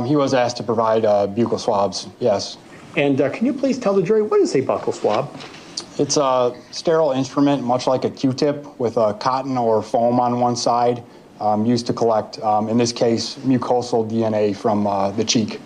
He was asked to provide buccal swabs, yes. And can you please tell the jury, what is a buccal swab? It's a sterile instrument, much like a Q-tip, with a cotton or foam on one side, used to collect, in this case, mucosal DNA from the cheek.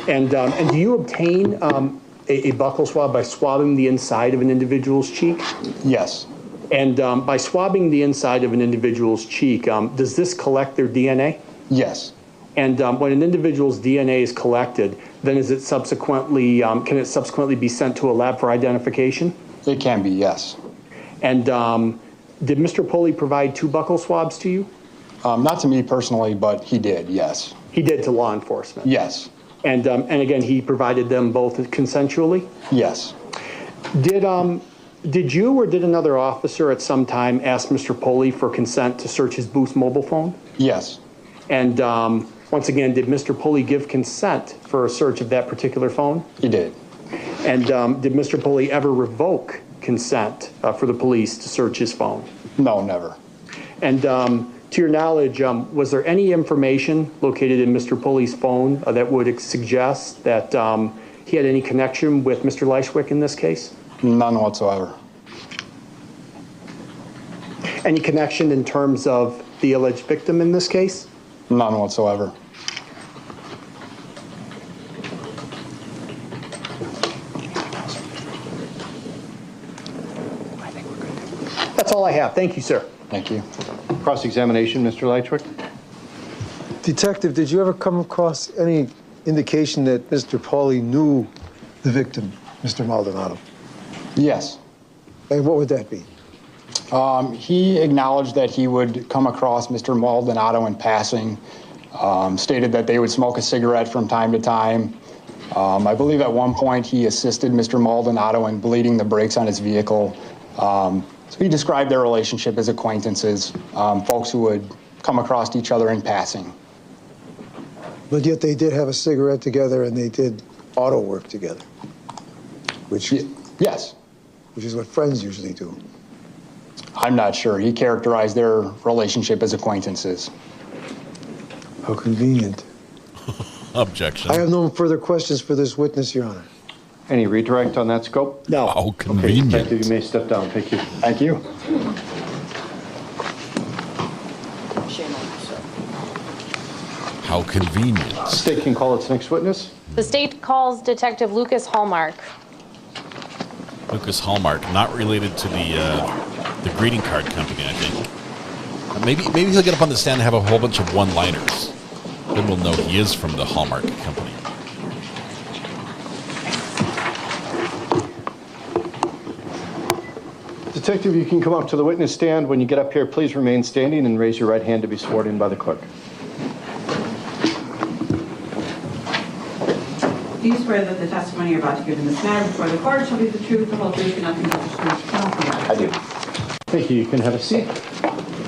And do you obtain a buccal swab by swabbing the inside of an individual's cheek? Yes. And by swabbing the inside of an individual's cheek, does this collect their DNA? Yes. And when an individual's DNA is collected, then is it subsequently, can it subsequently be sent to a lab for identification? It can be, yes. And did Mr. Poley provide 2 buccal swabs to you? Not to me personally, but he did, yes. He did to law enforcement? Yes. And again, he provided them both consensually? Yes. Did you or did another officer at some time ask Mr. Poley for consent to search his Boost mobile phone? Yes. And once again, did Mr. Poley give consent for a search of that particular phone? He did. And did Mr. Poley ever revoke consent for the police to search his phone? No, never. And to your knowledge, was there any information located in Mr. Poley's phone that would suggest that he had any connection with Mr. Lychwick in this case? None whatsoever. Any connection in terms of the alleged victim in this case? None whatsoever. That's all I have. Thank you, sir. Thank you. Cross-examination, Mr. Lychwick. Detective, did you ever come across any indication that Mr. Poley knew the victim, Mr. Maldonado? Yes. And what would that be? He acknowledged that he would come across Mr. Maldonado in passing, stated that they would smoke a cigarette from time to time. I believe at one point he assisted Mr. Maldonado in bleeding the brakes on his vehicle. So he described their relationship as acquaintances, folks who would come across each other in passing. But yet they did have a cigarette together and they did auto work together. Which yes. Which is what friends usually do. I'm not sure. He characterized their relationship as acquaintances. How convenient. Objection. I have no further questions for this witness, Your Honor. Any redirect on that scope? No. How convenient. Okay, Detective, you may step down. Thank you. Thank you. How convenient. State can call its next witness. The state calls Detective Lucas Hallmark. Lucas Hallmark, not related to the greeting card company, I think. Maybe he'll get up on the stand and have a whole bunch of one-liners. Then we'll know he is from the Hallmark company. Detective, you can come up to the witness stand. When you get up here, please remain standing and raise your right hand to be sworn in by the clerk. Do you swear that the testimony you're about to give in this matter before the court shall be the truth, the whole truth, and nothing but the truth? I do. Thank you. You can have a seat.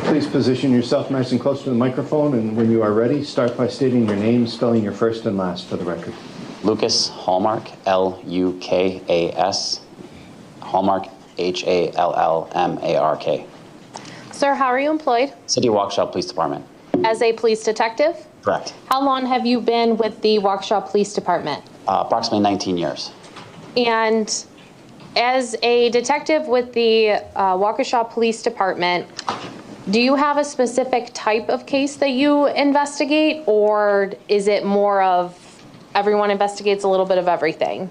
Please position yourself nice and close to the microphone, and when you are ready, start by stating your name, spelling your first and last for the record. Lucas Hallmark, Lukas, Hallmark, Hallmark. Sir, how are you employed? City Waukesha Police Department. As a police detective? Correct. How long have you been with the Waukesha Police Department? Approximately 19 years. And as a detective with the Waukesha Police Department, do you have a specific type of case that you investigate, or is it more of everyone investigates a little bit of everything?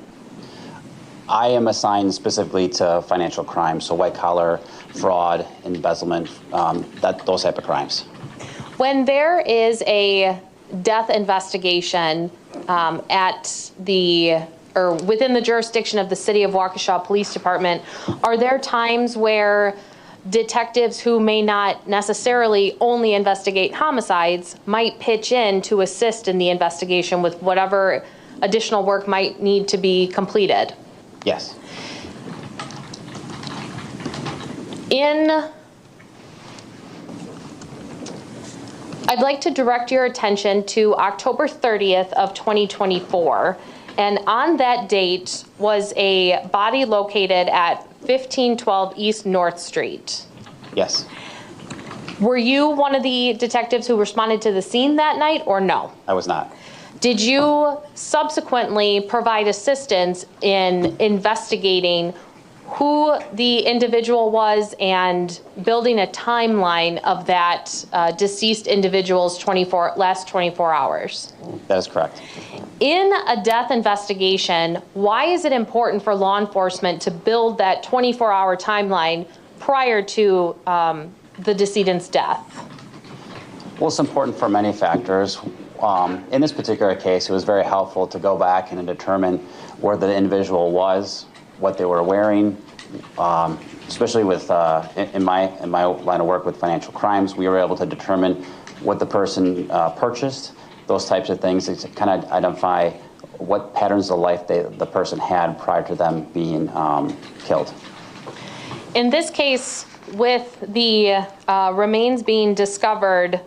I am assigned specifically to financial crime, so white-collar, fraud, embezzlement, those type of crimes. When there is a death investigation within the jurisdiction of the City of Waukesha Police Department, are there times where detectives who may not necessarily only investigate homicides might pitch in to assist in the investigation with whatever additional work might need to be completed? Yes. I'd like to direct your attention to October 30th of 2024. And on that date was a body located at 1512 East North Street. Yes. Were you one of the detectives who responded to the scene that night, or no? I was not. Did you subsequently provide assistance in investigating who the individual was and building a timeline of that deceased individual's last 24 hours? That is correct. In a death investigation, why is it important for law enforcement to build that 24-hour timeline prior to the decedent's death? Well, it's important for many factors. In this particular case, it was very helpful to go back and determine where the individual was, what they were wearing, especially with in my line of work with financial crimes, we were able to determine what the person purchased, those types of things, to kind of identify what patterns of life the person had prior to them being killed. In this case, with the remains being discovered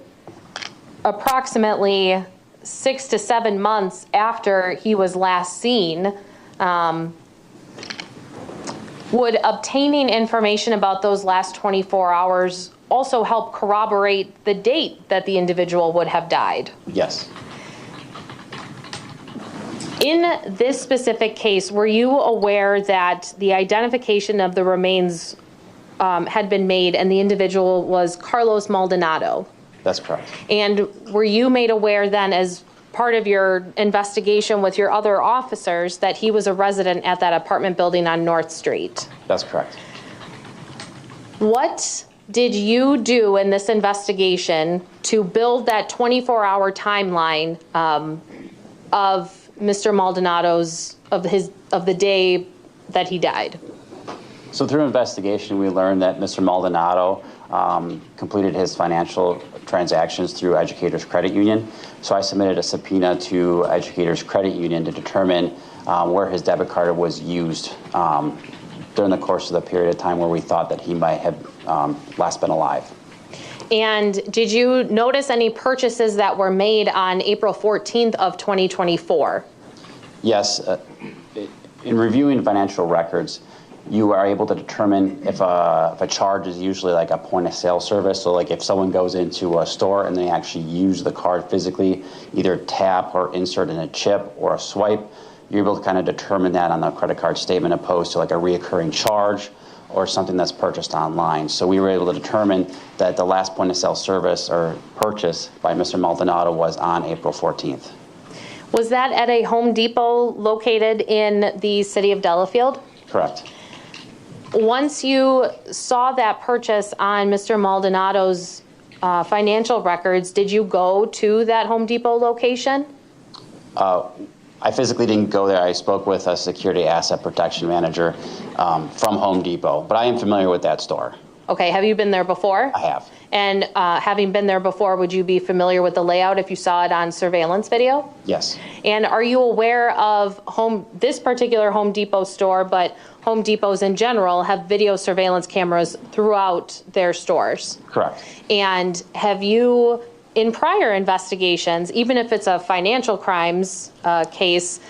approximately 6 to 7 months after he was last seen, would obtaining information about those last 24 hours also help corroborate the date that the individual would have died? Yes. In this specific case, were you aware that the identification of the remains had been made and the individual was Carlos Maldonado? That's correct. And were you made aware then, as part of your investigation with your other officers, that he was a resident at that apartment building on North Street? That's correct. What did you do in this investigation to build that 24-hour timeline of Mr. Maldonado's, of the day that he died? So through investigation, we learned that Mr. Maldonado completed his financial transactions through Educators Credit Union. So I submitted a subpoena to Educators Credit Union to determine where his debit card was used during the course of the period of time where we thought that he might have last been alive. And did you notice any purchases that were made on April 14th of 2024? Yes. In reviewing financial records, you are able to determine if a charge is usually like a point of sale service. So like if someone goes into a store and they actually use the card physically, either tap or insert in a chip or a swipe, you're able to kind of determine that on the credit card statement opposed to like a reoccurring charge or something that's purchased online. So we were able to determine that the last point of sale service or purchase by Mr. Maldonado was on April 14th. Was that at a Home Depot located in the city of Delafield? Correct. Once you saw that purchase on Mr. Maldonado's financial records, did you go to that Home Depot location? I physically didn't go there. I spoke with a security asset protection manager from Home Depot, but I am familiar with that store. Okay, have you been there before? I have. And having been there before, would you be familiar with the layout if you saw it on surveillance video? Yes. And are you aware of this particular Home Depot store, but Home Depots in general have video surveillance cameras throughout their stores? Correct. And have you, in prior investigations, even if it's a financial crimes case,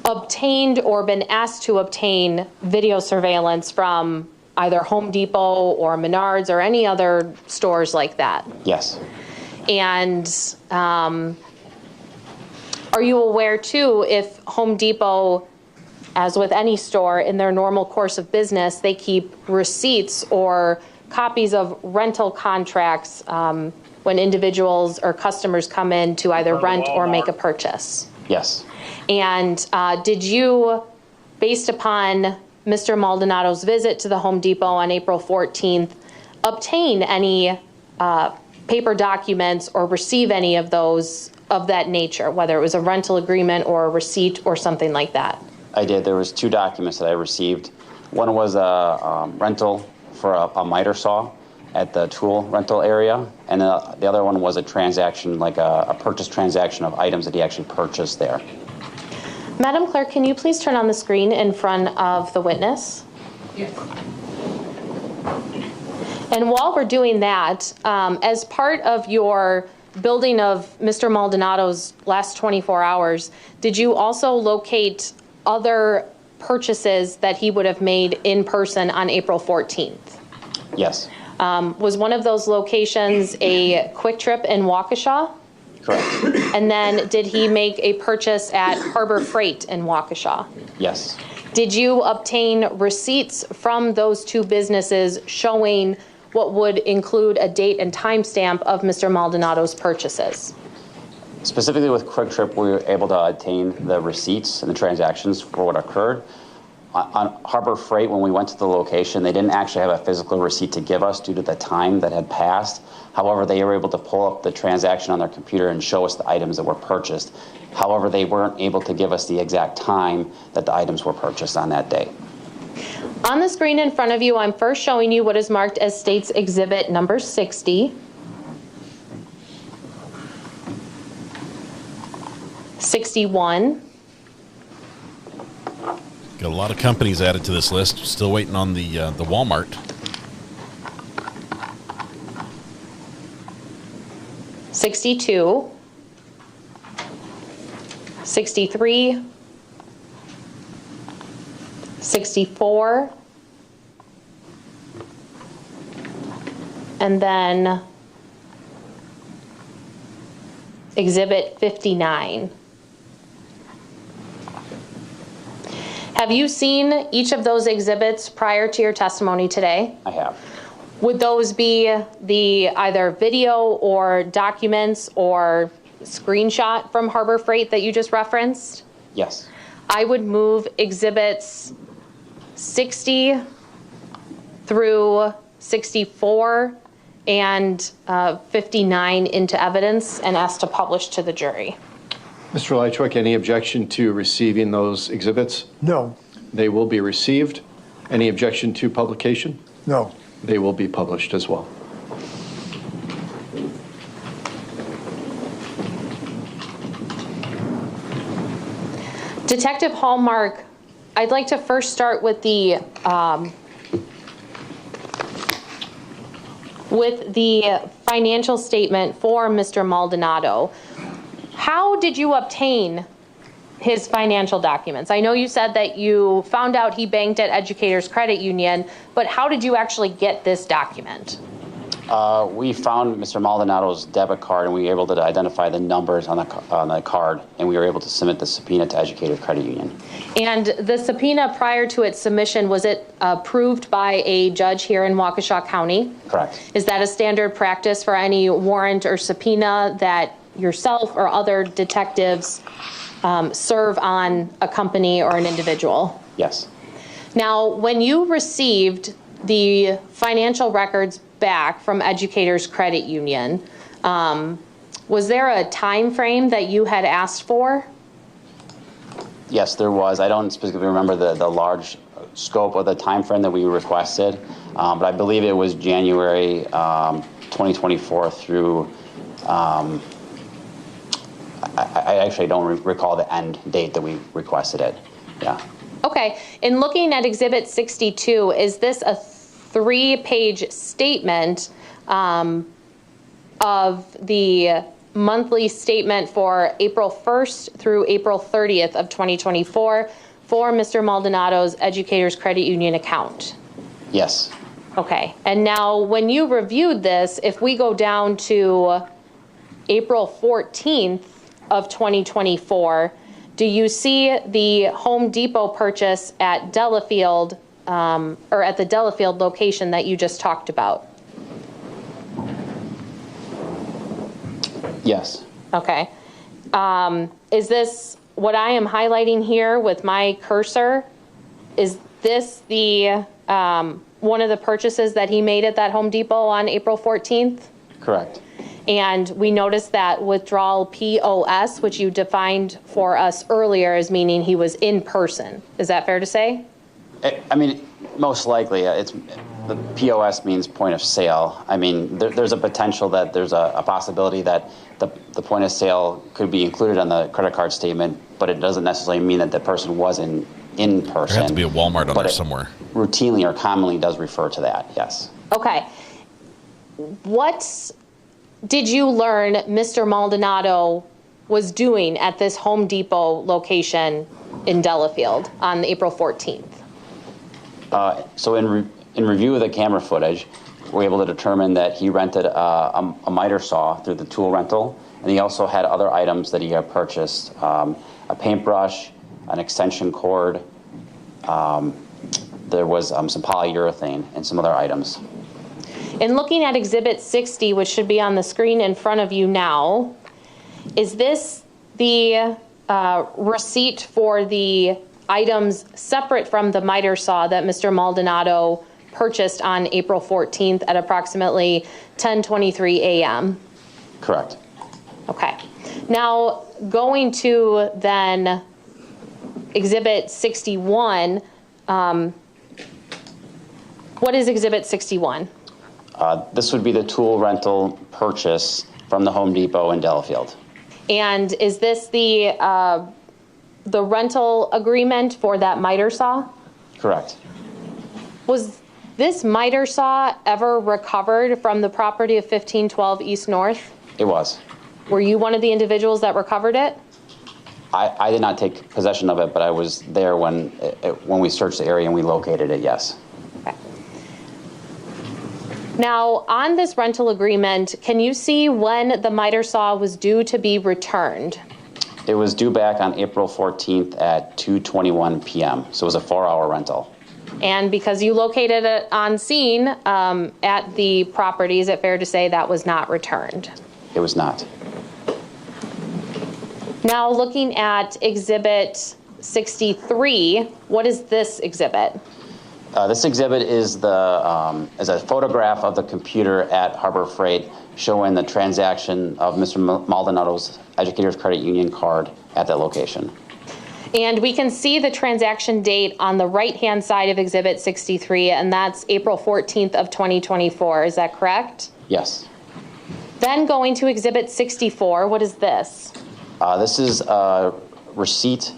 obtained or been asked to obtain video surveillance from either Home Depot or Menards or any other stores like that? Yes. And are you aware too, if Home Depot, as with any store, in their normal course of business, they keep receipts or copies of rental contracts when individuals or customers come in to either rent or make a purchase? Yes. And did you, based upon Mr. Maldonado's visit to the Home Depot on April 14th, obtain any paper documents or receive any of those of that nature, whether it was a rental agreement or a receipt or something like that? I did. There was 2 documents that I received. One was a rental for a miter saw at the tool rental area, and the other one was a transaction, like a purchase transaction of items that he actually purchased there. Madam Clerk, can you please turn on the screen in front of the witness? Yes. And while we're doing that, as part of your building of Mr. Maldonado's last 24 hours, did you also locate other purchases that he would have made in person on April 14th? Yes. Was one of those locations a Quick Trip in Waukesha? Correct. And then did he make a purchase at Harbor Freight in Waukesha? Yes. Did you obtain receipts from those 2 businesses showing what would include a date and timestamp of Mr. Maldonado's purchases? Specifically with Quick Trip, we were able to obtain the receipts and the transactions for what occurred. On Harbor Freight, when we went to the location, they didn't actually have a physical receipt to give us due to the time that had passed. However, they were able to pull up the transaction on their computer and show us the items that were purchased. However, they weren't able to give us the exact time that the items were purchased on that day. On the screen in front of you, I'm first showing you what is marked as State's Exhibit number 60. 61. Got a lot of companies added to this list. Still waiting on the Walmart. 62. 63. 64. And then Exhibit 59. Have you seen each of those exhibits prior to your testimony today? I have. Would those be the either video or documents or screenshot from Harbor Freight that you just referenced? Yes. I would move exhibits 60 through 64 and 59 into evidence and ask to publish to the jury. Mr. Lychwick, any objection to receiving those exhibits? No. They will be received. Any objection to publication? No. They will be published as well. Detective Hallmark, I'd like to first start with the financial statement for Mr. Maldonado. How did you obtain his financial documents? I know you said that you found out he banked at Educators Credit Union, but how did you actually get this document? We found Mr. Maldonado's debit card, and we were able to identify the numbers on the card, and we were able to submit the subpoena to Educators Credit Union. And the subpoena prior to its submission, was it approved by a judge here in Waukesha County? Correct. Is that a standard practice for any warrant or subpoena that yourself or other detectives serve on a company or an individual? Yes. Now, when you received the financial records back from Educators Credit Union, was there a time frame that you had asked for? Yes, there was. I don't specifically remember the large scope of the time frame that we requested, but I believe it was January 2024 through, I actually don't recall the end date that we requested it. Yeah. Okay. In looking at Exhibit 62, is this a 3-page statement of the monthly statement for April 1st through April 30th of 2024 for Mr. Maldonado's Educators Credit Union account? Yes. Okay. And now when you reviewed this, if we go down to April 14th of 2024, do you see the Home Depot purchase at Delafield, or at the Delafield location that you just talked about? Yes. Okay. Is this what I am highlighting here with my cursor? Is this the one of the purchases that he made at that Home Depot on April 14th? Correct. And we noticed that withdrawal POS, which you defined for us earlier as meaning he was in person. Is that fair to say? I mean, most likely, the POS means point of sale. I mean, there's a potential that there's a possibility that the point of sale could be included on the credit card statement, but it doesn't necessarily mean that the person was in person. There has to be a Walmart on there somewhere. Routinely or commonly does refer to that, yes. Okay. What did you learn Mr. Maldonado was doing at this Home Depot location in Delafield on April 14th? So in review of the camera footage, we're able to determine that he rented a miter saw through the tool rental, and he also had other items that he had purchased, a paintbrush, an extension cord, there was some polyurethane and some other items. In looking at Exhibit 60, which should be on the screen in front of you now, is this the receipt for the items separate from the miter saw that Mr. Maldonado purchased on April 14th at approximately 10:23 a.m.? Correct. Okay. Now, going to then Exhibit 61, what is Exhibit 61? This would be the tool rental purchase from the Home Depot in Delafield. And is this the rental agreement for that miter saw? Correct. Was this miter saw ever recovered from the property of 1512 East North? It was. Were you one of the individuals that recovered it? I did not take possession of it, but I was there when we searched the area and we located it, yes. Okay. Now, on this rental agreement, can you see when the miter saw was due to be returned? It was due back on April 14th at 2:21 p.m., so it was a 4-hour rental. And because you located it on scene at the property, is it fair to say that was not returned? It was not. Now, looking at Exhibit 63, what is this exhibit? This exhibit is is a photograph of the computer at Harbor Freight showing the transaction of Mr. Maldonado's Educators Credit Union card at that location. And we can see the transaction date on the right-hand side of Exhibit 63, and that's April 14th of 2024. Is that correct? Yes. Then going to Exhibit 64, what is this? This is a receipt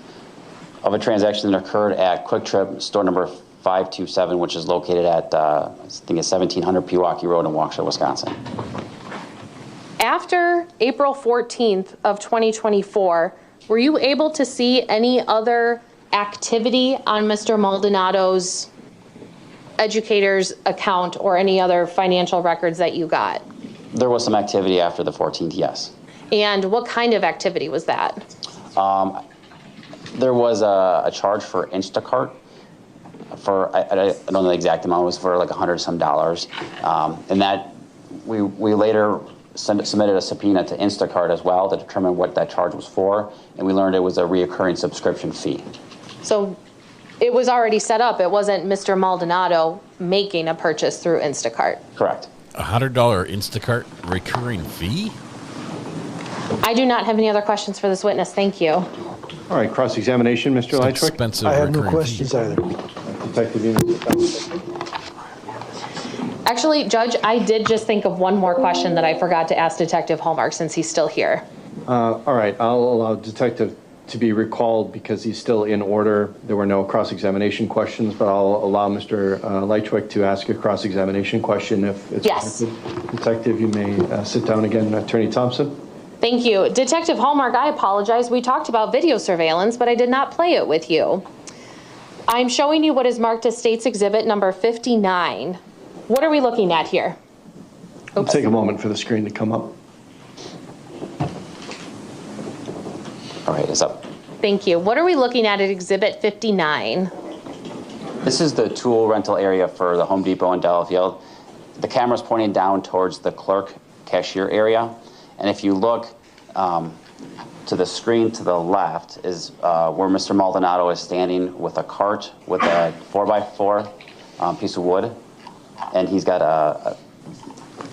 of a transaction that occurred at Quick Trip, store number 527, which is located at, I think it's 1700 Pewaukee Road in Waukesha, Wisconsin. After April 14th of 2024, were you able to see any other activity on Mr. Maldonado's educator's account or any other financial records that you got? There was some activity after the 14th, yes. And what kind of activity was that? There was a charge for Instacart for, I don't know the exact amount, it was for like $100 some. And that we later submitted a subpoena to Instacart as well to determine what that charge was for, and we learned it was a reoccurring subscription fee. So it was already set up. It wasn't Mr. Maldonado making a purchase through Instacart. Correct. $100 Instacart recurring fee? I do not have any other questions for this witness. Thank you. All right, cross-examination, Mr. Lychwick. Expensive. I have no recurring questions either. Detective Enos. Actually, Judge, I did just think of one more question that I forgot to ask Detective Hallmark since he's still here. All right, I'll allow Detective to be recalled because he's still in order. There were no cross-examination questions, but I'll allow Mr. Lychwick to ask a cross-examination question if it's Yes. warranted. Detective, you may sit down again. Attorney Thompson. Thank you. Detective Hallmark, I apologize. We talked about video surveillance, but I did not play it with you. I'm showing you what is marked as State's Exhibit number 59. What are we looking at here? It'll take a moment for the screen to come up. All right, it's up. Thank you. What are we looking at Exhibit 59? This is the tool rental area for the Home Depot in Delafield. The camera's pointing down towards the clerk cashier area. And if you look to the screen to the left is where Mr. Maldonado is standing with a cart with a 4x4 piece of wood. And he's got a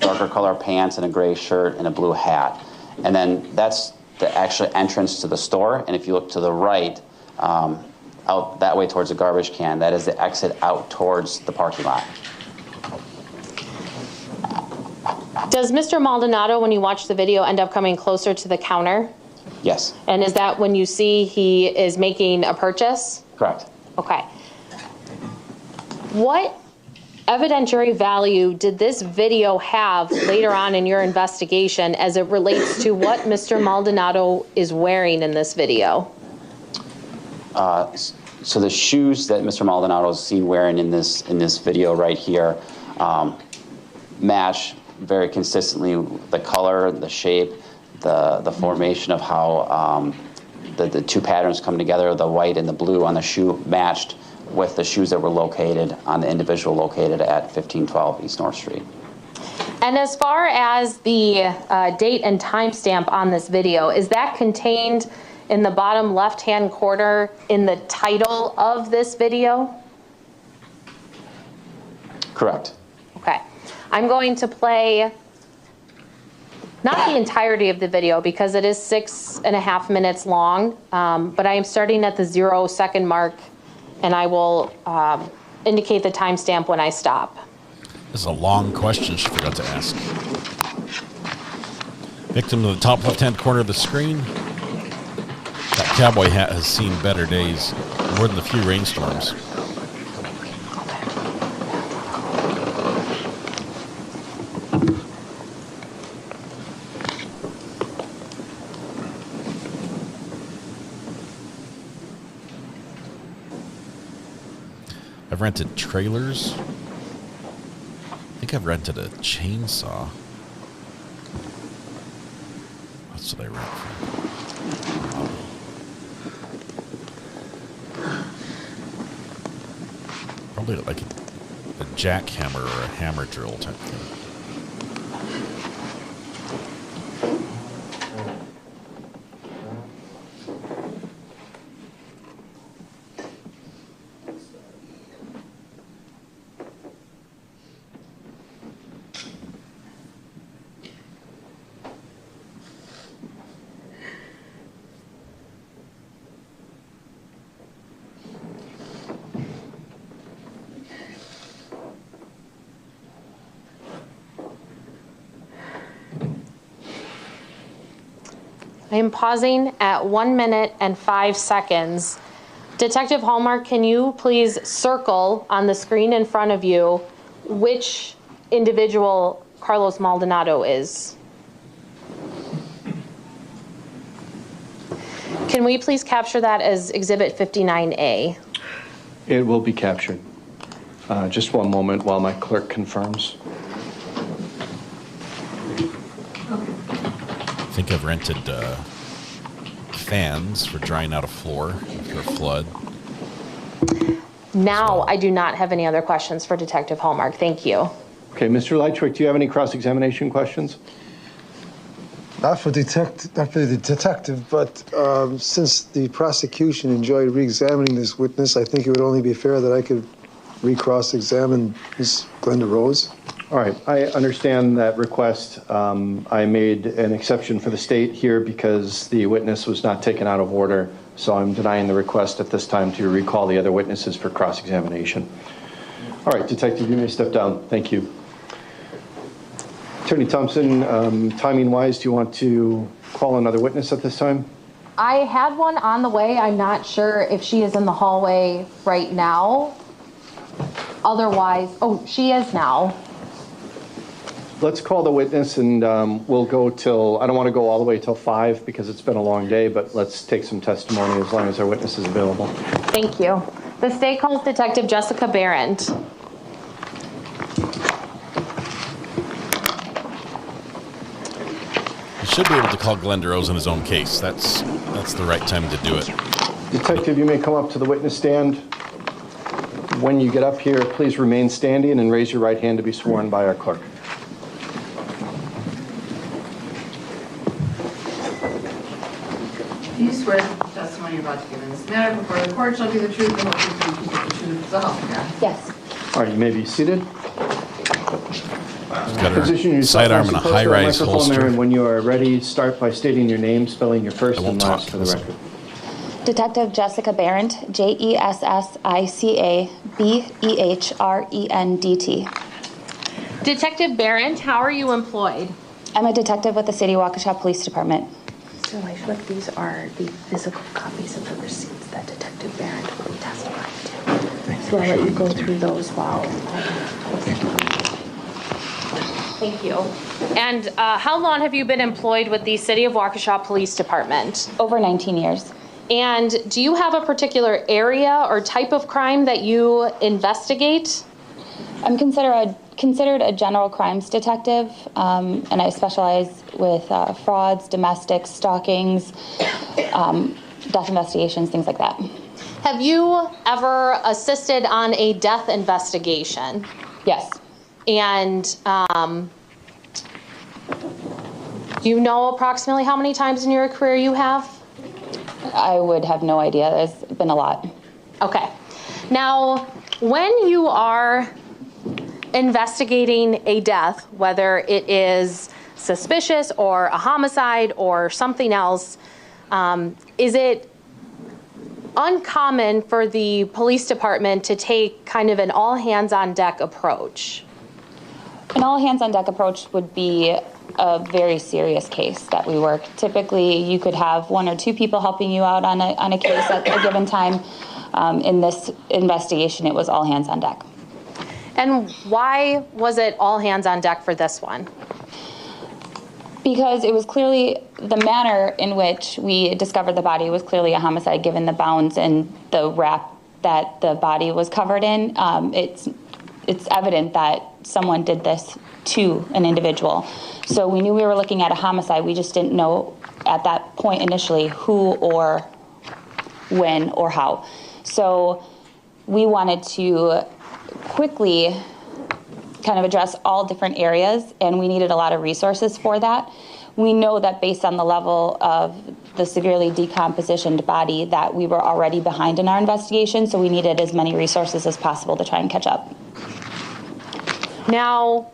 darker color pants and a gray shirt and a blue hat. And then that's the actual entrance to the store. And if you look to the right, out that way towards the garbage can, that is the exit out towards the parking lot. Does Mr. Maldonado, when you watch the video, end up coming closer to the counter? Yes. And is that when you see he is making a purchase? Correct. Okay. What evidentiary value did this video have later on in your investigation as it relates to what Mr. Maldonado is wearing in this video? So the shoes that Mr. Maldonado is seen wearing in this video right here match very consistently the color, the shape, the formation of how the two patterns come together, the white and the blue on the shoe matched with the shoes that were located on the individual located at 1512 East North Street. And as far as the date and timestamp on this video, is that contained in the bottom left-hand corner in the title of this video? Correct. Okay. I'm going to play not the entirety of the video because it is 6.5 minutes long, but I am starting at the 0-second mark, and I will indicate the timestamp when I stop. This is a long question she forgot to ask. Victim to the top left-hand corner of the screen. That cowboy hat has seen better days, more than a few rainstorms. I've rented trailers. I think I've rented a chainsaw. That's what I rent for. Probably like a jackhammer or a hammer drill type thing. I am pausing at 1 minute and 5 seconds. Detective Hallmark, can you please circle on the screen in front of you which individual Carlos Maldonado is? Can we please capture that as Exhibit 59A? It will be captured. Just one moment while my clerk confirms. I think I've rented fans for drying out a floor after a flood. Now I do not have any other questions for Detective Hallmark. Thank you. Okay, Mr. Lychwick, do you have any cross-examination questions? Not for the detective, but since the prosecution enjoyed re-examining this witness, I think it would only be fair that I could re-cross-examine Ms. Glenda Rose. All right, I understand that request. I made an exception for the state here because the witness was not taken out of order, so I'm denying the request at this time to recall the other witnesses for cross-examination. All right, Detective, you may step down. Thank you. Attorney Thompson, timing-wise, do you want to call another witness at this time? I had one on the way. I'm not sure if she is in the hallway right now. Otherwise, oh, she is now. Let's call the witness, and we'll go till, I don't want to go all the way till 5 because it's been a long day, but let's take some testimony as long as our witness is available. Thank you. The state calls Detective Jessica Barrett. He should be able to call Glenda Rose in his own case. That's the right time to do it. Detective, you may come up to the witness stand. When you get up here, please remain standing and raise your right hand to be sworn by our clerk. Do you swear that the testimony you're about to give in this matter before the court shall be the truth, the whole truth, and nothing but the truth, so help you God? Yes. All right, you may be seated. Got her sidearm in a high-rise holster. And when you are ready, start by stating your name, spelling your first and last for the record. Detective Jessica Berendt, Jessica Berendt. Detective Barrett, how are you employed? I'm a detective with the City of Waukesha Police Department. So Lychwick, these are the physical copies of the receipts that Detective Barrett will be testifying to. So I'll let you go through those while. Thank you. And how long have you been employed with the City of Waukesha Police Department? Over 19 years. And do you have a particular area or type of crime that you investigate? I'm considered a general crimes detective, and I specialize with frauds, domestics, stalkings, death investigations, things like that. Have you ever assisted on a death investigation? Yes. And do you know approximately how many times in your career you have? I would have no idea. There's been a lot. Okay. Now, when you are investigating a death, whether it is suspicious or a homicide or something else, is it uncommon for the police department to take kind of an all-hands-on-deck approach? An all-hands-on-deck approach would be a very serious case that we work. Typically, you could have 1 or 2 people helping you out on a case at a given time. In this investigation, it was all hands on deck. And why was it all hands on deck for this one? Because it was clearly the manner in which we discovered the body was clearly a homicide, given the bounds and the wrap that the body was covered in. It's evident that someone did this to an individual. So we knew we were looking at a homicide. We just didn't know at that point initially who or when or how. So we wanted to quickly kind of address all different areas, and we needed a lot of resources for that. We know that based on the level of the severely decompositioned body that we were already behind in our investigation, so we needed as many resources as possible to try and catch up. Now,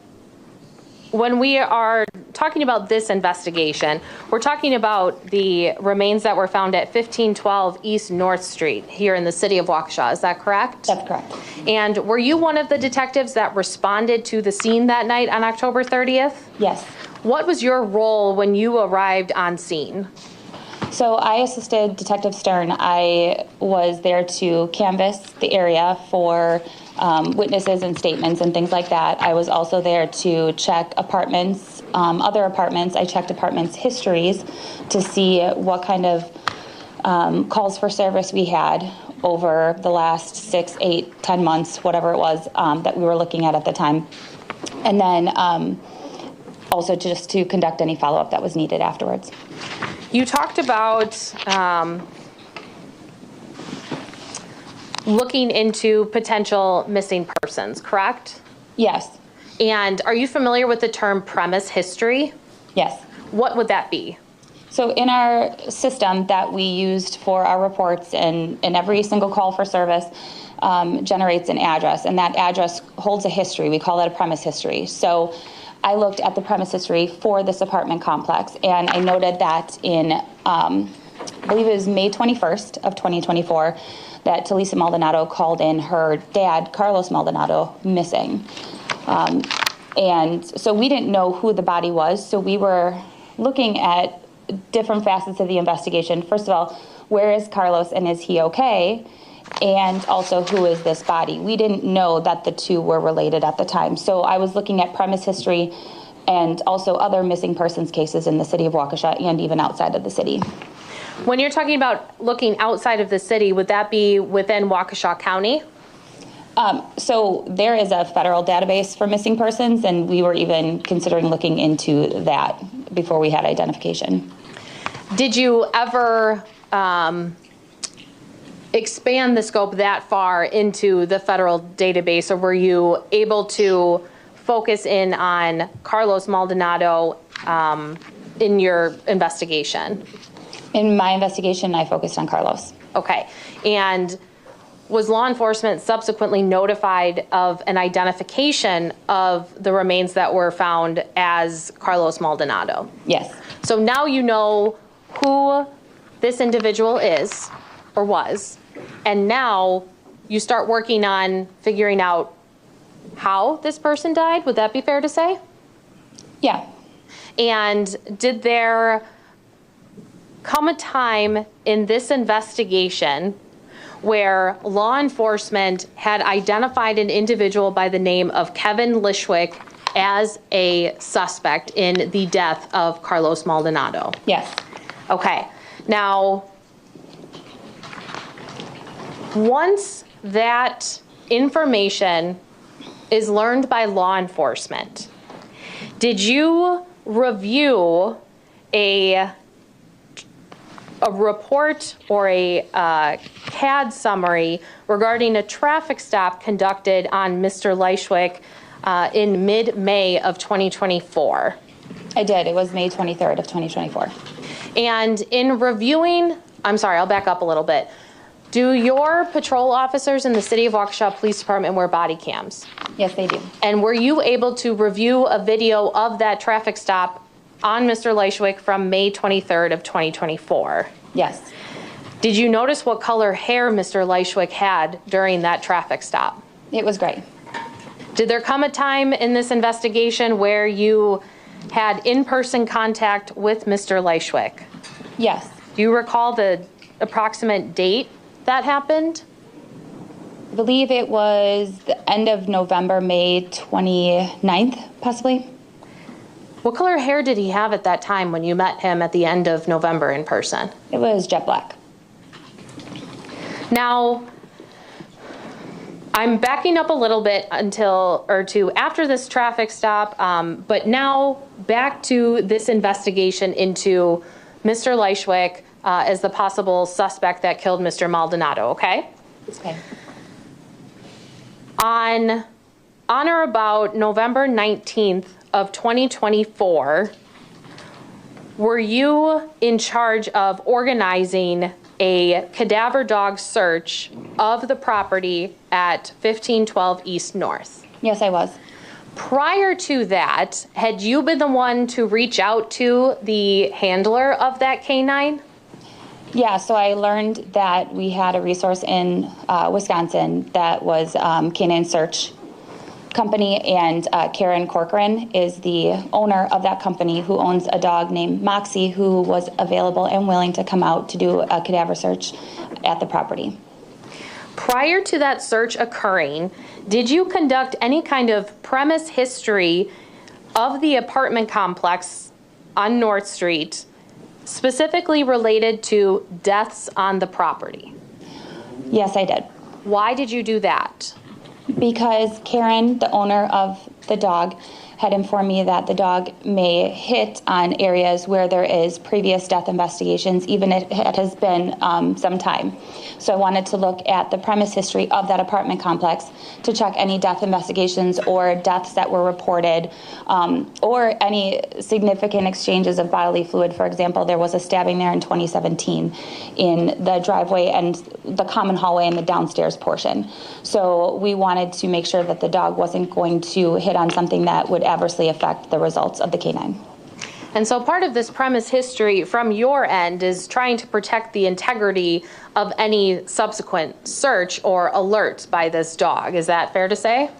when we are talking about this investigation, we're talking about the remains that were found at 1512 East North Street here in the city of Waukesha. Is that correct? That's correct. And were you one of the detectives that responded to the scene that night on October 30th? Yes. What was your role when you arrived on scene? So I assisted Detective Stern. I was there to canvass the area for witnesses and statements and things like that. I was also there to check apartments, other apartments. I checked apartments' histories to see what kind of calls for service we had over the last 6, 8, 10 months, whatever it was that we were looking at the time. And then also just to conduct any follow-up that was needed afterwards. You talked about looking into potential missing persons, correct? Yes. And are you familiar with the term premise history? Yes. what would that be? So in our system that we used for our reports, and every single call for service generates an address, and that address holds a history. We call that a premise history. So I looked at the premise history for this apartment complex, and I noted that in, I believe it was May 21st of 2024, that Talisa Maldonado called in her dad, Carlos Maldonado, missing. And so we didn't know who the body was, so we were looking at different facets of the investigation. First of all, where is Carlos and is he okay? And also, who is this body? We didn't know that the two were related at the time. So I was looking at premise history and also other missing persons cases in the city of Waukesha and even outside of the city. When you're talking about looking outside of the city, would that be within Waukesha County? So there is a federal database for missing persons, and we were even considering looking into that before we had identification. Did you ever expand the scope that far into the federal database, or were you able to focus in on Carlos Maldonado in your investigation? In my investigation, I focused on Carlos. Okay. And was law enforcement subsequently notified of an identification of the remains that were found as Carlos Maldonado? Yes. So now you know who this individual is or was, and now you start working on figuring out how this person died. Would that be fair to say? Yeah. And did there come a time in this investigation where law enforcement had identified an individual by the name of Kevin Lychwick as a suspect in the death of Carlos Maldonado? Yes. Okay. Now, once that information is learned by law enforcement, did you review a report or a CAD summary regarding a traffic stop conducted on Mr. Lychwick in mid-May of 2024? I did. It was May 23rd of 2024. And in reviewing, I'm sorry, I'll back up a little bit. Do your patrol officers in the City of Waukesha Police Department wear body cams? Yes, they do. And were you able to review a video of that traffic stop on Mr. Lychwick from May 23rd of 2024? Yes. Did you notice what color hair Mr. Lychwick had during that traffic stop? It was gray. Did there come a time in this investigation where you had in-person contact with Mr. Lychwick? Yes. Do you recall the approximate date that happened? I believe it was the end of November, May 29th, possibly. What color hair did he have at that time when you met him at the end of November in person? It was jet black. Now, I'm backing up a little bit to after this traffic stop, but now back to this investigation into Mr. Lychwick as the possible suspect that killed Mr. Maldonado, okay? Okay. On or about November 19th of 2024, were you in charge of organizing a cadaver dog search of the property at 1512 East North? Yes, I was. Prior to that, had you been the one to reach out to the handler of that canine? Yeah, so I learned that we had a resource in Wisconsin that was Canine Search Company, and Karen Corcoran is the owner of that company, who owns a dog named Moxie, who was available and willing to come out to do a cadaver search at the property. Prior to that search occurring, did you conduct any kind of premise history of the apartment complex on North Street, specifically related to deaths on the property? Yes, I did. Why did you do that? Because Karen, the owner of the dog, had informed me that the dog may hit on areas where there is previous death investigations, even if it has been some time. So I wanted to look at the premise history of that apartment complex to check any death investigations or deaths that were reported, or any significant exchanges of bodily fluid. For example, there was a stabbing there in 2017 in the driveway and the common hallway in the downstairs portion. So we wanted to make sure that the dog wasn't going to hit on something that would adversely affect the results of the canine. And so part of this premise history from your end is trying to protect the integrity of any subsequent search or alert by this dog. Is that fair to say?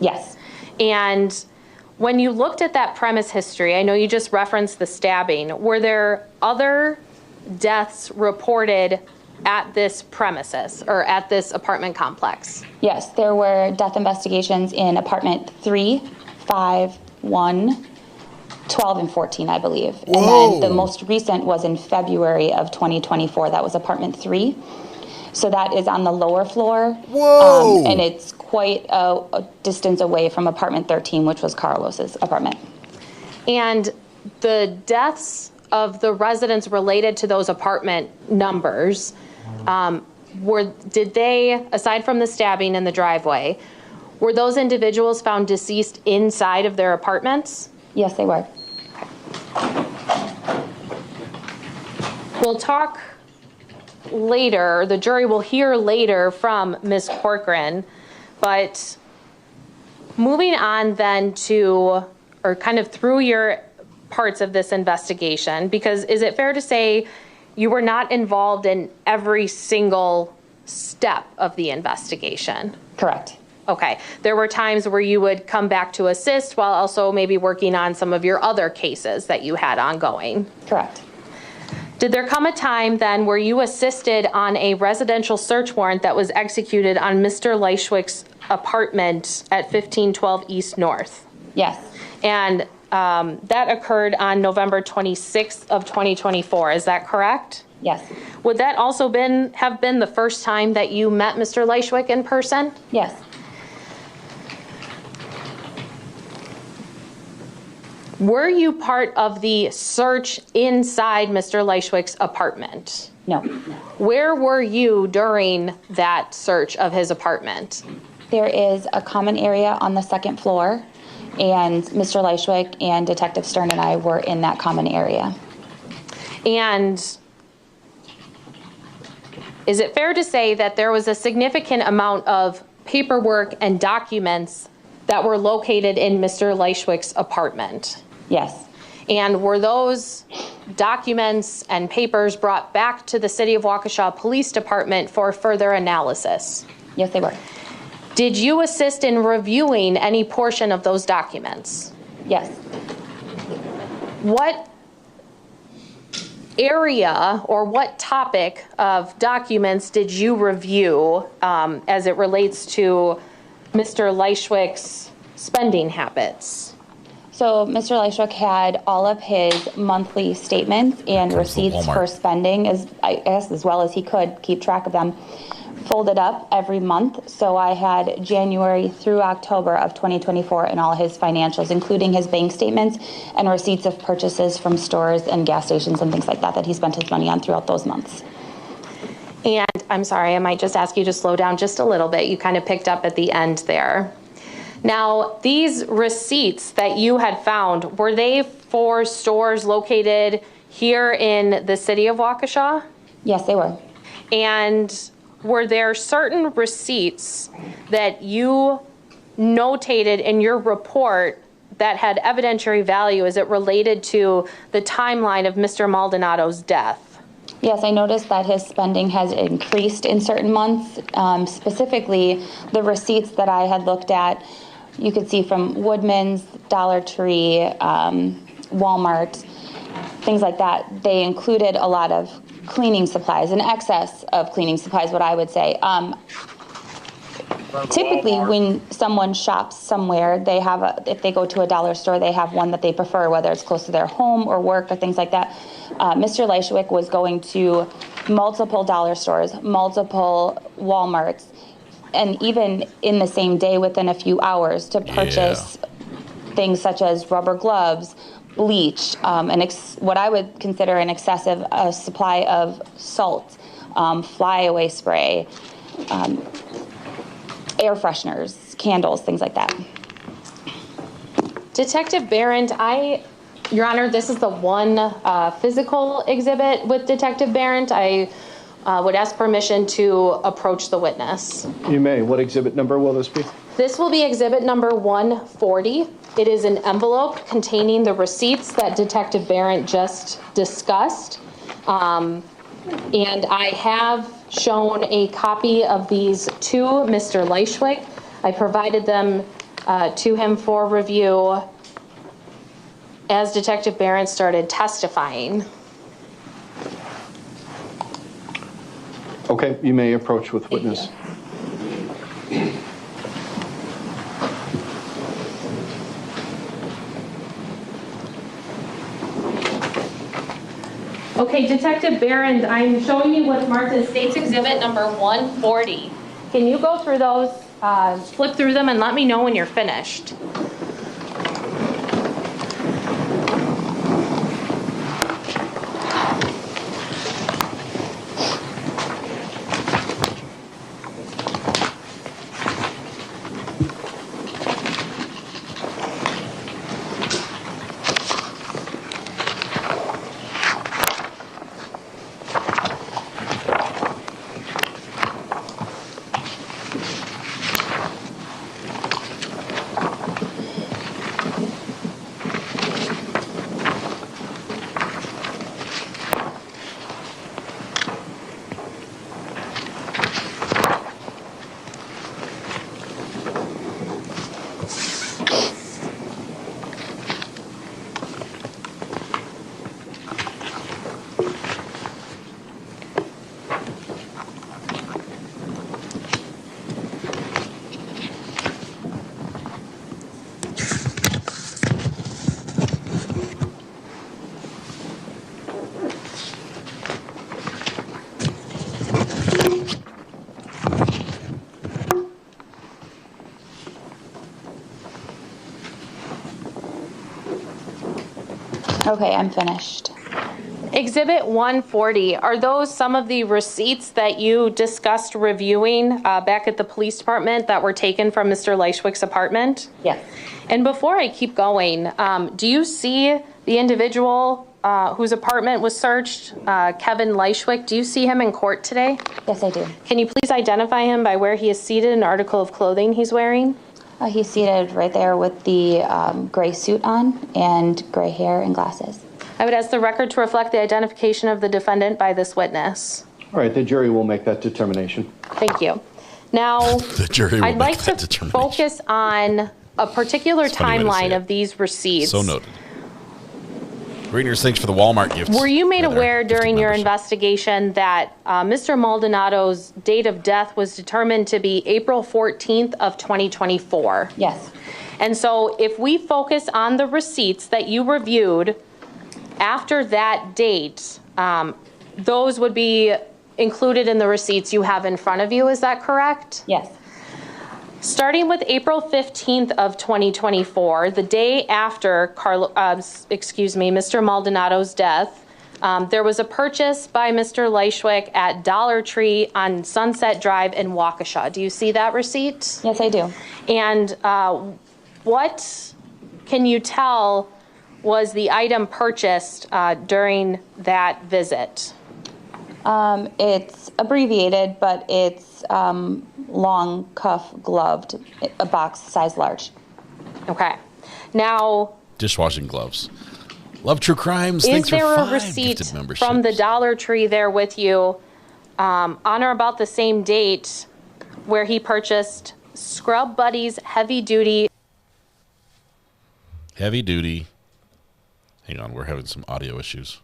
Yes. And when you looked at that premise history, I know you just referenced the stabbing, were there other deaths reported at this premises or at this apartment complex? Yes, there were death investigations in apartment 3, 5, 1, 12, and 14, I believe. Whoa. And then the most recent was in February of 2024. That was apartment 3. So that is on the lower floor. Whoa. And it's quite a distance away from apartment 13, which was Carlos's apartment. And the deaths of the residents related to those apartment numbers, did they, aside from the stabbing in the driveway, were those individuals found deceased inside of their apartments? Yes, they were. We'll talk later, the jury will hear later from Ms. Corcoran, but moving on then to, or kind of through your parts of this investigation, because is it fair to say you were not involved in every single step of the investigation? Correct. Okay. There were times where you would come back to assist while also maybe working on some of your other cases that you had ongoing? Correct. Did there come a time then where you assisted on a residential search warrant that was executed on Mr. Lychwick's apartment at 1512 East North? Yes. And that occurred on November 26th of 2024. Is that correct? Yes. Would that also have been the first time that you met Mr. Lychwick in person? Yes. Were you part of the search inside Mr. Lychwick's apartment? No. Where were you during that search of his apartment? There is a common area on the second floor, and Mr. Lychwick and Detective Stern and I were in that common area. And is it fair to say that there was a significant amount of paperwork and documents that were located in Mr. Lychwick's apartment? Yes. And were those documents and papers brought back to the City of Waukesha Police Department for further analysis? Yes, they were. Did you assist in reviewing any portion of those documents? Yes. What area or what topic of documents did you review as it relates to Mr. Lychwick's spending habits? So Mr. Lychwick had all of his monthly statements and receipts for spending, as well as he could keep track of them, folded up every month. So I had January through October of 2024 and all his financials, including his bank statements and receipts of purchases from stores and gas stations and things like that he spent his money on throughout those months. And I'm sorry, I might just ask you to slow down just a little bit. You kind of picked up at the end there. Now, these receipts that you had found, were they for stores located here in the City of Waukesha? Yes, they were. And were there certain receipts that you notated in your report that had evidentiary value as it related to the timeline of Mr. Maldonado's death? Yes, I noticed that his spending has increased in certain months. Specifically, the receipts that I had looked at, you could see from Woodman's, Dollar Tree, Walmart, things like that. They included a lot of cleaning supplies, an excess of cleaning supplies, what I would say. Typically, when someone shops somewhere, they have if they go to a dollar store, they have one that they prefer, whether it's close to their home or work or things like that. Mr. Lychwick was going to multiple dollar stores, multiple Walmarts, and even in the same day, within a few hours, to purchase things such as rubber gloves, bleach, what I would consider an excessive supply of salt, flyaway spray, air fresheners, candles, things like that. Detective Barron, Your Honor, this is the one physical exhibit with Detective Barron. I would ask permission to approach the witness. You may. What exhibit number will this be? This will be exhibit number 140. It is an envelope containing the receipts that Detective Barron just discussed. And I have shown a copy of these to Mr. Lychwick. I provided them to him for review as Detective Barron started testifying. Okay, you may approach with witness. Okay, Detective Barron, I'm showing you what's marked as State's Exhibit number 140. Can you go through those, flip through them, and let me know when you're finished? Okay, I'm finished. Exhibit 140, are those some of the receipts that you discussed reviewing back at the police department that were taken from Mr. Lychwick's apartment? Yes. And before I keep going, do you see the individual whose apartment was searched, Kevin Lychwick? Do you see him in court today? Yes, I do. Can you please identify him by where he is seated and article of clothing he's wearing? He's seated right there with the gray suit on and gray hair and glasses. I would ask the record to reflect the identification of the defendant by this witness. All right, the jury will make that determination. Thank you. Now, The jury will I'd make like that to determination. focus on a particular It's a funny way to say timeline it. of these receipts. So noted. Greeners, thanks for the Walmart gifts. Were you made for their aware gifted during your membership. investigation that Mr. Maldonado's date of death was determined to be April 14th of 2024? Yes. And so if we focus on the receipts that you reviewed after that date, those would be included in the receipts you have in front of you, is that correct? Yes. Starting with April 15th of 2024, the day after Mr. Maldonado's death, there was a purchase by Mr. Lychwick at Dollar Tree on Sunset Drive in Waukesha. Do you see that receipt? Yes, I do. And what can you tell was the item purchased during that visit? It's abbreviated, but it's long cuff gloved, a box size large. Okay. Now, Dishwashing gloves. Love true crimes. is Thanks there for a 5 receipt gifted memberships. from the Dollar Tree there with you on or about the same date where he purchased Scrub Buddies heavy duty? Heavy duty. Hang on, we're having some audio issues.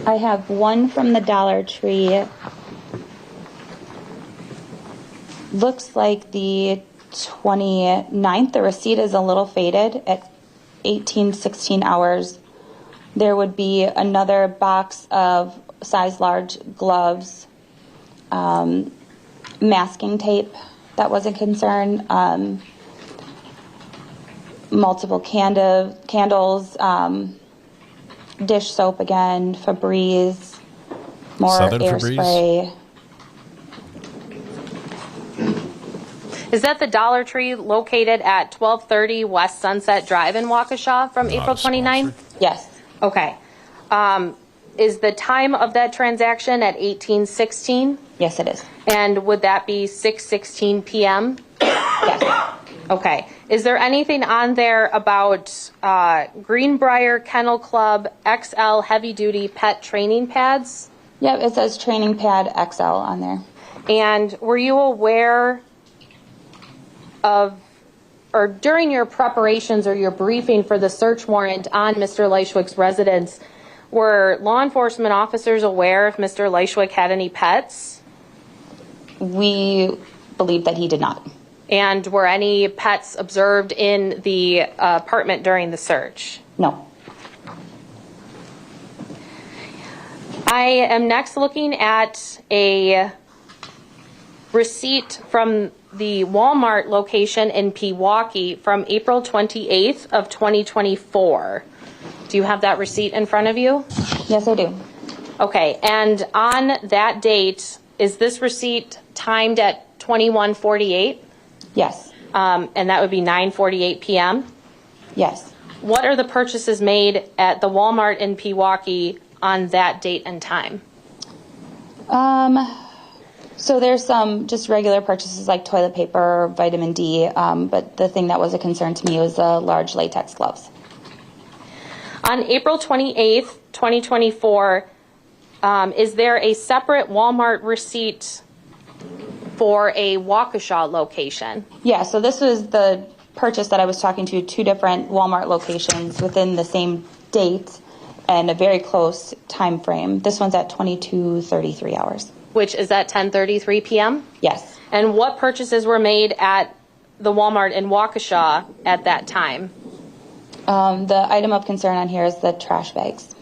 I have one from the Dollar Tree. Looks like the 29th. The receipt is a little faded at 18-16 hours. There would be another box of size large gloves. masking tape that was a concern, multiple candles, dish soap again, Febreze, more Southern air Febreze? spray. Is that the Dollar Tree located at 1230 West Sunset Drive in Waukesha from April 29th? Yes. Okay. Is the time of that transaction at 18:16? Yes, it is. And would that be 6:16 p.m.? Yes. Okay. Is there anything on there about Greenbrier Kennel Club XL Heavy Duty Pet Training Pads? Yep, it says Training Pad XL on there. And were you aware of, or during your preparations or your briefing for the search warrant on Mr. Lychwick's residence, were law enforcement officers aware if Mr. Lychwick had any pets? We believe that he did not. And were any pets observed in the apartment during the search? No. I am next looking at a receipt from the Walmart location in Pewaukee from April 28th of 2024. Do you have that receipt in front of you? Yes, I do. Okay, and on that date, is this receipt timed at 21:48? Yes. And that would be 9:48 p.m.? Yes. What are the purchases made at the Walmart in Pewaukee on that date and time? So there's some just regular purchases like toilet paper, vitamin D, but the thing that was a concern to me was the large latex gloves. On April 28th, 2024, is there a separate Walmart receipt for a Waukesha location? Yeah, so this was the purchase that I was talking to, 2 different Walmart locations within the same date and a very close time frame. This one's at 22:33 hours. Which is at 10:33 p.m.? Yes. And what purchases were made at the Walmart in Waukesha at that time? The item of concern on here is the trash bags.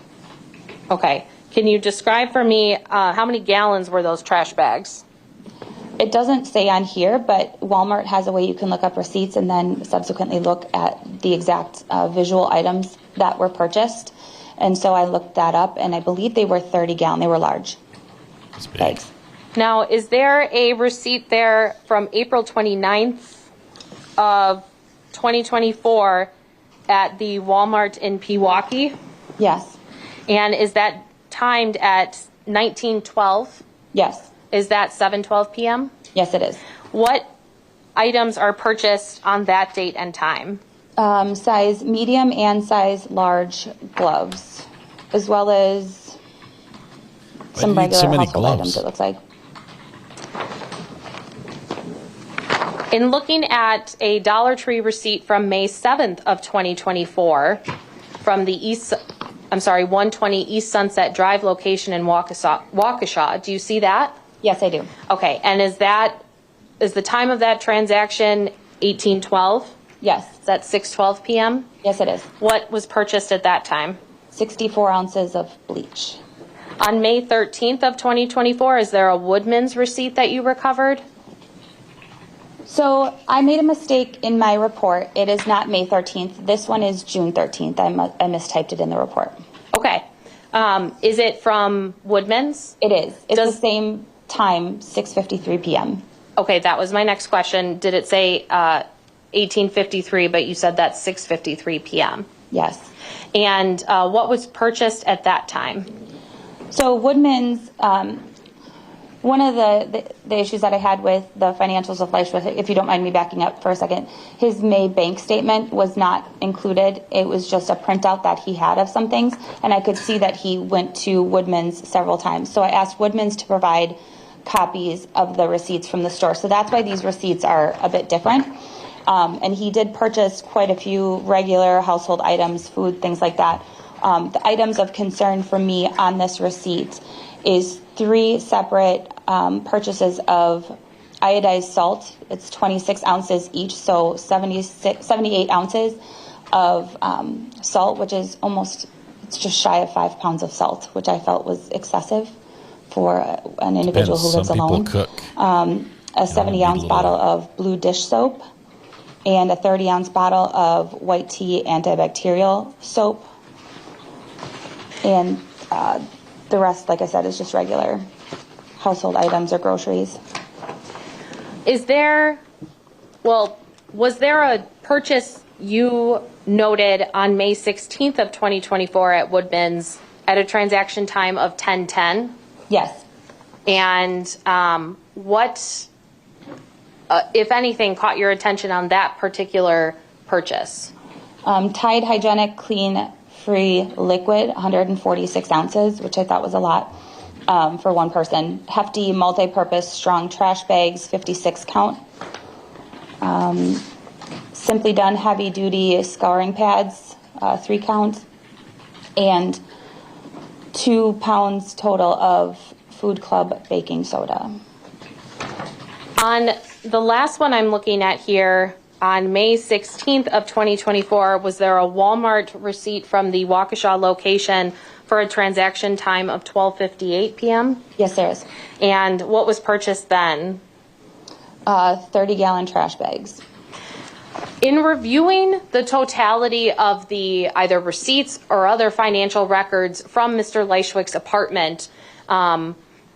Okay. Can you describe for me how many gallons were those trash bags? It doesn't say on here, but Walmart has a way you can look up receipts and then subsequently look at the exact visual items that were purchased. And so I looked that up, and I believe they were 30-gallon. They were large bags. Now, is there a receipt there from April 29th of 2024 at the Walmart in Pewaukee? Yes. And is that timed at 19:12? Yes. Is that 7:12 p.m.? Yes, it is. What items are purchased on that date and time? Size medium and size large gloves, as well as some regular household items, it looks like. In looking at a Dollar Tree receipt from May 7th of 2024 from the 120 East Sunset Drive location in Waukesha, do you see that? Yes, I do. Okay, and is the time of that transaction 18:12? Yes. Is that 6:12 p.m.? Yes, it is. What was purchased at that time? 64 ounces of bleach. On May 13th of 2024, is there a Woodman's receipt that you recovered? So I made a mistake in my report. It is not May 13th. This one is June 13th. I mistyped it in the report. Okay. Is it from Woodman's? It is. It's the same time, 6:53 p.m. Okay, that was my next question. Did it say 18:53, but you said that's 6:53 p.m.? Yes. And what was purchased at that time? So Woodman's, one of the issues that I had with the financials of Lychwick, if you don't mind me backing up for a second, his May bank statement was not included. It was just a printout that he had of some things, and I could see that he went to Woodman's several times. So I asked Woodman's to provide copies of the receipts from the store. So that's why these receipts are a bit different. And he did purchase quite a few regular household items, food, things like that. The items of concern for me on this receipt is 3 separate purchases of iodized salt. It's 26 ounces each, so 78 ounces of salt, which is it's just shy of 5 pounds of salt, which I felt was excessive for an individual who lives alone. Some people cook. A 70-ounce bottle of blue dish soap and a 30-ounce bottle of white tea antibacterial soap. And the rest, like I said, is just regular household items or groceries. Was there a purchase you noted on May 16th of 2024 at Woodman's at a transaction time of 10:10? Yes. And what, if anything, caught your attention on that particular purchase? Tide Hygienic Clean Free Liquid, 146 ounces, which I thought was a lot for one person. Hefty multi-purpose strong trash bags, 56 count. Simply Done heavy duty scouring pads, 3 count. And 2 pounds total of Food Club baking soda. On the last one I'm looking at here, on May 16th of 2024, was there a Walmart receipt from the Waukesha location for a transaction time of 12:58 p.m.? Yes, there is. And what was purchased then? 30-gallon trash bags. In reviewing the totality of the either receipts or other financial records from Mr. Lychwick's apartment,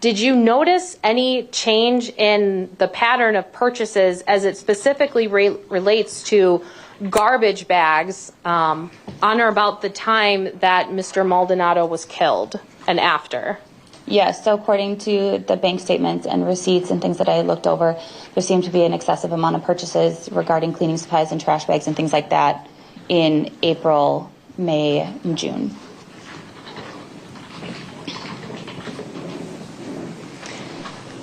did you notice any change in the pattern of purchases as it specifically relates to garbage bags on or about the time that Mr. Maldonado was killed and after? Yes, so according to the bank statements and receipts and things that I looked over, there seemed to be an excessive amount of purchases regarding cleaning supplies and trash bags and things like that in April, May, and June.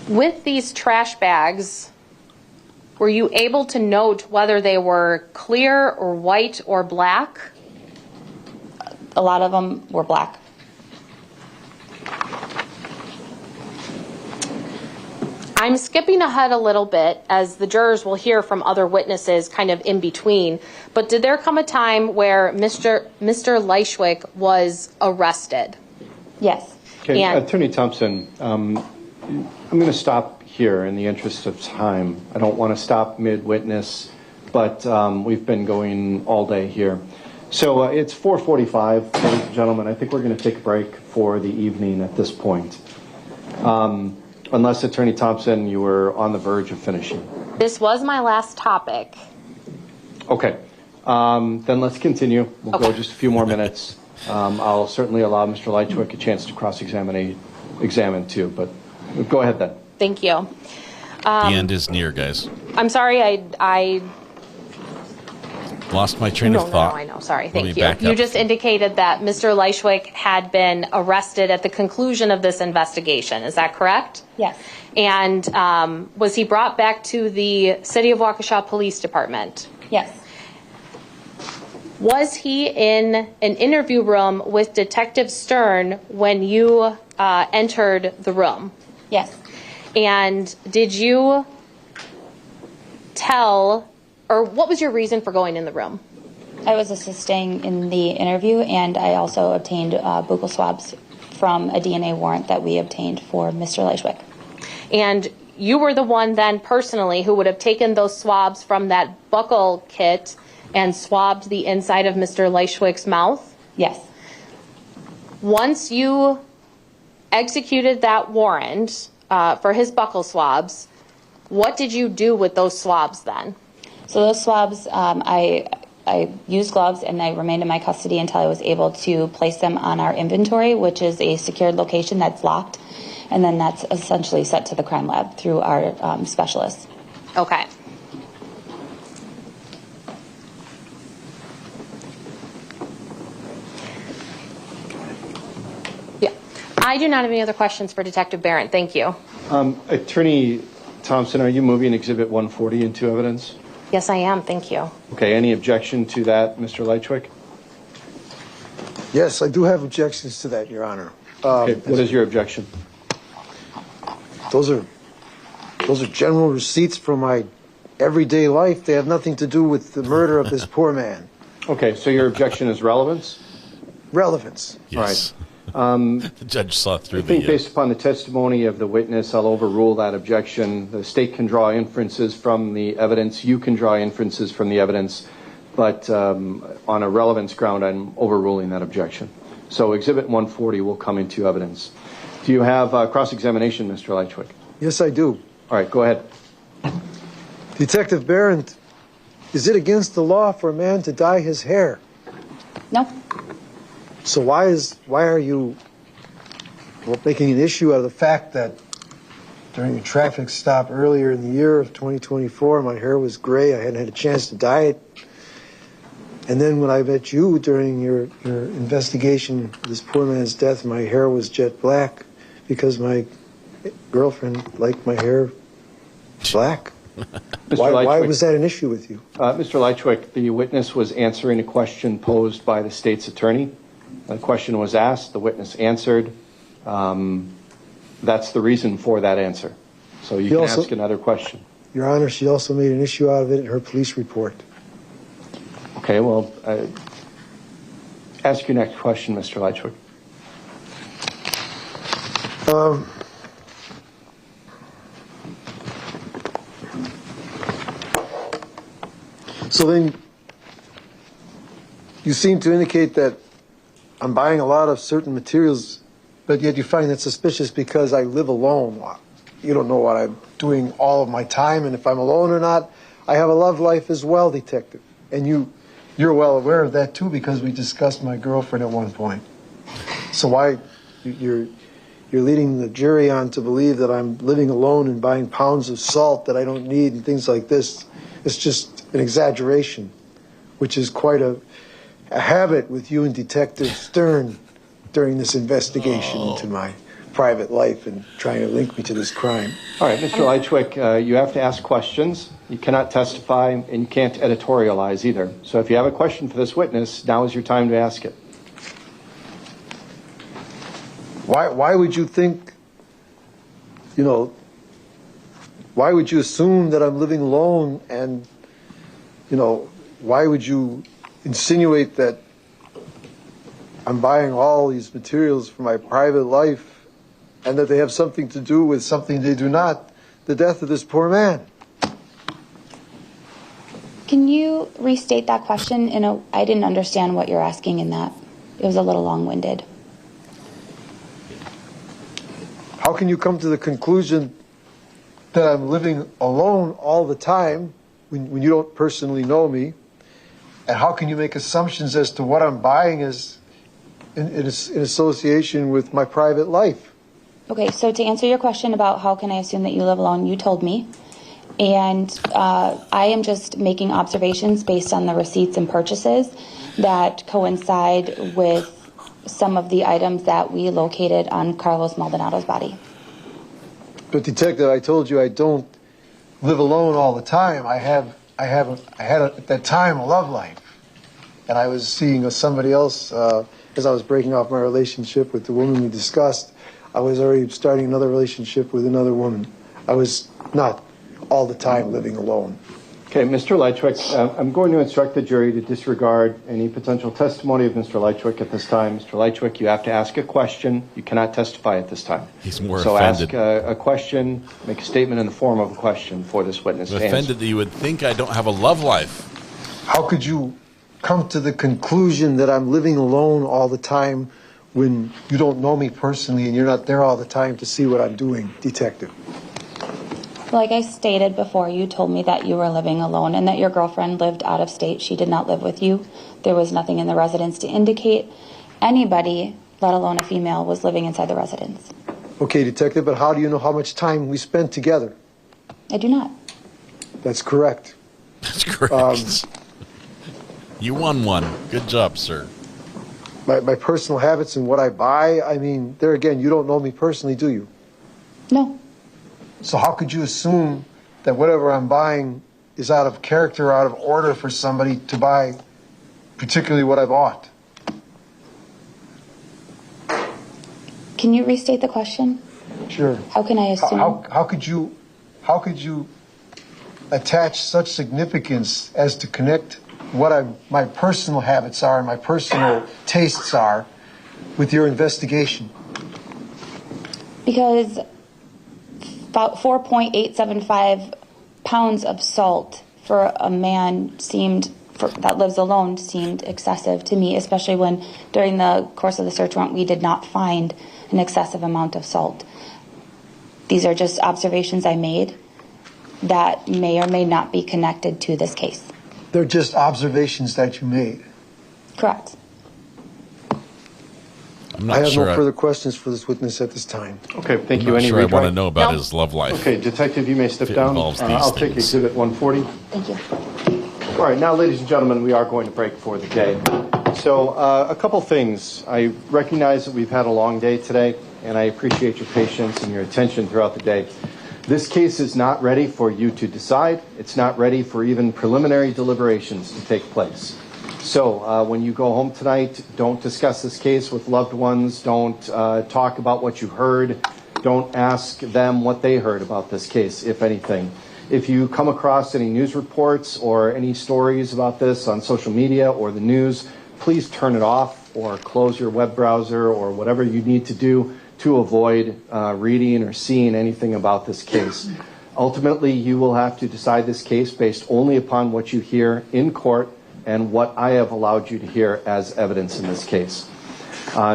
With these trash bags, were you able to note whether they were clear or white or black? A lot of them were black. I'm skipping ahead a little bit, as the jurors will hear from other witnesses kind of in between, but did there come a time where Mr. Lychwick was arrested? Yes. Okay, Attorney Thompson, I'm going to stop here in the interest of time. I don't want to stop mid-witness, but we've been going all day here. So it's 4:45, ladies and gentlemen. I think we're going to take a break for the evening at this point. Unless, Attorney Thompson, you were on the verge of finishing. This was my last topic. Okay. Then let's continue. We'll go just a few more minutes. I'll certainly allow Mr. Lychwick a chance to cross-examine too, but go ahead then. Thank you. The end is near, guys. I'm sorry, I lost my train of thought. No, I know. Sorry. Thank you. You just indicated that Mr. Lychwick had been arrested at the conclusion of this investigation. Is that correct? Yes. And was he brought back to the City of Waukesha Police Department? Yes. Was he in an interview room with Detective Stern when you entered the room? Yes. And did you tell, or what was your reason for going in the room? I was assisting in the interview, and I also obtained buccal swabs from a DNA warrant that we obtained for Mr. Lychwick. And you were the one then personally who would have taken those swabs from that buccal kit and swabbed the inside of Mr. Lychwick's mouth? Yes. Once you executed that warrant for his buccal swabs, what did you do with those swabs then? So those swabs, I used gloves and I remained in my custody until I was able to place them on our inventory, which is a secured location that's locked, and then that's essentially sent to the crime lab through our specialists. Okay. Yeah. I do not have any other questions for Detective Barrett. Thank you. Attorney Thompson, are you moving Exhibit 140 into evidence? Yes, I am. Thank you. Okay, any objection to that, Mr. Lychwick? Yes, I do have objections to that, Your Honor. Okay, what is your objection? Those are general receipts from my everyday life. They have nothing to do with the murder of this poor man. Okay, so your objection is relevance? Relevance. Yes. All The judge saw through I think based upon the testimony of the witness, I'll overrule that objection. The state can draw inferences from the evidence. You can draw inferences from the evidence. But on a relevance ground, I'm overruling that objection. So Exhibit 140 will come into evidence. Do you have cross-examination, Mr. Lychwick? Yes, I do. All right, go ahead. Detective Barron, is it against the law for a man to dye his hair? No. So why are you making an issue out of the fact that during a traffic stop earlier in the year of 2024, my hair was gray, I hadn't had a chance to dye it. And then when I met you during your investigation of this poor man's death, my hair was jet black because my girlfriend liked my hair black. Why was that an issue with you? Mr. Lychwick, the witness was answering a question posed by the state's attorney. The question was asked, the witness answered. That's the reason for that answer. So you can ask another question. Your Honor, she also made an issue out of it in her police report. Okay, well, ask your next question, Mr. Lychwick. So then you seem to indicate that I'm buying a lot of certain materials, but yet you find that suspicious because I live alone. You don't know what I'm doing all of my time, and if I'm alone or not. I have a love life as well, Detective. And you're well aware of that too, because we discussed my girlfriend at one point. So why you're leading the jury on to believe that I'm living alone and buying pounds of salt that I don't need and things like this? It's just an exaggeration, which is quite a habit with you and Detective Stern during this investigation into my private life and trying to link me to this crime. All right, Mr. Lychwick, you have to ask questions. You cannot testify, and you can't editorialize either. So if you have a question for this witness, now is your time to ask it. Why would you think, why would you assume that I'm living alone, and, why would you insinuate that I'm buying all these materials for my private life and that they have something to do with something they do not, the death of this poor man? Can you restate that question? I didn't understand what you're asking in that. It was a little long-winded. How can you come to the conclusion that I'm living alone all the time when you don't personally know me? And how can you make assumptions as to what I'm buying is in association with my private life? Okay, so to answer your question about how can I assume that you live alone, you told me. And I am just making observations based on the receipts and purchases that coincide with some of the items that we located on Carlos Maldonado's body. But Detective, I told you I don't live alone all the time. I had at that time a love life, and I was seeing somebody else as I was breaking off my relationship with the woman we discussed. I was already starting another relationship with another woman. I was not all the time living alone. Okay, Mr. Lychwick, I'm going to instruct the jury to disregard any potential testimony of Mr. Lychwick at this time. Mr. Lychwick, you have to ask a question. You cannot testify at this time. He's more so offended. Ask a question, make a statement in the form of a question for this witness to answer. Offended that you would think I don't have a love life. How could you come to the conclusion that I'm living alone all the time when you don't know me personally and you're not there all the time to see what I'm doing, Detective? Like I stated before, you told me that you were living alone and that your girlfriend lived out of state. She did not live with you. There was nothing in the residence to indicate anybody, let alone a female, was living inside the residence. Okay, Detective, but how do you know how much time we spent together? I do not. That's correct. That's correct. You won one. Good job, sir. My personal habits and what I buy, I mean, there again, you don't know me personally, do you? No. So how could you assume that whatever I'm buying is out of character, out of order for somebody to buy, particularly what I bought? Can you restate the question? Sure. How can I assume? How could you attach such significance as to connect what my personal habits are and my personal tastes are with your investigation? Because about 4.875 pounds of salt for a man that lives alone seemed excessive to me, especially when during the course of the search warrant we did not find an excessive amount of salt. These are just observations I made that may or may not be connected to this case. They're just observations that you made. Correct. I have no further questions for this witness at this time. Okay, thank you. I'm not sure I want to know about his love life. Okay, Detective, you may step down. I'll take Exhibit 140. Thank you. All right, now, ladies and gentlemen, we are going to break for the day. So, a couple things. I recognize that we've had a long day today, and I appreciate your patience and your attention throughout the day. This case is not ready for you to decide. It's not ready for even preliminary deliberations to take place. So when you go home tonight, don't discuss this case with loved ones. Don't talk about what you heard. Don't ask them what they heard about this case, if anything. If you come across any news reports or any stories about this on social media or the news, please turn it off or close your web browser or whatever you need to do to avoid reading or seeing anything about this case. Ultimately, you will have to decide this case based only upon what you hear in court and what I have allowed you to hear as evidence in this case.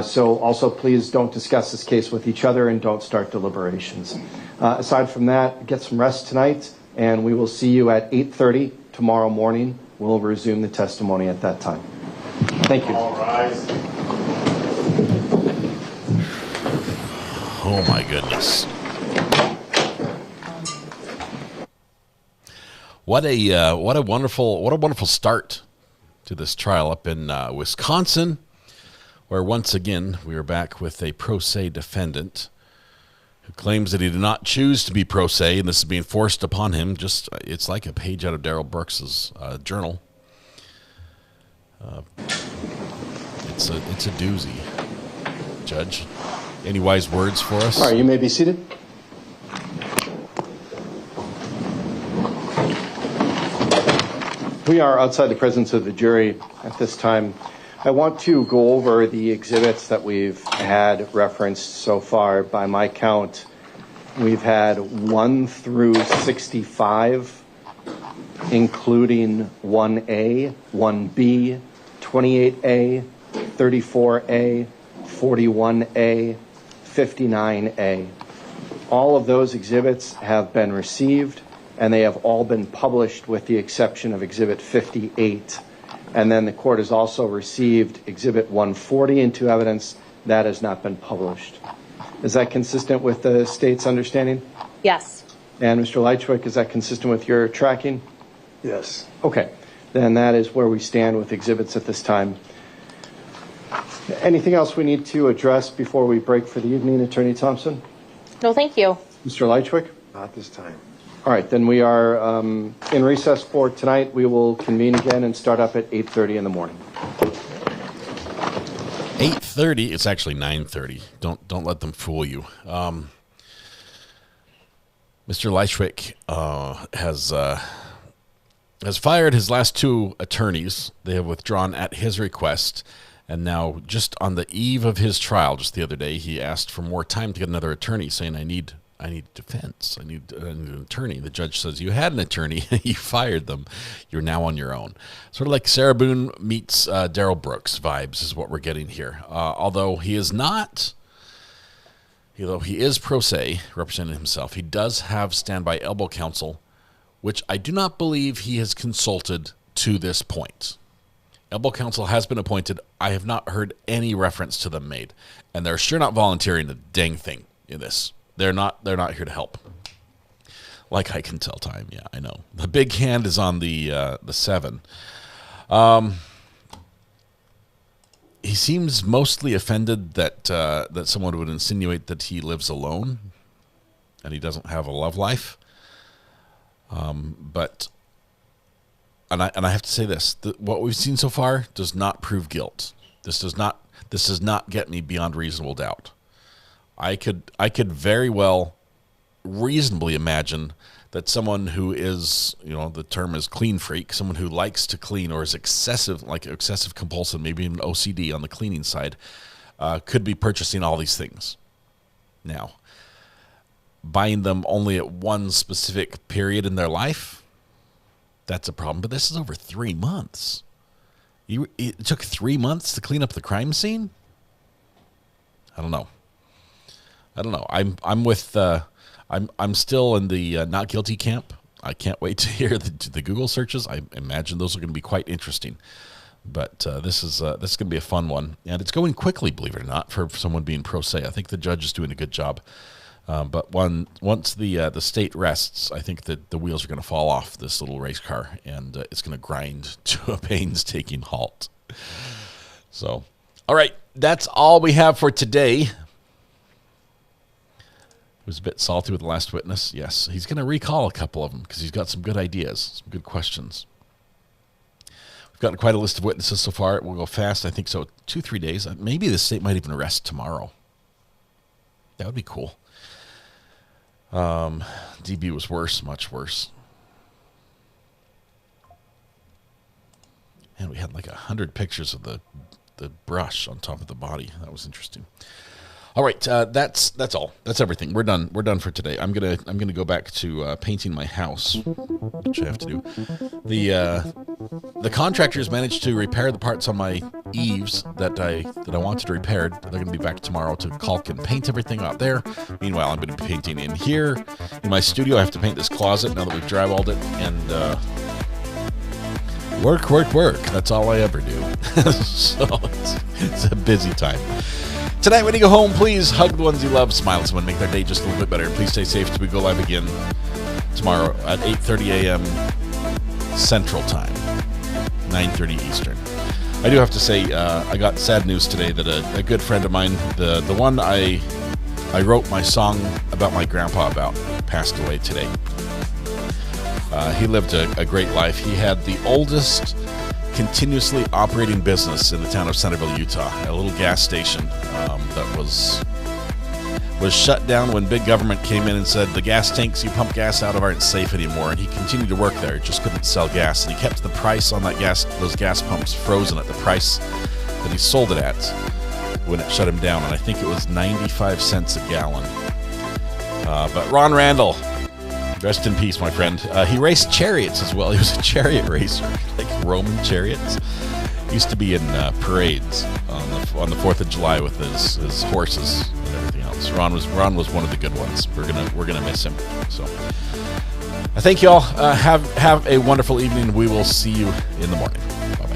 So also, please don't discuss this case with each other and don't start deliberations. Aside from that, get some rest tonight, and we will see you at 8:30 tomorrow morning. We'll resume the testimony at that time. Thank you. All rise. Oh my goodness. What a wonderful start to this trial up in Wisconsin, where once again we are back with a pro se defendant who claims that he did not choose to be pro se, and this is being forced upon him. It's like a page out of Daryl Brooks's journal. It's a doozy. Judge, any wise words for us? All right, you may be seated. We are outside the presence of the jury at this time. I want to go over the exhibits that we've had referenced so far. By my count, we've had 1 through 65, including 1A, 1B, 28A, 34A, 41A, 59A. All of those exhibits have been received, and they have all been published with the exception of Exhibit 58. And then the court has also received Exhibit 140 into evidence. That has not been published. Is that consistent with the state's understanding? Yes. And Mr. Lychwick, is that consistent with your tracking? Yes. Okay. Then that is where we stand with exhibits at this time. Anything else we need to address before we break for the evening, Attorney Thompson? No, thank you. Mr. Lychwick? Not this time. All right, then we are in recess for tonight. We will convene again and start up at 8:30 in the morning. 8:30. It's actually 9:30. Don't let them fool you. Mr. Lychwick has fired his last 2 attorneys. They have withdrawn at his request. And now, just on the eve of his trial, just the other day, he asked for more time to get another attorney, saying, I need defense. I need an attorney. The judge says, you had an attorney. You fired them. You're now on your own. Sort of like Sarah Boone meets Daryl Brooks vibes is what we're getting here. Although he is pro se, representing himself, he does have standby elbow counsel, which I do not believe he has consulted to this point. Elbow counsel has been appointed. I have not heard any reference to them made, and they're sure not volunteering a dang thing in this. They're not here to help. Like I can tell time. Yeah, I know. The big hand is on the 7. He seems mostly offended that someone would insinuate that he lives alone and he doesn't have a love life. But I have to say this: what we've seen so far does not prove guilt. This does not get me beyond reasonable doubt. I could very well reasonably imagine that someone who is, the term is clean freak, someone who likes to clean or is excessive compulsive, maybe even OCD on the cleaning side, could be purchasing all these things. Now, buying them only at one specific period in their life, that's a problem. But this is over 3 months. It took 3 months to clean up the crime scene? I don't know. I'm with I'm still in the not guilty camp. I can't wait to hear the Google searches. I imagine those are going to be quite interesting. But this is going to be a fun one, and it's going quickly, believe it or not, for someone being pro se. I think the judge is doing a good job. But once the state rests, I think that the wheels are going to fall off this little race car, and it's going to grind to a painstaking halt. So, all right, that's all we have for today. It was a bit salty with the last witness. Yes, he's going to recall a couple of them because he's got some good ideas, some good questions. We've got quite a list of witnesses so far. We'll go fast. I think so. 2-3 days. Maybe the state might even arrest tomorrow. That would be cool. DB was worse, much worse. And we had like 100 pictures of the brush on top of the body. That was interesting. All right, that's all. That's everything. We're done. We're done for today. I'm gonna go back to painting my house, which I have to do. The contractors managed to repair the parts on my eaves that I wanted repaired. They're going to be back tomorrow to caulk and paint everything out there. Meanwhile, I'm going to be painting in here in my studio. I have to paint this closet now that we've drywalled it, and work. That's all I ever do. So it's a busy time. Tonight, when you go home, please hug the ones you love, smile at someone, make their day just a little bit better. Please stay safe till we go live again tomorrow at 8:30 a.m. Central Time, 9:30 Eastern. I do have to say, I got sad news today that a good friend of mine, the one I wrote my song about my grandpa about, passed away today. He lived a great life. He had the oldest continuously operating business in the town of Centerville, Utah, a little gas station that was shut down when big government came in and said the gas tanks you pump gas out of aren't safe anymore, and he continued to work there, just couldn't sell gas, and he kept the price on those gas pumps frozen at the price that he sold it at when it shut him down, and I think it was 95 cents a gallon. But Ron Randall, rest in peace, my friend. He raced chariots as well. He was a chariot racer, like Roman chariots. Used to be in parades on the 4th of July with his horses and everything else. Ron was one of the good ones. We're gonna miss him. So I thank you all. Have a wonderful evening. We will see you in the morning. Bye bye.